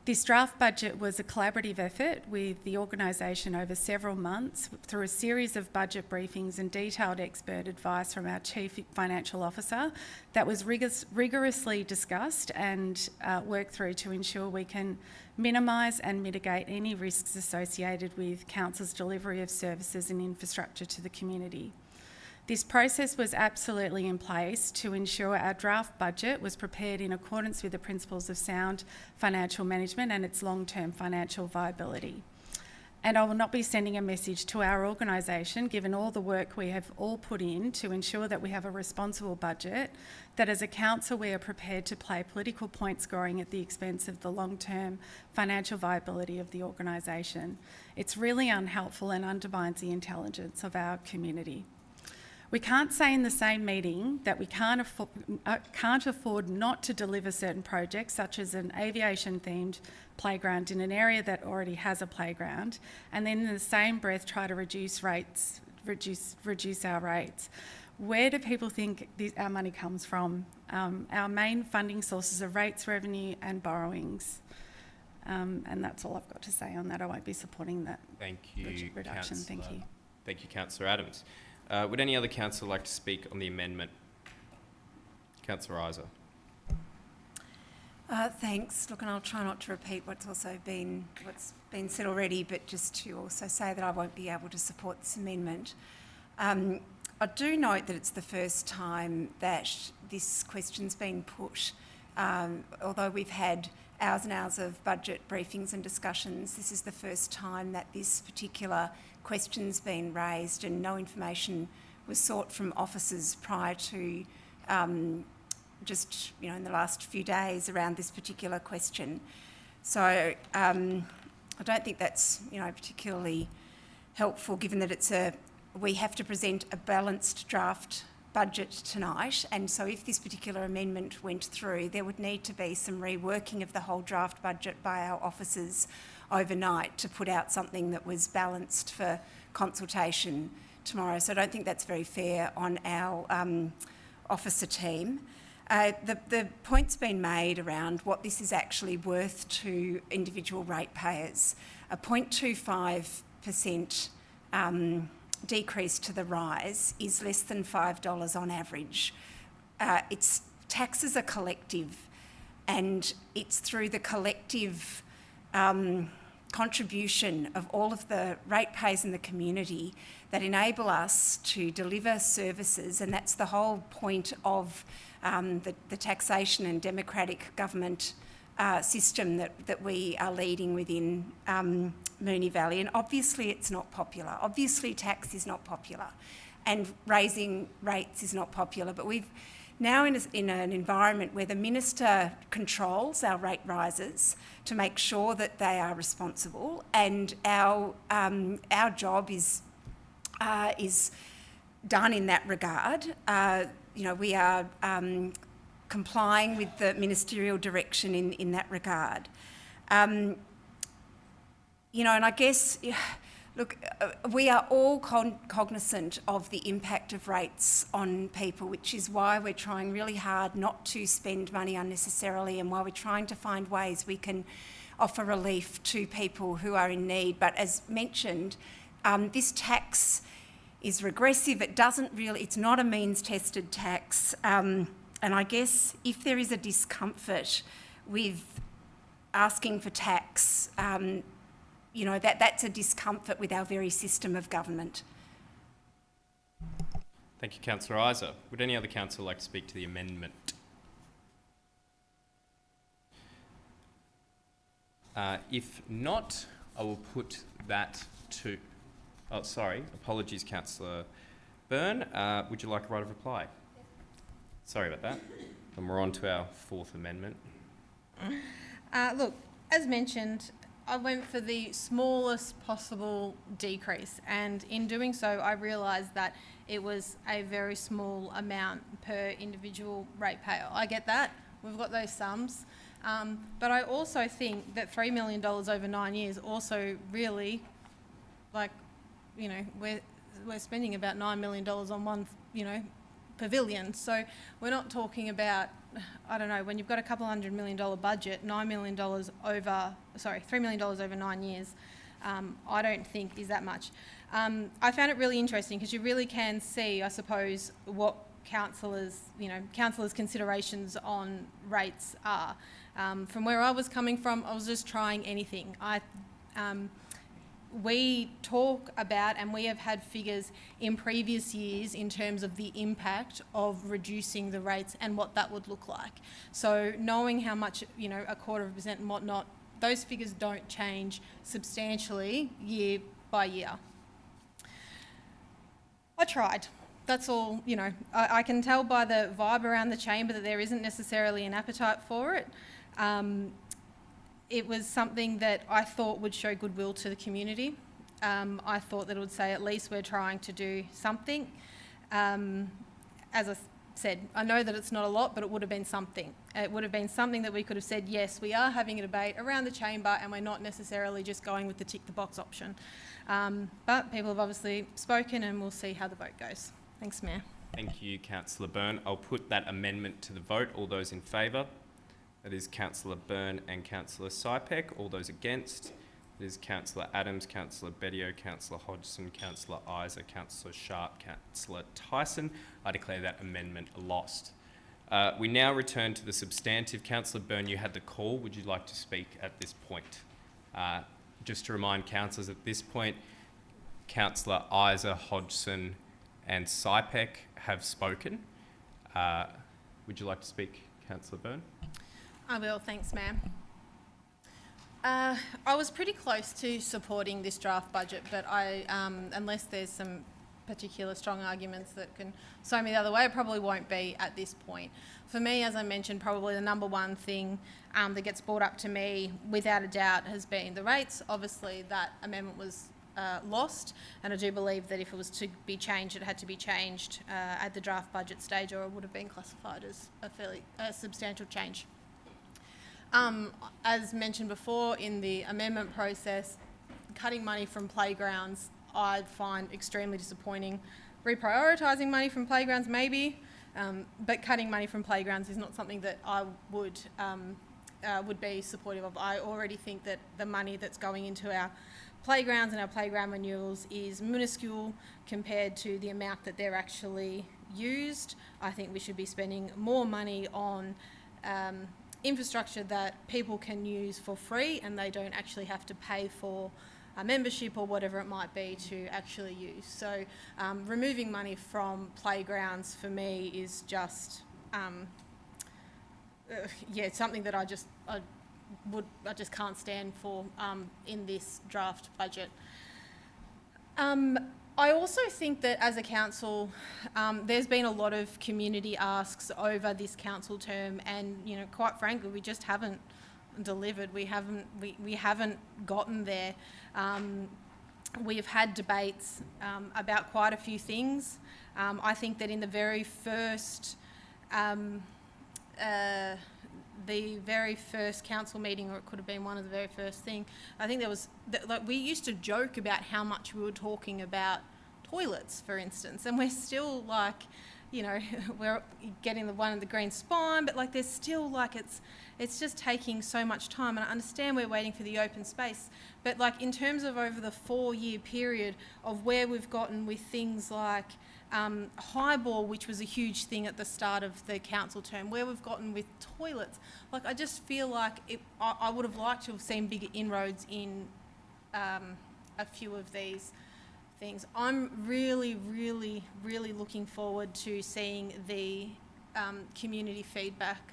This draft budget was a collaborative effort with the organisation over several months through a series of budget briefings and detailed expert advice from our Chief Financial Officer that was rigorously discussed and worked through to ensure we can minimise and mitigate any risks associated with Council's delivery of services and infrastructure to the community. This process was absolutely in place to ensure our draft budget was prepared in accordance with the principles of sound financial management and its long-term financial viability. And I will not be sending a message to our organisation, given all the work we have all put in to ensure that we have a responsible budget, that as a council we are prepared to play political point scoring at the expense of the long-term financial viability of the organisation. It's really unhelpful and undermines the intelligence of our community. We can't say in the same meeting that we can't afford not to deliver certain projects, such as an aviation-themed playground in an area that already has a playground, and then in the same breath try to reduce our rates. Where do people think our money comes from? Our main funding sources are rates, revenue and borrowings. And that's all I've got to say on that. I won't be supporting that reduction. Councillor. Thank you. Thank you, Councillor Adams. Would any other councillor like to speak on the amendment? Councillor Isa. Thanks. Look, and I'll try not to repeat what's been said already, but just to also say that I won't be able to support this amendment. I do note that it's the first time that this question's been put. Although we've had hours and hours of budget briefings and discussions, this is the first time that this particular question's been raised and no information was sought from officers prior to just, in the last few days around this particular question. So I don't think that's, particularly helpful, given that we have to present a balanced draft budget tonight, and so if this particular amendment went through, there would need to be some reworking of the whole draft budget by our officers overnight to put out something that was balanced for consultation tomorrow. So I don't think that's very fair on our officer team. The point's been made around what this is actually worth to individual ratepayers. A 0.25% decrease to the rise is less than $5 on average. Taxes are collective, and it's through the collective contribution of all of the ratepayers in the community that enable us to deliver services, and that's the whole point of the taxation and democratic government system that we are leading within Moonee Valley. And obviously it's not popular. Obviously tax is not popular, and raising rates is not popular, but we've now in an environment where the Minister controls our rate rises to make sure that they are responsible, and our job is done in that regard. We are complying with the ministerial direction in that regard. And I guess, look, we are all cognizant of the impact of rates on people, which is why we're trying really hard not to spend money unnecessarily, and why we're trying to find ways we can offer relief to people who are in need. But as mentioned, this tax is regressive. It's not a means-tested tax. And I guess if there is a discomfort with asking for tax, that's a discomfort with our very system of government. Thank you, Councillor Isa. Would any other councillor like to speak to the amendment? If not, I will put that to... Oh, sorry. Apologies, Councillor Byrne. Would you like a right of reply? Sorry about that. And we're on to our fourth amendment. Look, as mentioned, I went for the smallest possible decrease, and in doing so I realised that it was a very small amount per individual ratepayer. I get that, we've got those sums, but I also think that $3 million over 9 years also really, we're spending about $9 million on one, pavilion. So we're not talking about, when you've got a couple $100 million budget, $3 million over 9 years, I don't think is that much. I found it really interesting because you really can see, I suppose, what councillors' considerations on rates are. From where I was coming from, I was just trying anything. We talk about, and we have had figures in previous years in terms of the impact of reducing the rates and what that would look like. So knowing how much, 0.25% and whatnot, those figures don't change substantially year by year. I tried. That's all, I can tell by the vibe around the chamber that there isn't necessarily an appetite for it. It was something that I thought would show goodwill to the community. I thought that it would say at least we're trying to do something. As I said, I know that it's not a lot, but it would have been something. It would have been something that we could have said, yes, we are having a debate around the chamber and we're not necessarily just going with the tick the box option. But people have obviously spoken, and we'll see how the vote goes. Thanks, Mayor. Thank you, Councillor Byrne. I'll put that amendment to the vote. All those in favour? That is Councillor Byrne and Councillor Sypek. All those against? It is Councillor Adams, Councillor Bedio, Councillor Hodgson, Councillor Isa, Councillor Sharp, Councillor Tyson. I declare that amendment lost. We now return to the substantive. Councillor Byrne, you had the call. Would you like to speak at this point? Just to remind councillors, at this point, Councillor Isa, Hodgson and Sypek have spoken. Would you like to speak, Councillor Byrne? I will, thanks, ma'am. I was pretty close to supporting this draft budget, but unless there's some particular strong arguments that can sway me the other way, it probably won't be at this point. For me, as I mentioned, probably the number one thing that gets brought up to me, without a doubt, has been the rates. Obviously, that amendment was lost, and I do believe that if it was to be changed, it had to be changed at the draft budget stage, or it would have been classified as a fairly substantial change. As mentioned before, in the amendment process, cutting money from playgrounds I'd find extremely disappointing. Reprioritising money from playgrounds maybe, But cutting money from playgrounds is not something that I would be supportive of. I already think that the money that's going into our playgrounds and our playground renewals is minuscule compared to the amount that they're actually used. I think we should be spending more money on infrastructure that people can use for free and they don't actually have to pay for a membership or whatever it might be to actually use. So removing money from playgrounds for me is just something that I just can't stand for in this draft budget. I also think that as a council, there's been a lot of community asks over this council term, and quite frankly, we just haven't delivered. We haven't gotten there. We've had debates about quite a few things. I think that in the very first council meeting, or it could have been one of the very first thing, I think there was, we used to joke about how much we were talking about toilets, for instance, and we're still we're getting the one in the green spine, but there's still it's just taking so much time. And I understand we're waiting for the open space, but in terms of over the 4-year period of where we've gotten with things like highball, which was a huge thing at the start of the council term, where we've gotten with toilets, I just feel I would have liked to have seen bigger inroads in a few of these things. I'm really, really, really looking forward to seeing the community feedback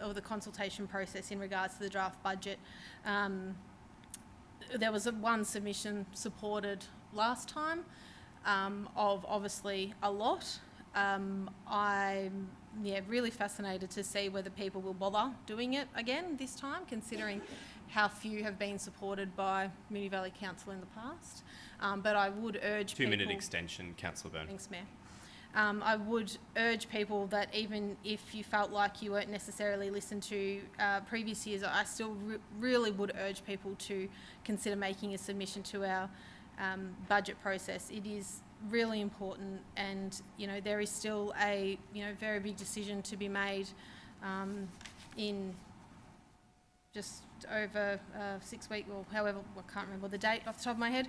or the consultation process in regards to the draft budget. There was one submission supported last time of obviously a lot. I'm really fascinated to see whether people will bother doing it again this time, considering how few have been supported by Moonee Valley Council in the past. But I would urge people... 2-minute extension, Councillor Byrne. Thanks, Mayor. I would urge people that even if you felt like you weren't necessarily listened to previous years, I still really would urge people to consider making a submission to our budget process. It is really important, and there is still a very big decision to be made in just over 6 weeks, or however, I can't remember the date off the top of my head,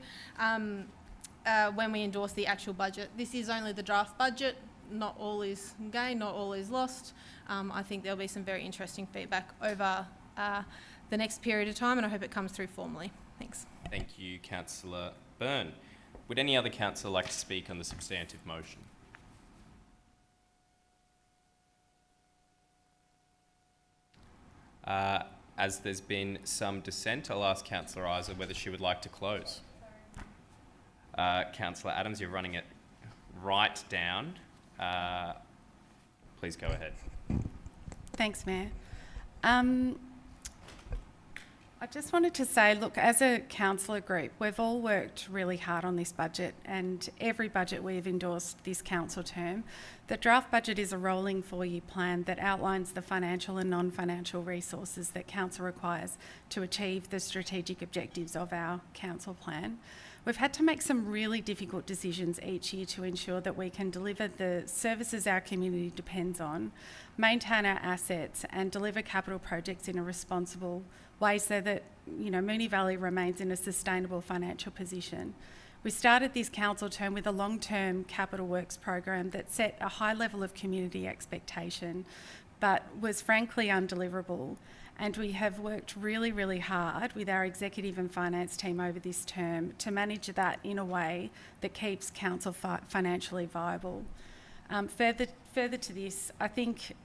when we endorse the actual budget. This is only the draft budget. Not all is gained, not all is lost. I think there'll be some very interesting feedback over the next period of time, and I hope it comes through formally. Thanks. Thank you, Councillor Byrne. Would any other councillor like to speak on the substantive motion? As there's been some dissent, I'll ask Councillor Isa whether she would like to close. Councillor Adams, you're running it right down. Please go ahead. Thanks, Mayor. I just wanted to say, look, as a councillor group, we've all worked really hard on this budget, and every budget we've endorsed this council term. The draft budget is a rolling 4-year plan that outlines the financial and non-financial resources that council requires to achieve the strategic objectives of our council plan. We've had to make some really difficult decisions each year to ensure that we can deliver the services our community depends on, maintain our assets, and deliver capital projects in a responsible way so that Moonee Valley remains in a sustainable financial position. We started this council term with a long-term capital works program that set a high level of community expectation, but was frankly undeliverable. And we have worked really, really hard with our executive and finance team over this term to manage that in a way that keeps council financially viable. Further to this, I think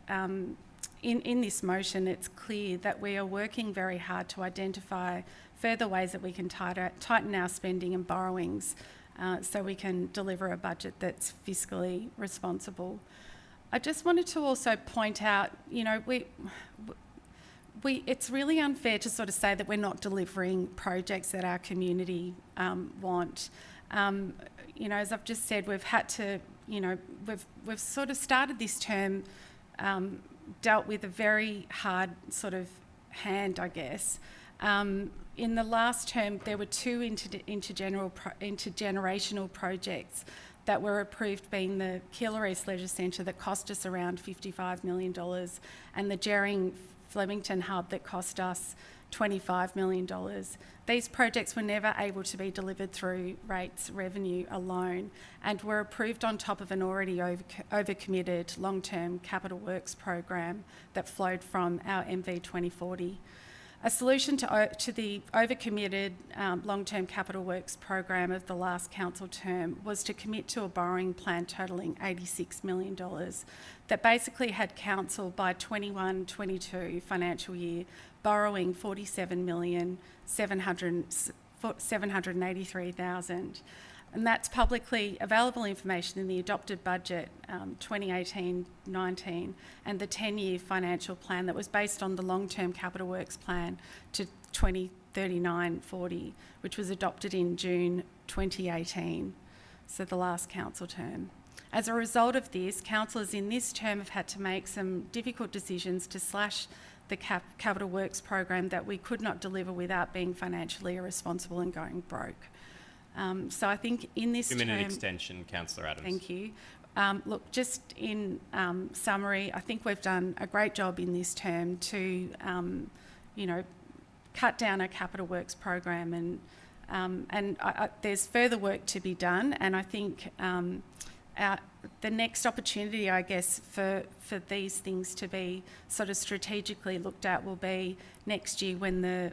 in this motion, it's clear that we are working very hard to identify further ways that we can tighten our spending and borrowings so we can deliver a budget that's fiscally responsible. I just wanted to also point out, it's really unfair to sort of say that we're not delivering projects that our community want. As I've just said, we've had to, we've sort of started this term, dealt with a very hard sort of hand, I guess. In the last term, there were 2 intergenerational projects that were approved, being the Keilor East Leisure Centre that cost us around $55 million, and the Jering Flemington Hub that cost us $25 million. These projects were never able to be delivered through rates revenue alone, and were approved on top of an already overcommitted long-term capital works program that flowed from our MV 2040. A solution to the overcommitted long-term capital works program of the last council term was to commit to a borrowing plan totalling $86 million that basically had council by 21-22 financial year borrowing $47,783,000. And that's publicly available information in the adopted budget 2018-19 and the 10-year financial plan that was based on the long-term capital works plan to 2039-40, which was adopted in June 2018, so the last council term. As a result of this, councillors in this term have had to make some difficult decisions to slash the capital works program that we could not deliver without being financially irresponsible and going broke. So I think in this term... 2-minute extension, Councillor Adams. Thank you. Look, just in summary, I think we've done a great job in this term to, cut down our capital works program, and there's further work to be done, and I think the next opportunity, I guess, for these things to be sort of strategically looked at will be next year when the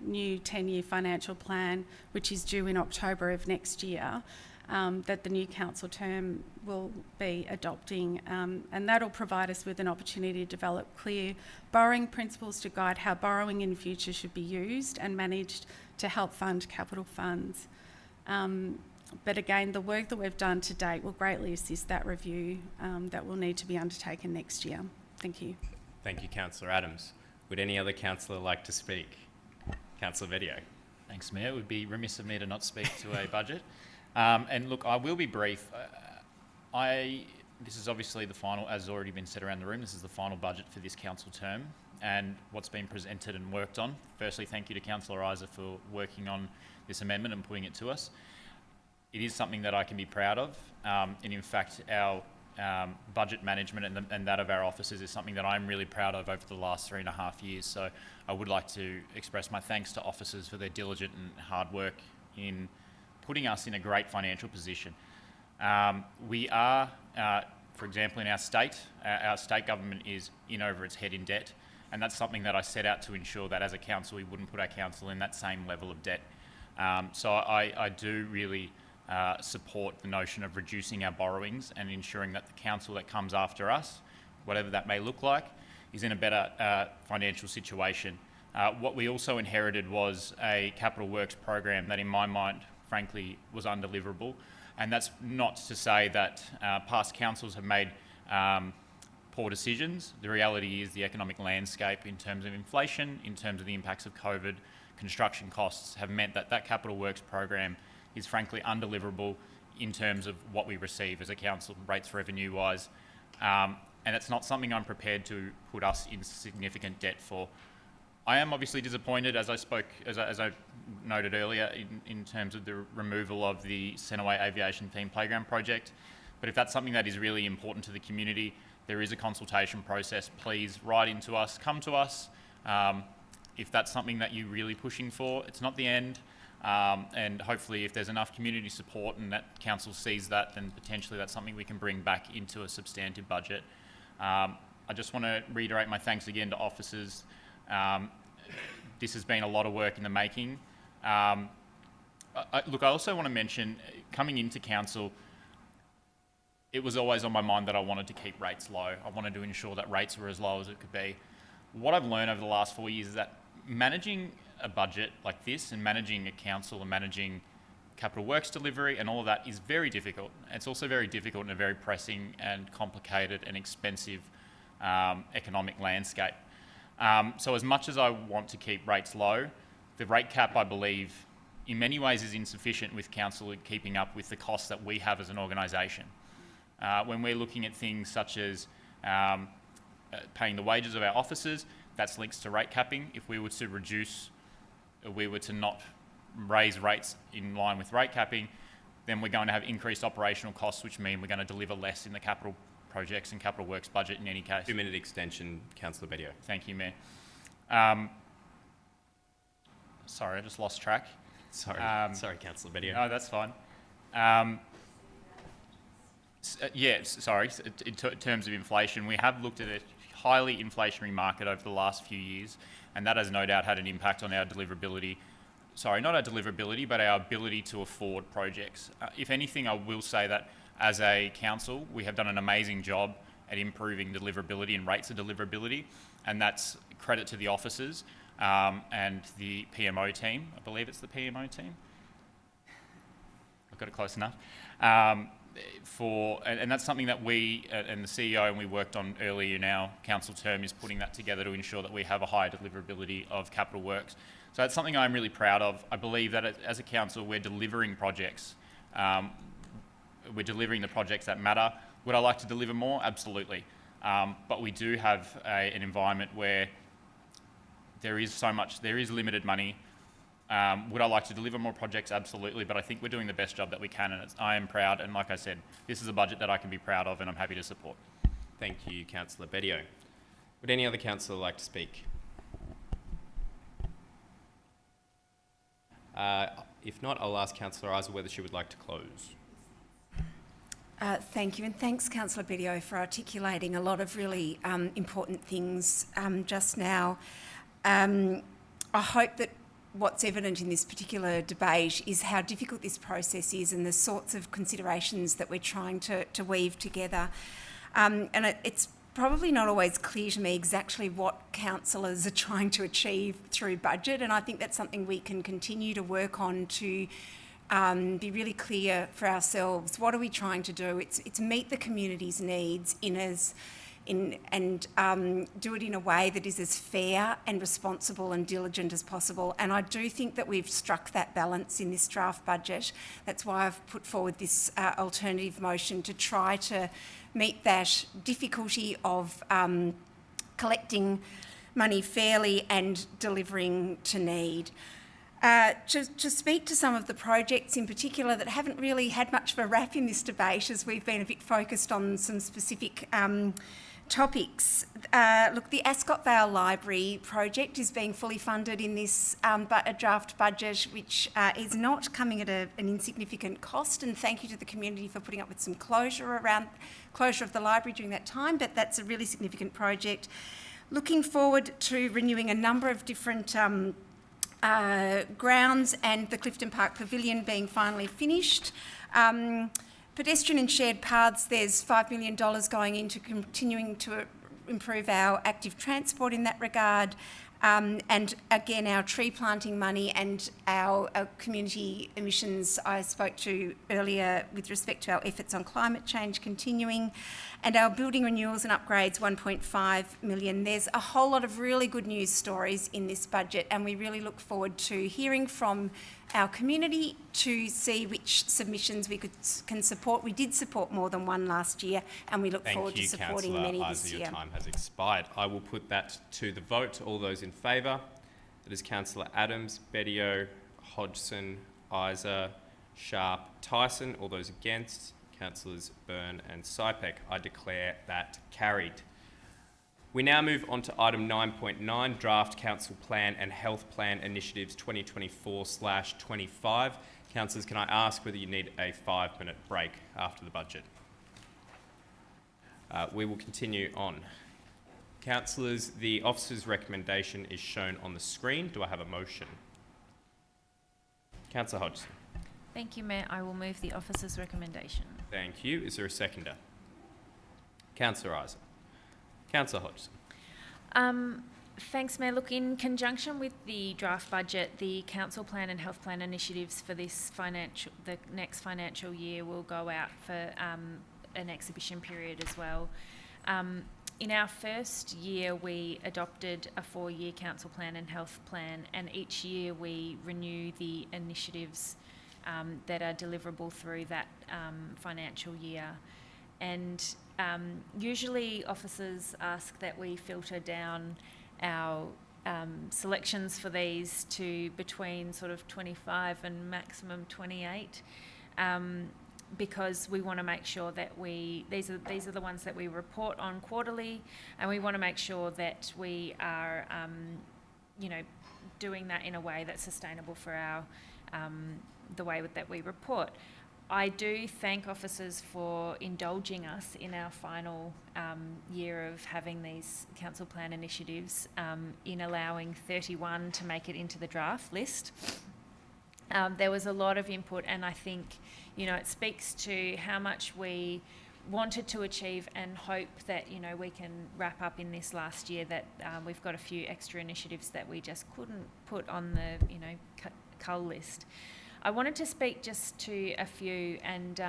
new 10-year financial plan, which is due in October of next year, that the new council term will be adopting, and that'll provide us with an opportunity to develop clear borrowing principles to guide how borrowing in the future should be used and managed to help fund capital funds. But again, the work that we've done to date will greatly assist that review that will need to be undertaken next year. Thank you. Thank you, Councillor Adams. Would any other councillor like to speak? Councillor Vedio. Thanks, Mayor. It would be remiss of me to not speak to a budget. And look, I will be brief. This is obviously the final, as has already been said around the room, this is the final budget for this council term and what's been presented and worked on. Firstly, thank you to Councillor Isa for working on this amendment and putting it to us. It is something that I can be proud of, and in fact our budget management and that of our officers is something that I'm really proud of over the last 3.5 years. So I would like to express my thanks to officers for their diligent and hard work in putting us in a great financial position. We are, for example, in our state government is in over its head in debt, and that's something that I set out to ensure that as a council we wouldn't put our council in that same level of debt. So I do really support the notion of reducing our borrowings and ensuring that the council that comes after us, whatever that may look like, is in a better financial situation. What we also inherited was a capital works program that in my mind, frankly, was undeliverable. And that's not to say that past councils have made poor decisions. The reality is the economic landscape in terms of inflation, in terms of the impacts of COVID, construction costs have meant that that capital works program is frankly undeliverable in terms of what we receive as a council, rates revenue wise. And it's not something I'm prepared to put us in significant debt for. I am obviously disappointed, as I noted earlier, in terms of the removal of the Centreway Aviation Theme Playground project. But if that's something that is really important to the community, there is a consultation process. Please write into us, come to us. If that's something that you're really pushing for, it's not the end. And hopefully if there's enough community support and that council sees that, then potentially that's something we can bring back into a substantive budget. I just want to reiterate my thanks again to officers. This has been a lot of work in the making. Look, I also want to mention, coming into council, it was always on my mind that I wanted to keep rates low. I wanted to ensure that rates were as low as it could be. What I've learned over the last 4 years is that managing a budget like this and managing a council and managing capital works delivery and all of that is very difficult. It's also very difficult in a very pressing and complicated and expensive economic landscape. So as much as I want to keep rates low, the rate cap, I believe, in many ways is insufficient with council keeping up with the costs that we have as an organisation. When we're looking at things such as paying the wages of our officers, that's linked to rate capping. If we were to not raise rates in line with rate capping, then we're going to have increased operational costs, which mean we're going to deliver less in the capital projects and capital works budget in any case. 2-minute extension, Councillor Bedio. Thank you, Mayor. Sorry, I just lost track. Sorry, Councillor Bedio. No, that's fine. Sorry. In terms of inflation, we have looked at a highly inflationary market over the last few years, and that has no doubt had an impact on our deliverability. Sorry, not our deliverability, but our ability to afford projects. If anything, I will say that as a council, we have done an amazing job at improving deliverability and rates of deliverability, and that's credit to the officers and the PMO team. I believe it's the PMO team. I've got it close enough. And that's something that we and the CEO and we worked on earlier in our council term, is putting that together to ensure that we have a higher deliverability of capital works. So that's something I'm really proud of. I believe that as a council, we're delivering projects. We're delivering the projects that matter. Would I like to deliver more? Absolutely. But we do have an environment where there is limited money. Would I like to deliver more projects? Absolutely, but I think we're doing the best job that we can, and I am proud, and like I said, this is a budget that I can be proud of and I'm happy to support. Thank you, Councillor Bedio. Would any other councillor like to speak? If not, I'll ask Councillor Isa whether she would like to close. Thank you, and thanks, Councillor Bedio, for articulating a lot of really important things just now. I hope that what's evident in this particular debate is how difficult this process is and the sorts of considerations that we're trying to weave together. And it's probably not always clear to me exactly what councillors are trying to achieve through budget, and I think that's something we can continue to work on to be really clear for ourselves. What are we trying to do? It's meet the community's needs and do it in a way that is as fair and responsible and diligent as possible. And I do think that we've struck that balance in this draft budget. That's why I've put forward this alternative motion to try to meet that difficulty of collecting money fairly and delivering to need. To speak to some of the projects in particular that haven't really had much of a rap in this debate, as we've been a bit focused on some specific topics. Look, the Ascot Vale Library project is being fully funded in this draft budget, which is not coming at an insignificant cost, and thank you to the community for putting up with some closure of the library during that time, but that's a really significant project. Looking forward to renewing a number of different grounds and the Clifton Park Pavilion being finally finished. Pedestrian and shared paths, there's $5 million going into continuing to improve our active transport in that regard. And again, our tree planting money and our community emissions I spoke to earlier with respect to our efforts on climate change continuing, and our building renewals and upgrades, $1.5 million. There's a whole lot of really good news stories in this budget, and we really look forward to hearing from our community to see which submissions we can support. We did support more than one last year, and we look forward to supporting many this year. Your time has expired. I will put that to the vote. All those in favour? That is Councillor Adams, Bedio, Hodgson, Isa, Sharp, Tyson. All those against? Councillors Byrne and Sypek. I declare that carried. We now move on to item 9.9, Draft Council Plan and Health Plan Initiatives 2024/25. Councillors, can I ask whether you need a 5-minute break after the budget? We will continue on. Councillors, the officer's recommendation is shown on the screen. Do I have a motion? Councillor Hodgson. Thank you, Mayor. I will move the officer's recommendation. Thank you. Is there a seconder? Councillor Isa. Councillor Hodgson. Thanks, Mayor. Look, in conjunction with the draft budget, the council plan and health plan initiatives for the next financial year will go out for an exhibition period as well. In our first year, we adopted a 4-year council plan and health plan, and each year we renew the initiatives that are deliverable through that financial year. And usually officers ask that we filter down our selections for these to between sort of 25 and maximum 28. because we want to make sure that these are the ones that we report on quarterly, and we want to make sure that we are, doing that in a way that's sustainable for our the way that we report. I do thank officers for indulging us in our final year of having these council plan initiatives in allowing 31 to make it into the draft list. There was a lot of input, and I think, it speaks to how much we wanted to achieve and hope that, we can wrap up in this last year, that we've got a few extra initiatives that we just couldn't put on the cull list. I wanted to speak just to a few, and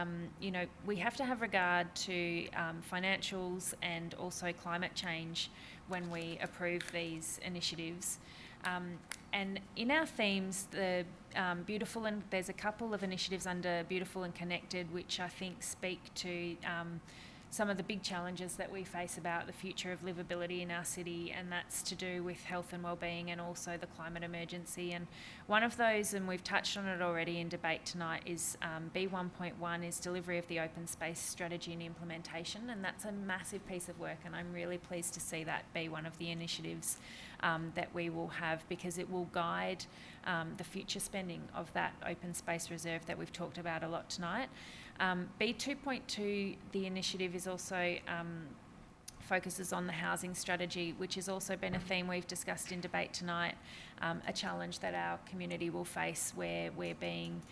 we have to have regard to financials and also climate change when we approve these initiatives. And in our themes, the beautiful, and there's a couple of initiatives under beautiful and connected, which I think speak to some of the big challenges that we face about the future of livability in our city, and that's to do with health and wellbeing and also the climate emergency. And one of those, and we've touched on it already in debate tonight, is B1.1 is delivery of the open space strategy and implementation, and that's a massive piece of work, and I'm really pleased to see that be one of the initiatives that we will have, because it will guide the future spending of that open space reserve that we've talked about a lot tonight. B2.2, the initiative is also focuses on the housing strategy, which has also been a theme we've discussed in debate tonight, a challenge that our community will face where we're being,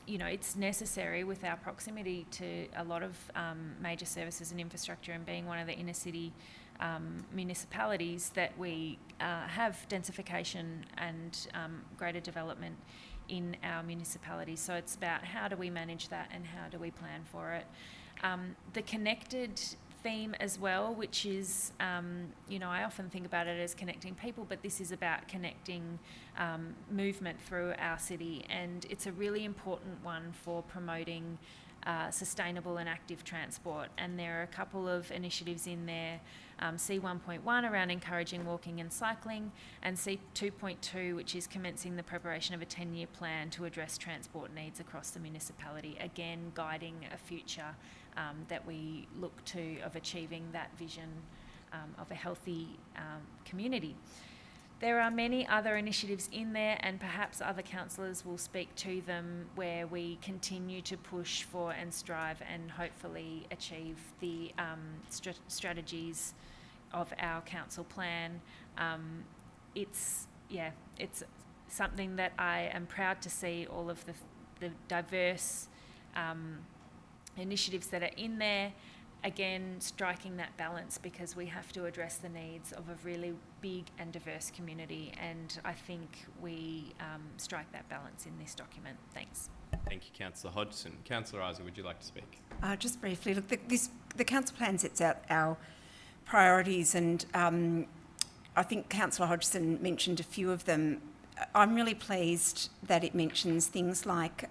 it's necessary with our proximity to a lot of major services and infrastructure, and being one of the inner city municipalities, that we have densification and greater development in our municipality. So it's about how do we manage that and how do we plan for it. The connected theme as well, which is, I often think about it as connecting people, but this is about connecting movement through our city, and it's a really important one for promoting sustainable and active transport. And there are a couple of initiatives in there, C1.1 around encouraging walking and cycling, and C2.2, which is commencing the preparation of a 10-year plan to address transport needs across the municipality, again guiding a future that we look to of achieving that vision of a healthy community. There are many other initiatives in there, and perhaps other councillors will speak to them, where we continue to push for and strive and hopefully achieve the strategies of our council plan. It's something that I am proud to see, all of the diverse initiatives that are in there. Again, striking that balance, because we have to address the needs of a really big and diverse community, and I think we strike that balance in this document. Thanks. Thank you, Councillor Hodgson. Councillor Isa, would you like to speak? Just briefly, look, the council plan sets out our priorities, and I think Councillor Hodgson mentioned a few of them. I'm really pleased that it mentions things like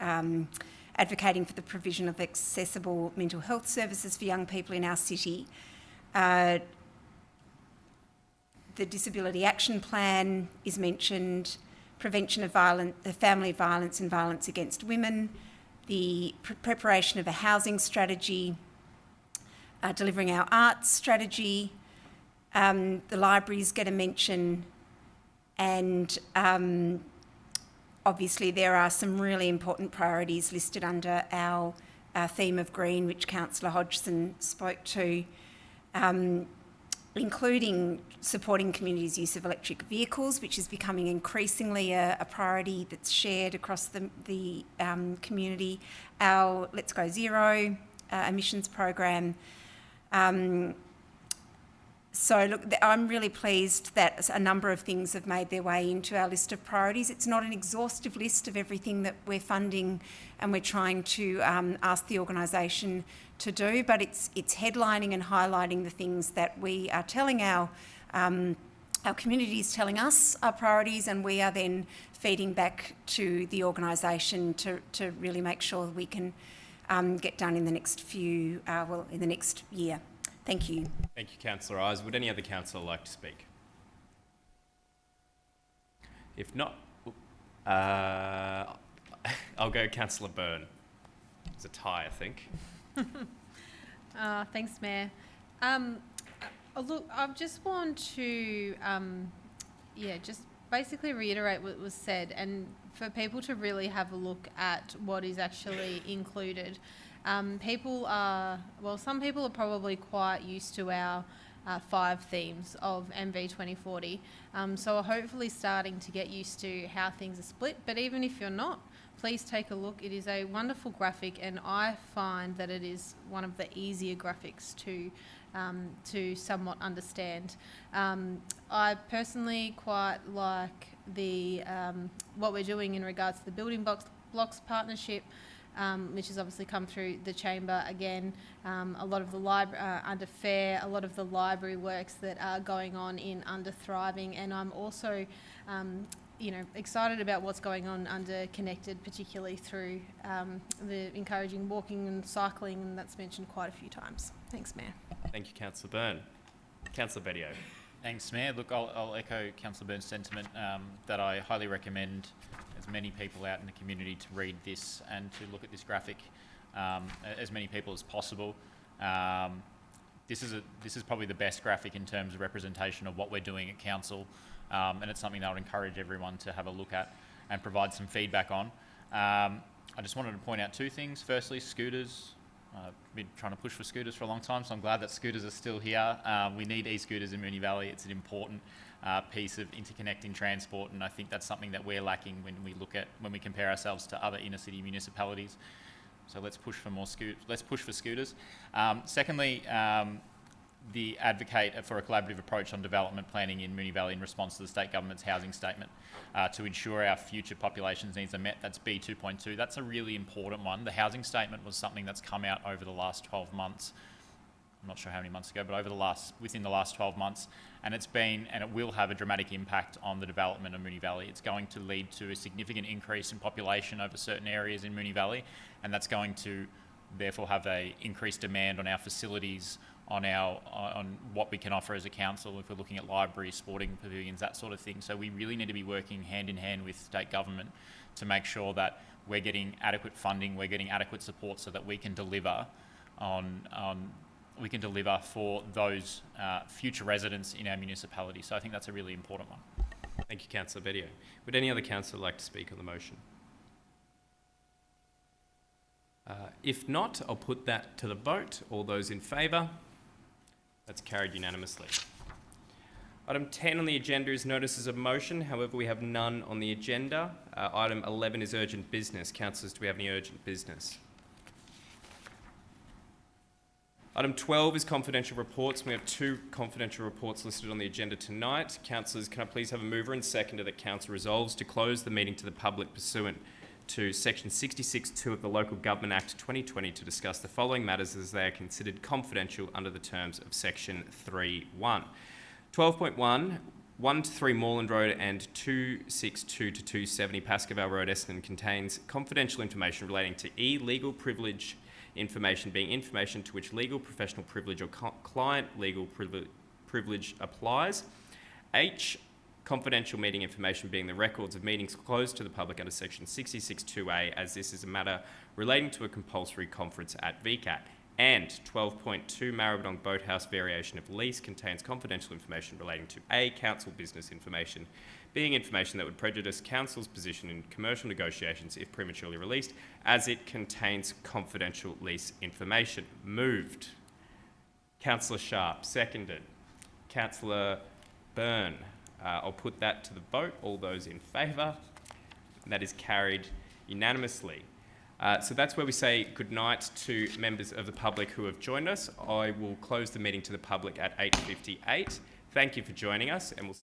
advocating for the provision of accessible mental health services for young people in our city. The Disability Action Plan is mentioned, prevention of family violence and violence against women, the preparation of a housing strategy, delivering our arts strategy, the libraries get a mention, and obviously there are some really important priorities listed under our theme of green, which Councillor Hodgson spoke to, including supporting communities' use of electric vehicles, which is becoming increasingly a priority that's shared across the community, our Let's Go Zero emissions program. So look, I'm really pleased that a number of things have made their way into our list of priorities. It's not an exhaustive list of everything that we're funding and we're trying to ask the organisation to do, but it's headlining and highlighting the things that we are telling our community is telling us are priorities, and we are then feeding back to the organisation to really make sure we can get done in the next in the next year. Thank you. Thank you, Councillor Isa. Would any other councillor like to speak? If not, I'll go Councillor Byrne. It's a tie, I think. Thanks, Mayor. Look, I just want to, just basically reiterate what was said, and for people to really have a look at what is actually included. Some people are probably quite used to our 5 themes of MV 2040, so are hopefully starting to get used to how things are split. But even if you're not, please take a look. It is a wonderful graphic, and I find that it is one of the easier graphics to somewhat understand. I personally quite like the what we're doing in regards to the building blocks partnership, which has obviously come through the chamber again. A lot of the under FAIR, a lot of the library works that are going on in under Thriving, and I'm also excited about what's going on under Connected, particularly through the encouraging walking and cycling, and that's mentioned quite a few times. Thanks, Mayor. Thank you, Councillor Byrne. Councillor Bedio. Thanks, Mayor. Look, I'll echo Councillor Byrne's sentiment that I highly recommend as many people out in the community to read this and to look at this graphic, as many people as possible. This is probably the best graphic in terms of representation of what we're doing at council, and it's something that I would encourage everyone to have a look at and provide some feedback on. I just wanted to point out 2 things. Firstly, scooters. I've been trying to push for scooters for a long time, so I'm glad that scooters are still here. We need e-scooters in Moonee Valley. It's an important piece of interconnecting transport, and I think that's something that we're lacking when we compare ourselves to other inner city municipalities. So let's push for more scooters. Secondly, the advocate for a collaborative approach on development planning in Moonee Valley in response to the state government's housing statement to ensure our future population's needs are met. That's B2.2. That's a really important one. The housing statement was something that's come out over the last 12 months. I'm not sure how many months ago, but within the last 12 months, and it will have a dramatic impact on the development of Moonee Valley. It's going to lead to a significant increase in population over certain areas in Moonee Valley, and that's going to therefore have a increased demand on our facilities, on what we can offer as a council if we're looking at libraries, sporting pavilions, that sort of thing. So we really need to be working hand in hand with state government to make sure that we're getting adequate funding, we're getting adequate support so that we can deliver for those future residents in our municipality. So I think that's a really important one. Thank you, Councillor Bedio. Would any other councillor like to speak on the motion? If not, I'll put that to the vote. All those in favour? That's carried unanimously. Item 10 on the agenda is notices of motion. However, we have none on the agenda. Item 11 is urgent business. Councillors, do we have any urgent business? Item 12 is confidential reports. We have 2 confidential reports listed on the agenda tonight. Councillors, can I please have a mover and seconder that council resolves to close the meeting to the public pursuant to Section 66(2) of the Local Government Act 2020 to discuss the following matters as they are considered confidential under the terms of Section 3(1). 12.1, 1 to 3 Moreland Road and 262 to 270 Pascoe Road, Essendon contains confidential information relating to legal privilege information being information to which legal professional privilege or client legal privilege applies. H, confidential meeting information being the records of meetings closed to the public under Section 66(2)(a), as this is a matter relating to a compulsory conference at VCAT. And 12.2 Maribyrnong Boathouse variation of lease contains confidential information relating to A, council business information, being information that would prejudice council's position in commercial negotiations if prematurely released, as it contains confidential lease information. Moved. Councillor Sharp, seconded. Councillor Byrne. I'll put that to the vote. All those in favour? That is carried unanimously. So that's where we say goodnight to members of the public who have joined us. I will close the meeting to the public at 8:58. Thank you for joining us, and we'll